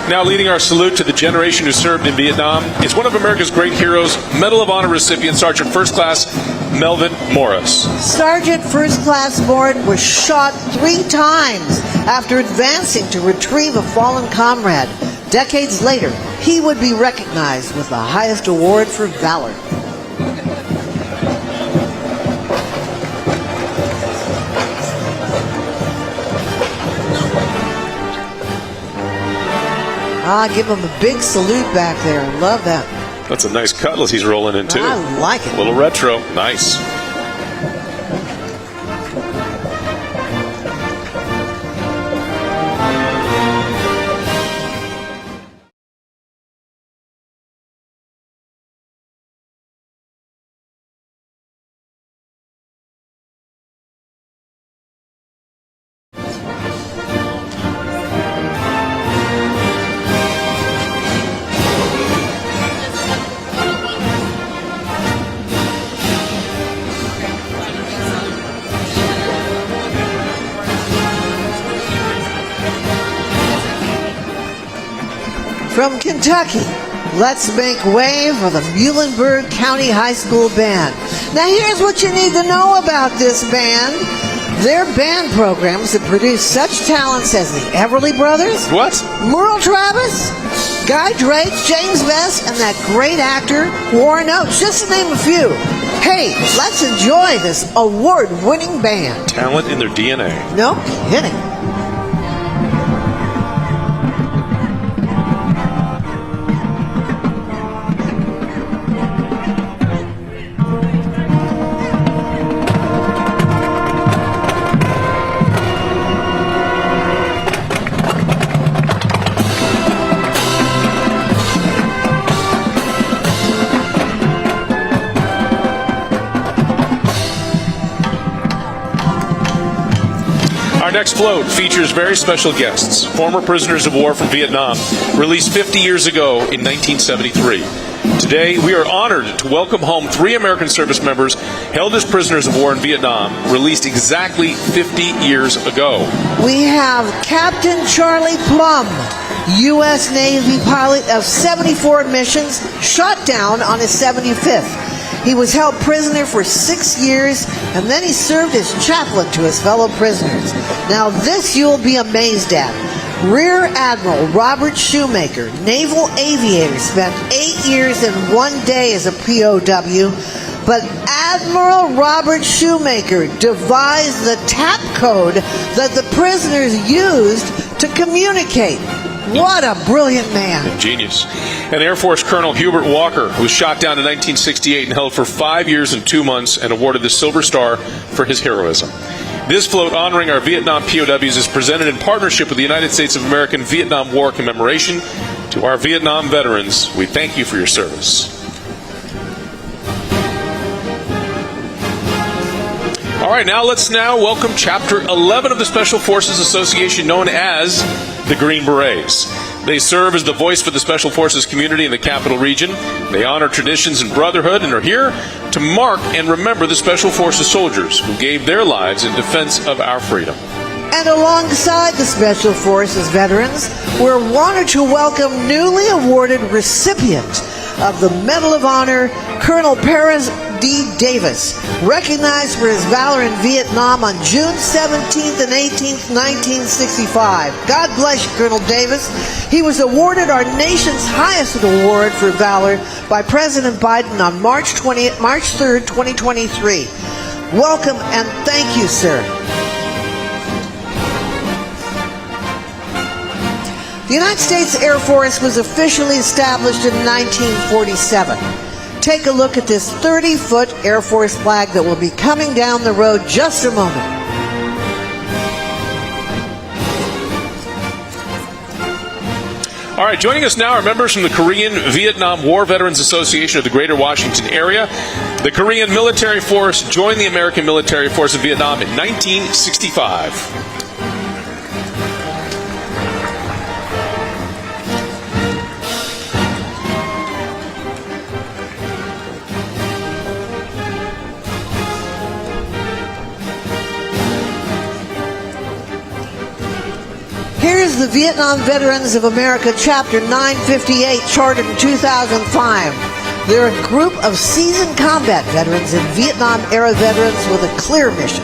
Now leading our salute to the generation who served in Vietnam is one of America's great heroes, Medal of Honor recipient, Sergeant First Class Melvin Morris. Sergeant First Class Morris was shot 3 times after advancing to retrieve a fallen comrade. Decades later, he would be recognized with the highest award for valor. Give him a big salute back there. Love that. That's a nice cutlass he's rolling in, too. I like it. A little retro. Nice. From Kentucky, let's make way for the Muhlenberg County High School Band. Now here's what you need to know about this band. Their band programs have produced such talents as the Everly Brothers. What? Merle Travis, Guy Drake, James Best, and that great actor, Warren Oates, just to name a few. Hey, let's enjoy this award-winning band. Talent in their DNA. No kidding. Our next float features very special guests, former prisoners of war from Vietnam, released 50 years ago in 1973. Today, we are honored to welcome home 3 American service members held as prisoners of war in Vietnam, released exactly 50 years ago. We have Captain Charlie Plum, U.S. Navy pilot of 74 missions, shot down on his 75th. He was held prisoner for 6 years, and then he served as chaplain to his fellow prisoners. Now this you'll be amazed at. Rear Admiral Robert Shoemaker, naval aviator, spent 8 years and 1 day as a POW, but Admiral Robert Shoemaker devised the tap code that the prisoners used to communicate. What a brilliant man. Genius. And Air Force Colonel Hubert Walker was shot down in 1968 and held for 5 years and 2 months and awarded the Silver Star for his heroism. This float honoring our Vietnam POWs is presented in partnership with the United States of America Vietnam War Commemoration. To our Vietnam veterans, we thank you for your service. All right, let's welcome Chapter 11 of the Special Forces Association, known as the Green Berets. They serve as the voice for the Special Forces community in the Capital Region. They honor traditions and brotherhood and are here to mark and remember the Special Forces soldiers who gave their lives in defense of our freedom. And alongside the Special Forces veterans, we're honored to welcome newly awarded recipient of the Medal of Honor, Colonel Perez D. Davis, recognized for his valor in Vietnam on June 17th and 18th, 1965. God bless you, Colonel Davis. He was awarded our nation's highest award for valor by President Biden on March 3rd, 2023. Welcome and thank you, sir. The United States Air Force was officially established in 1947. Take a look at this 30-foot Air Force flag that will be coming down the road just a moment. All right, joining us now are members from the Korean Vietnam War Veterans Association of the Greater Washington area. The Korean military force joined the American military force in Vietnam in 1965. Here's the Vietnam Veterans of America, Chapter 958, chartered in 2005. They're a group of seasoned combat veterans and Vietnam-era veterans with a clear mission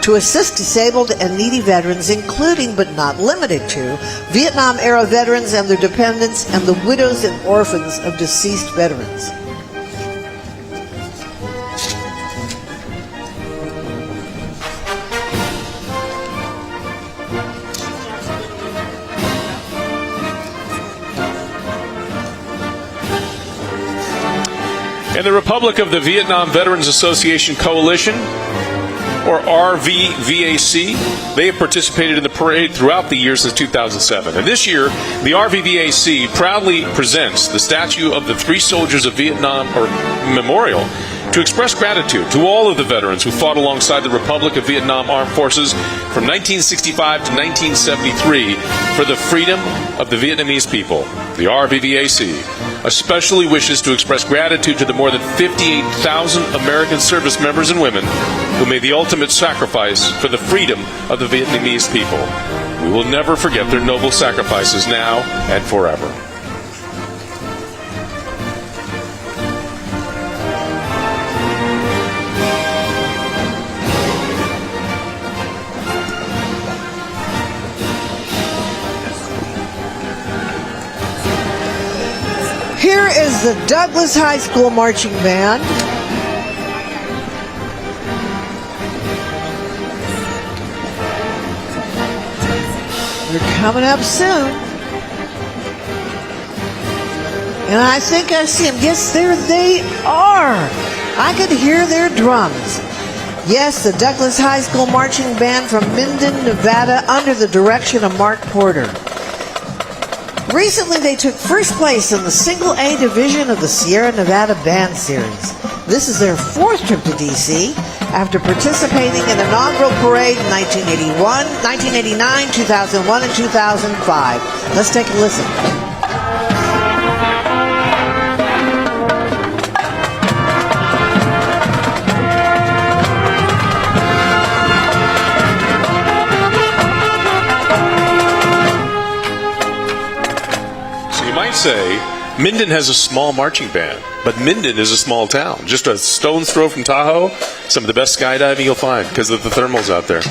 to assist disabled and needy veterans, including but not limited to Vietnam-era veterans and their dependents and the widows and orphans of deceased veterans. And the Republic of the Vietnam Veterans Association Coalition, or RVVAC, they have participated in the parade throughout the year since 2007. And this year, the RVVAC proudly presents the statue of the Three Soldiers of Vietnam, or memorial, to express gratitude to all of the veterans who fought alongside the Republic of Vietnam Armed Forces from 1965 to 1973 for the freedom of the Vietnamese people. The RVVAC especially wishes to express gratitude to the more than 58,000 American service members and women who made the ultimate sacrifice for the freedom of the Vietnamese people. We will never forget their noble sacrifices now and forever. Here is the Douglas High School Marching Band. They're coming up soon. And I think I see them. Yes, there they are. I could hear their drums. Yes, the Douglas High School Marching Band from Minden, Nevada, under the direction of Mark Porter. Recently, they took first place in the Single A division of the Sierra Nevada Band Series. This is their fourth trip to D.C. after participating in the inaugural parade in 1981, 1989, 2001, and 2005. Let's take a listen. Say Minden has a small marching band, but Minden is a small town, just a stone's throw from Tahoe. Some of the best skydiving you'll find because of the thermals out there.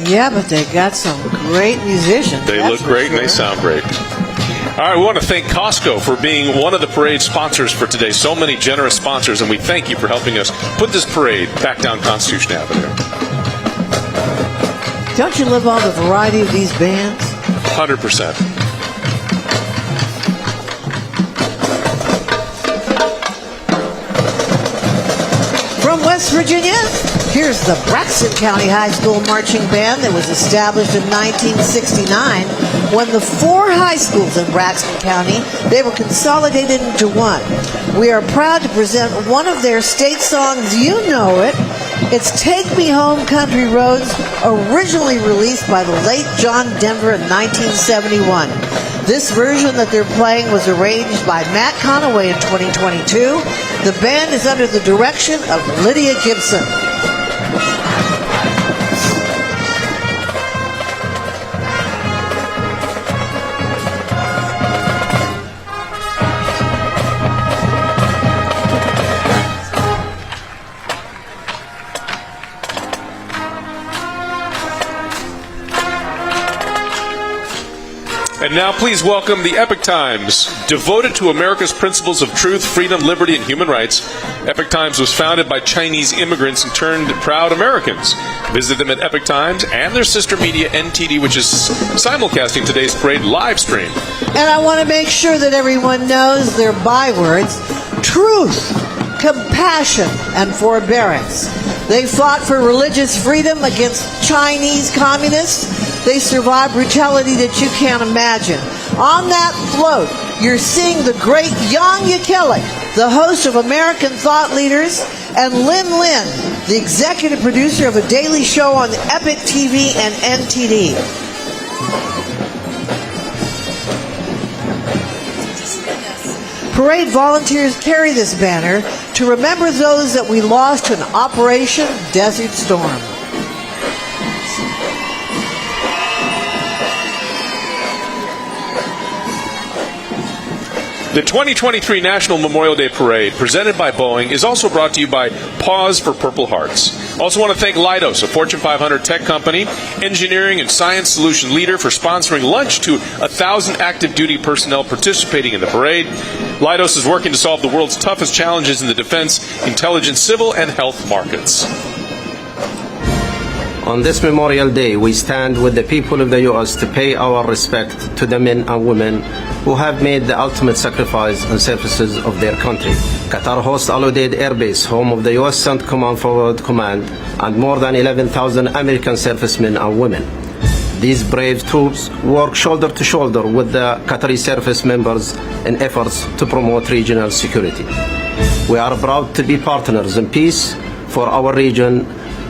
Yeah, but they got some great musicians. They look great and they sound great. All right, we want to thank Costco for being one of the parade sponsors for today. So many generous sponsors, and we thank you for helping us put this parade back down Constitution Avenue. Don't you love all the variety of these bands? 100%. From West Virginia, here's the Braxton County High School Marching Band that was established in 1969 when the four high schools in Braxton County, they were consolidated into one. We are proud to present one of their state songs. You know it. It's Take Me Home Country Roads, originally released by the late John Denver in 1971. This version that they're playing was arranged by Matt Conaway in 2022. The band is under the direction of Lydia Gibson. And now please welcome the Epoch Times, devoted to America's principles of truth, freedom, liberty, and human rights. Epoch Times was founded by Chinese immigrants and turned proud Americans. Visit them at Epoch Times and their sister media, NTD, which is simulcasting today's parade live stream. And I want to make sure that everyone knows their bywords: truth, compassion, and forbearance. They fought for religious freedom against Chinese communists. They survived brutality that you can't imagine. On that float, you're seeing the great Yang Yikelik, the host of American Thought Leaders, and Lin Lin, the executive producer of a daily show on Epic TV and NTD. Parade volunteers carry this banner to remember those that we lost in Operation Desert Storm. The 2023 National Memorial Day Parade, presented by Boeing, is also brought to you by Pause for Purple Hearts. Also want to thank Leidos, a Fortune 500 tech company, engineering and science solution leader, for sponsoring lunch to 1,000 active duty personnel participating in the parade. Leidos is working to solve the world's toughest challenges in the defense, intelligence, civil, and health markets. On this Memorial Day, we stand with the people of the U.S. to pay our respect to the men and women who have made the ultimate sacrifice in services of their country. Qatar hosts Al Udeid Air Base, home of the U.S. Central Command Forward Command, and more than 11,000 American servicemen and women. These brave troops work shoulder to shoulder with the Qatari service members in efforts to promote regional security. We are proud to be partners in peace for our region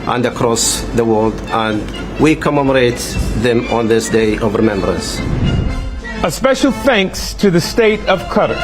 and across the world, and we commemorate them on this day of remembrance. A special thanks to the state of Qatar.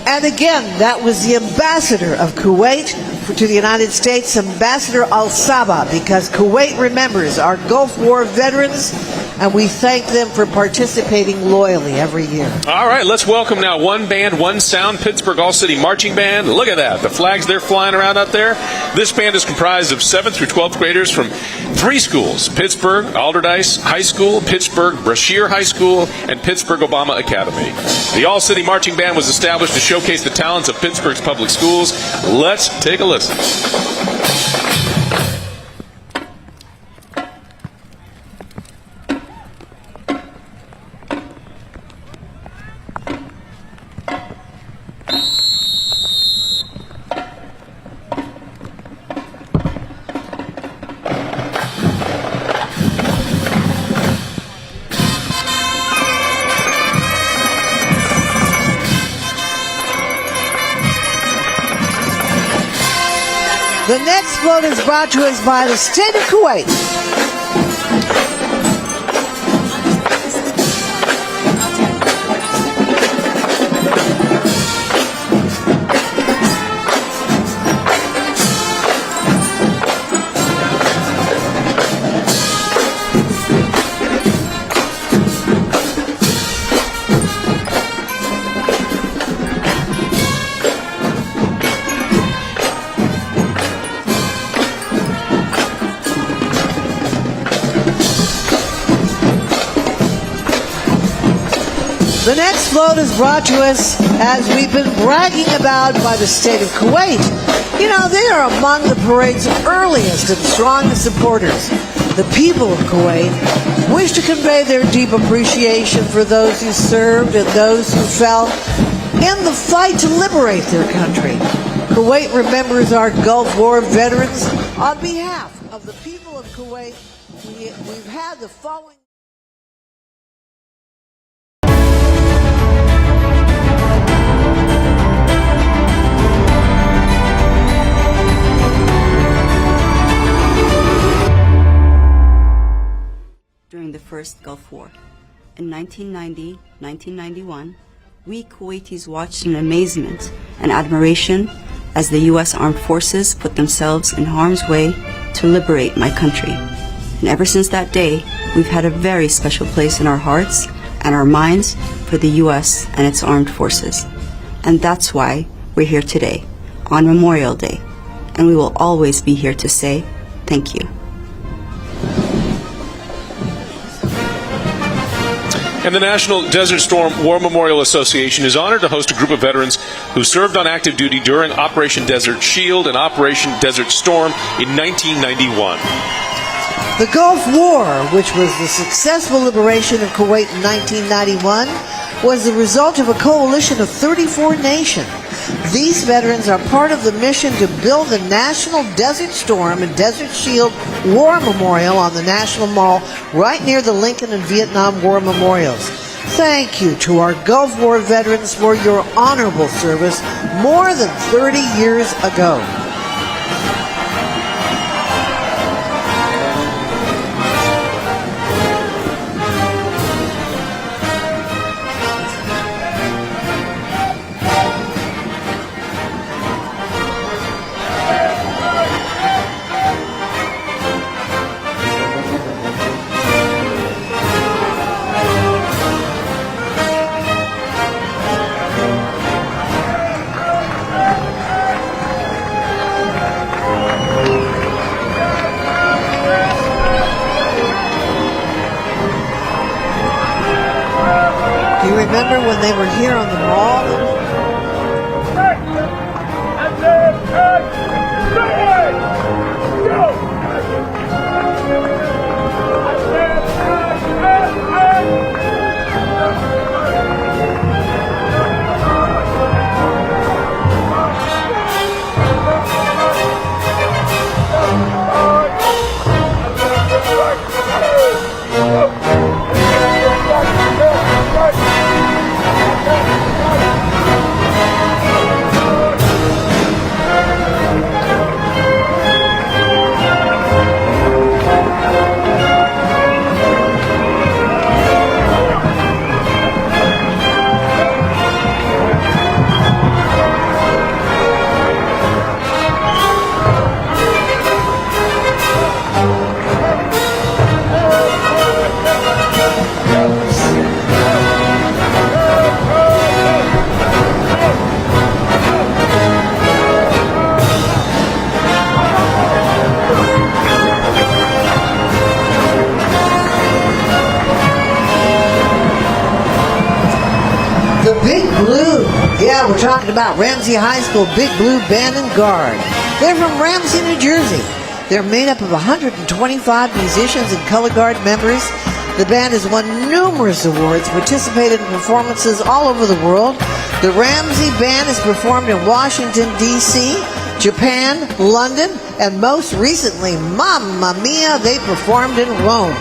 And again, that was the ambassador of Kuwait to the United States, Ambassador Al-Saba, because Kuwait remembers our Gulf War veterans, and we thank them for participating loyally every year. All right, let's welcome now One Band, One Sound, Pittsburgh All-City Marching Band. Look at that, the flags they're flying around out there. This band is comprised of 7th through 12th graders from 3 schools: Pittsburgh Alderdice High School, Pittsburgh Brashear High School, and Pittsburgh Obama Academy. The All-City Marching Band was established to showcase the talents of Pittsburgh's public schools. Let's take a listen. The next float is brought to us by the state of Kuwait. The next float is brought to us, as we've been bragging about, by the state of Kuwait. You know, they are among the parade's earliest and strongest supporters. The people of Kuwait wish to convey their deep appreciation for those who served and those who fell in the fight to liberate their country. Kuwait remembers our Gulf War veterans. On behalf of the people of Kuwait, we've had the following... During the first Gulf War. In 1990-1991, we Kuwaitis watched in amazement and admiration as the U.S. Armed Forces put themselves in harm's way to liberate my country. And ever since that day, we've had a very special place in our hearts and our minds for the U.S. and its armed forces. And that's why we're here today, on Memorial Day. And we will always be here to say thank you. And the National Desert Storm War Memorial Association is honored to host a group of veterans who served on active duty during Operation Desert Shield and Operation Desert Storm in 1991. The Gulf War, which was the successful liberation of Kuwait in 1991, was the result of a coalition of 34 nations. These veterans are part of the mission to build the National Desert Storm and Desert Shield War Memorial on the National Mall right near the Lincoln and Vietnam War Memorials. Thank you to our Gulf War veterans for your honorable service more than 30 years ago. Do you remember when they were here on the mall? The Big Blue. Yeah, we're talking about Ramsey High School Big Blue Band and Guard. They're from Ramsey, New Jersey. They're made up of 125 musicians and color guard members. The band has won numerous awards, participated in performances all over the world. The Ramsey Band has performed in Washington, D.C., Japan, London, and most recently, Mamma Mia, they performed in Rome.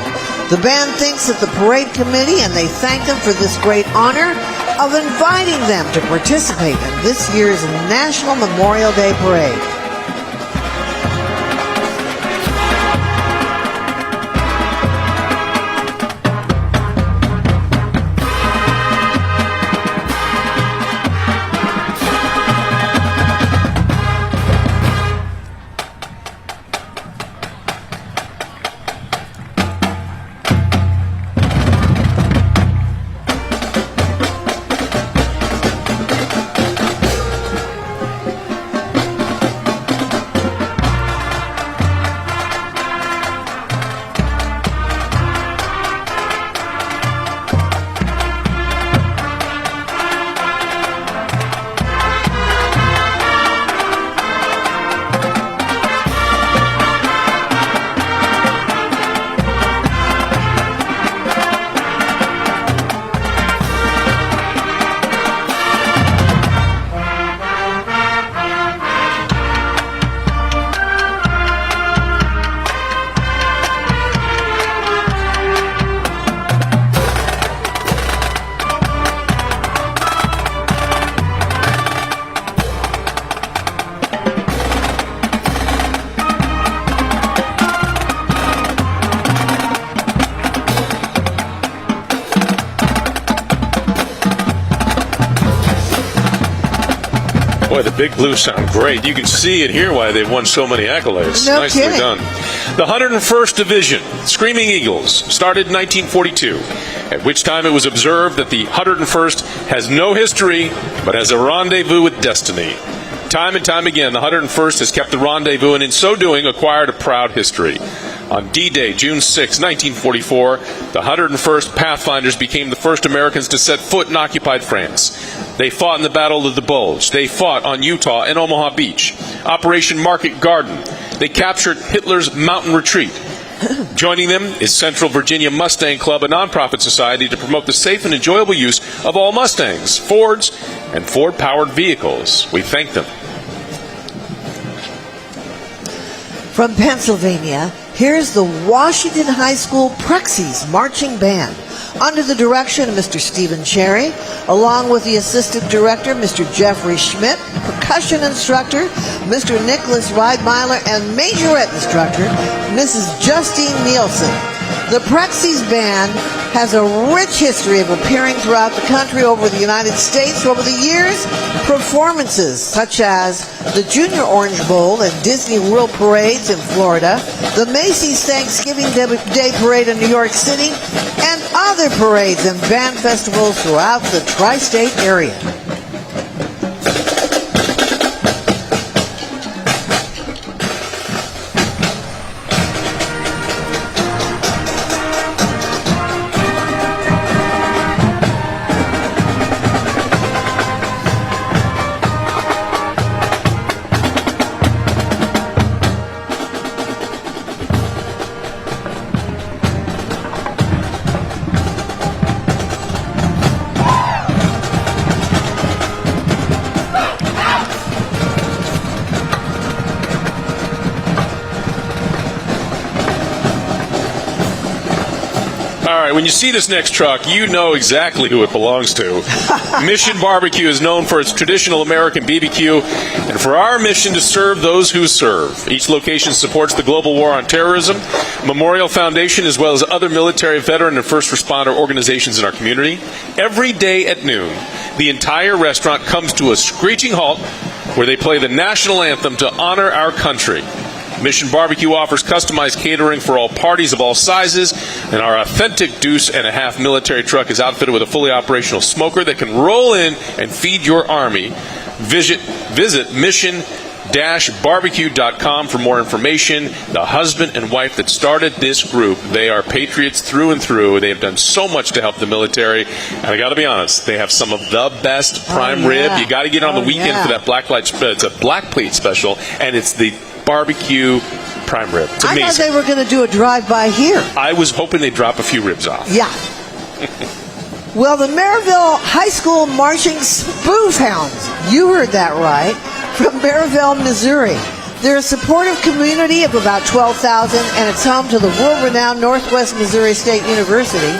The band thanks the parade committee, and they thank them for this great honor of inviting them to participate in this year's National Memorial Day Parade. Boy, the Big Blues sound great. You can see and hear why they've won so many accolades. No Nicely kidding. done. The 101st Division, Screaming Eagles, started in 1942, at which time it was observed that the 101st has no history, but has a rendezvous with destiny. Time and time again, the 101st has kept the rendezvous, and in so doing, acquired a proud history. On D-Day, June 6, 1944, the 101st Pathfinders became the first Americans to set foot in occupied France. They fought in the Battle of the Bulge. They fought on Utah and Omaha Beach. Operation Market Garden. They captured Hitler's Mountain Retreat. Joining them is Central Virginia Mustang Club, a nonprofit society to promote the safe and enjoyable use of all Mustangs, Fords, and Ford-powered vehicles. We thank them. From Pennsylvania, here's the Washington High School Prexies Marching Band, under the direction of Mr. Stephen Cherry, along with the Assistant Director, Mr. Jeffrey Schmidt, Percussion Instructor, Mr. Nicholas Riedmeiler, and Majorette Instructor, Mrs. Justine Nielsen. The Prexies Band has a rich history of appearing throughout the country over the United States over the years. Performances such as the Junior Orange Bowl and Disney World Parades in Florida, the Macy's Thanksgiving Day Parade in New York City, and other parades and band festivals throughout the tri-state area. When you see this next truck, you know exactly who it belongs to. Mission Barbecue is known for its traditional American BBQ and for our mission to serve those who serve. Each location supports the Global War on Terrorism, Memorial Foundation, as well as other military, veteran, and first responder organizations in our community. Every day at noon, the entire restaurant comes to a screeching halt where they play the national anthem to honor our country. Mission Barbecue offers customized catering for all parties of all sizes, and our authentic deuce-and-a-half military truck is outfitted with a fully operational smoker that can roll in and feed your army. Visit mission-barbecue.com for more information. The husband and wife that started this group, they are patriots through and through. They have done so much to help the military, and I got to be honest, they have some of the best prime rib. You got to get on the weekend for that it's a black plate special, and it's the barbecue prime rib. It's amazing. I thought they were going to do a drive-by here. I was hoping they'd drop a few ribs off. Yeah. Well, the Maryville High School Marching Spoof Hounds, you heard that right, from Maryville, Missouri. They're a supportive community of about 12,000, and it's home to the world-renowned Northwest Missouri State University.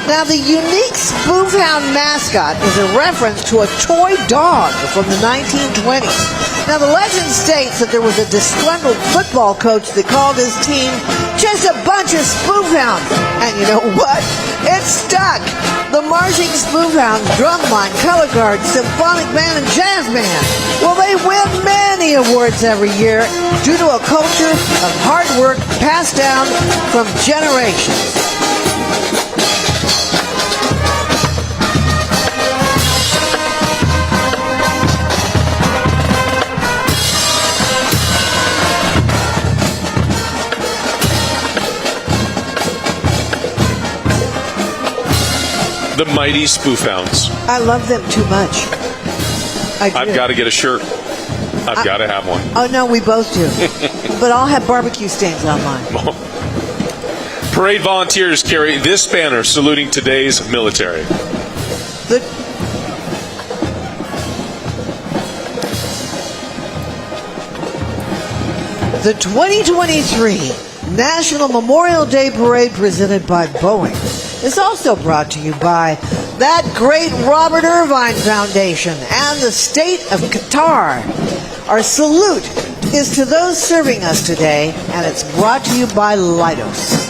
Now, the unique Spoof Hound mascot is a reference to a toy dog from the 1920s. Now, the legend states that there was a disgruntled football coach that called his team just a bunch of Spoof Hounds. And you know what? It stuck. The Marching Spoof Hounds, drumline, color guard, symphonic band, and jazz band. Well, they win many awards every year due to a culture of hard work passed down from generations. The mighty Spoof Hounds. I love them too much. I've got to get a shirt. I've got to have one. Oh, no, we both do. But I'll have barbecue stains on mine. Parade volunteers carry this banner saluting today's military. The 2023 National Memorial Day Parade presented by Boeing is also brought to you by that great Robert Irvine Foundation and the state of Qatar. Our salute is to those serving us today, and it's brought to you by Leidos.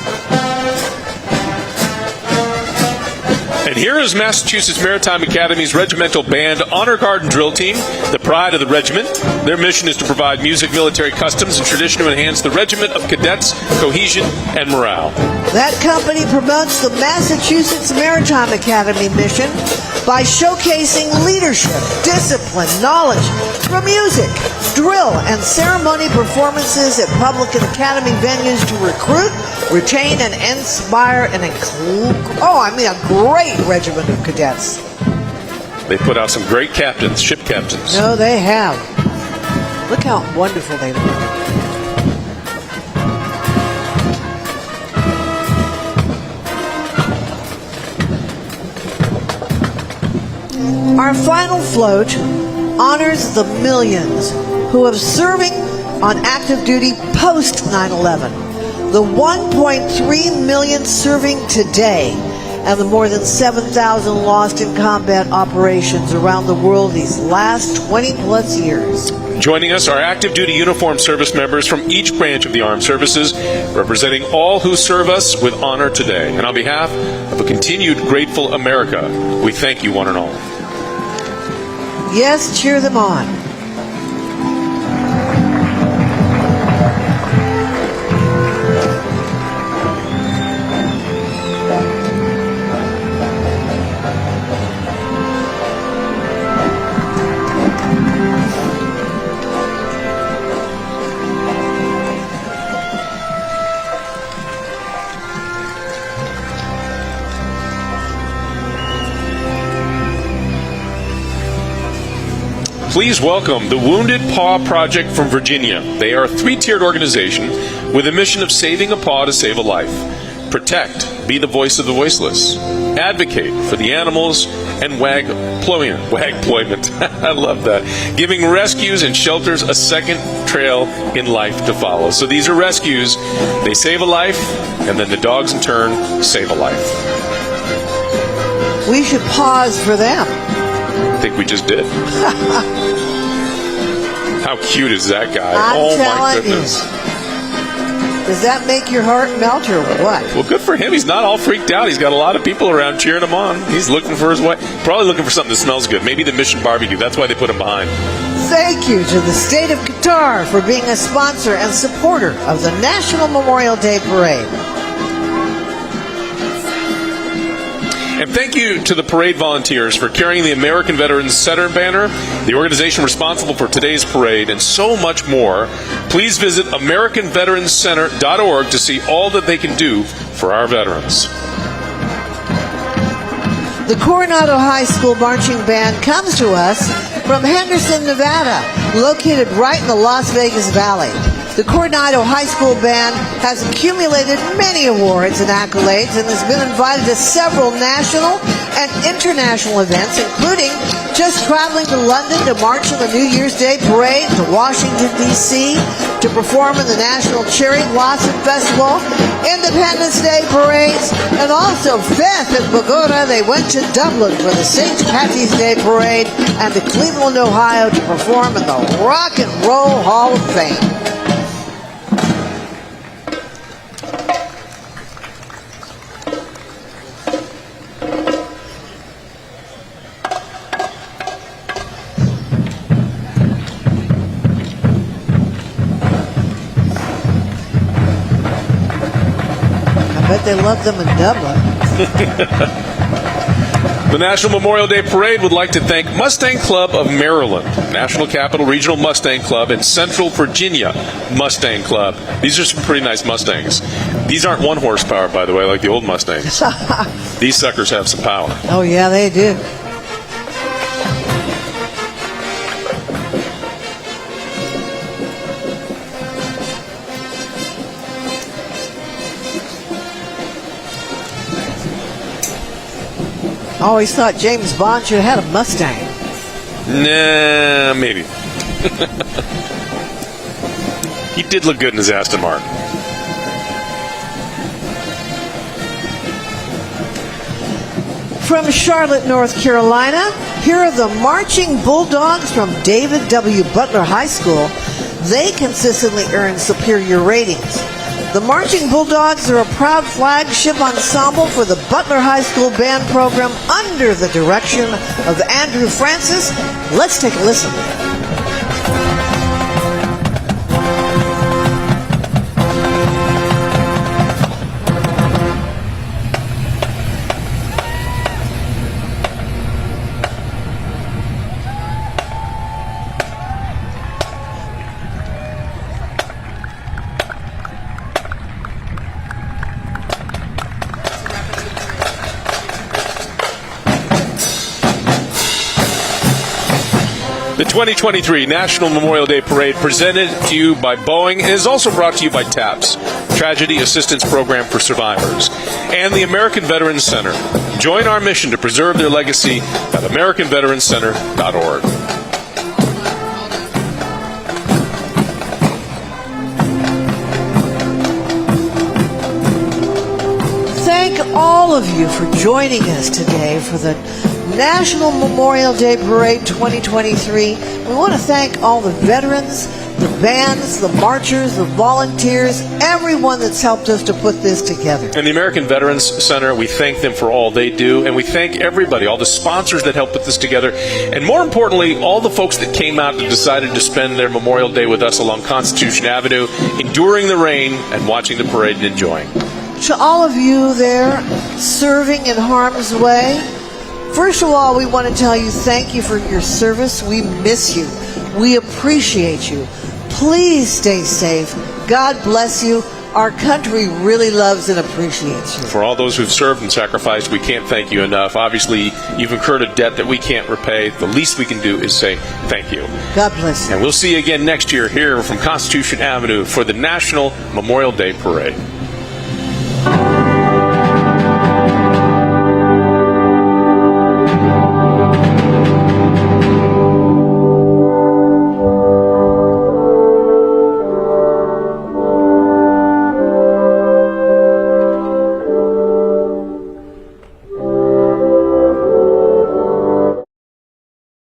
And here is Massachusetts Maritime Academy's Regimental Band Honor Guard and Drill Team, the pride of the regiment. Their mission is to provide music, military customs, and tradition to enhance the regiment of cadets' cohesion and morale. That company promotes the Massachusetts Maritime Academy mission by showcasing leadership, discipline, knowledge through music, drill, and ceremony performances at public and academy venues to recruit, retain, and inspire a great regiment of cadets. They put out some great captains, ship captains. No, they have. Look how wonderful they look. Our final float honors the millions who have serving on active duty post 9/11, the 1.3 million serving today, and the more than 7,000 lost in combat operations around the world these last 20 plus years. Joining us are active duty uniformed service members from each branch of the armed services, representing all who serve us with honor today. And on behalf of a continued grateful America, we thank you one and all. Yes, cheer them on. Please welcome the Wounded Paw Project from Virginia. They are a 3-tiered organization with a mission of saving a paw to save a life. Protect, be the voice of the voiceless. Advocate for the animals and wag employment. I love that. Giving rescues and shelters a second trail in life to follow. So these are rescues. They save a life, and then the dogs in turn save a life. We should pause for them. I think we just did. How cute is that guy? I'm my goodness. Does that make your heart melt or what? Well, good for him. He's not all freaked out. He's got a lot of people around cheering him on. He's looking for his wife. Probably looking for something that smells good. Maybe the Mission Barbecue. That's why they put him behind. Thank you to the state of Qatar for being a sponsor and supporter of the National Memorial Day Parade. And thank you to the parade volunteers for carrying the American Veterans Center banner, the organization responsible for today's parade, and so much more. Please visit AmericanVeteransCenter.org to see all that they can do for our veterans. The Coronado High School Marching Band comes to us from Henderson, Nevada, located right in the Las Vegas Valley. The Coronado High School Band has accumulated many awards and accolades and has been invited to several national and international events, including just traveling to London to march in the New Year's Day Parade, to Washington, D.C., to perform in the National Cherry Blossom Festival, Independence Day parades, and also 5th in Bogota. They went to Dublin for the St. Patty's Day Parade and to Cleveland, Ohio to perform in the Rock and Roll Hall of Fame. They love them in Dublin. The National Memorial Day Parade would like to thank Mustang Club of Maryland, National Capital Regional Mustang Club, and Central Virginia Mustang Club. These are some pretty nice Mustangs. These aren't 1 horsepower, by the way, like the old Mustangs. These suckers have some power. Oh, yeah, they do. I always thought James Bond should have had a Mustang. Nah, maybe. He did look good in his Aston Martin. From Charlotte, North Carolina, here are the Marching Bulldogs from David W. Butler High School. They consistently earn superior ratings. The Marching Bulldogs are a proud flagship ensemble for the Butler High School Band program under the direction of Andrew Francis. Let's take a listen. The 2023 National Memorial Day Parade, presented to you by Boeing, is also brought to you by TAPS, Tragedy Assistance Program for Survivors, and the American Veterans Center. Join our mission to preserve their legacy at AmericanVeteransCenter.org. Thank all of you for joining us today for the National Memorial Day Parade 2023. We want to thank all the veterans, the bands, the marchers, the volunteers, everyone that's helped us to put this together. And the American Veterans Center, we thank them for all they do, and we thank everybody, all the sponsors that helped put this together, and more importantly, all the folks that came out and decided to spend their Memorial Day with us along Constitution Avenue, enduring the rain and watching the parade and enjoying. To all of you there serving in harm's way, first of all, we want to tell you thank you for your service. We miss you. We appreciate you. Please stay safe. God bless you. Our country really loves and appreciates you. For all those who've served and sacrificed, we can't thank you enough. Obviously, you've incurred a debt that we can't repay. The least we can do is say thank you. God bless you. And we'll see you again next year here from Constitution Avenue for the National Memorial Day Parade.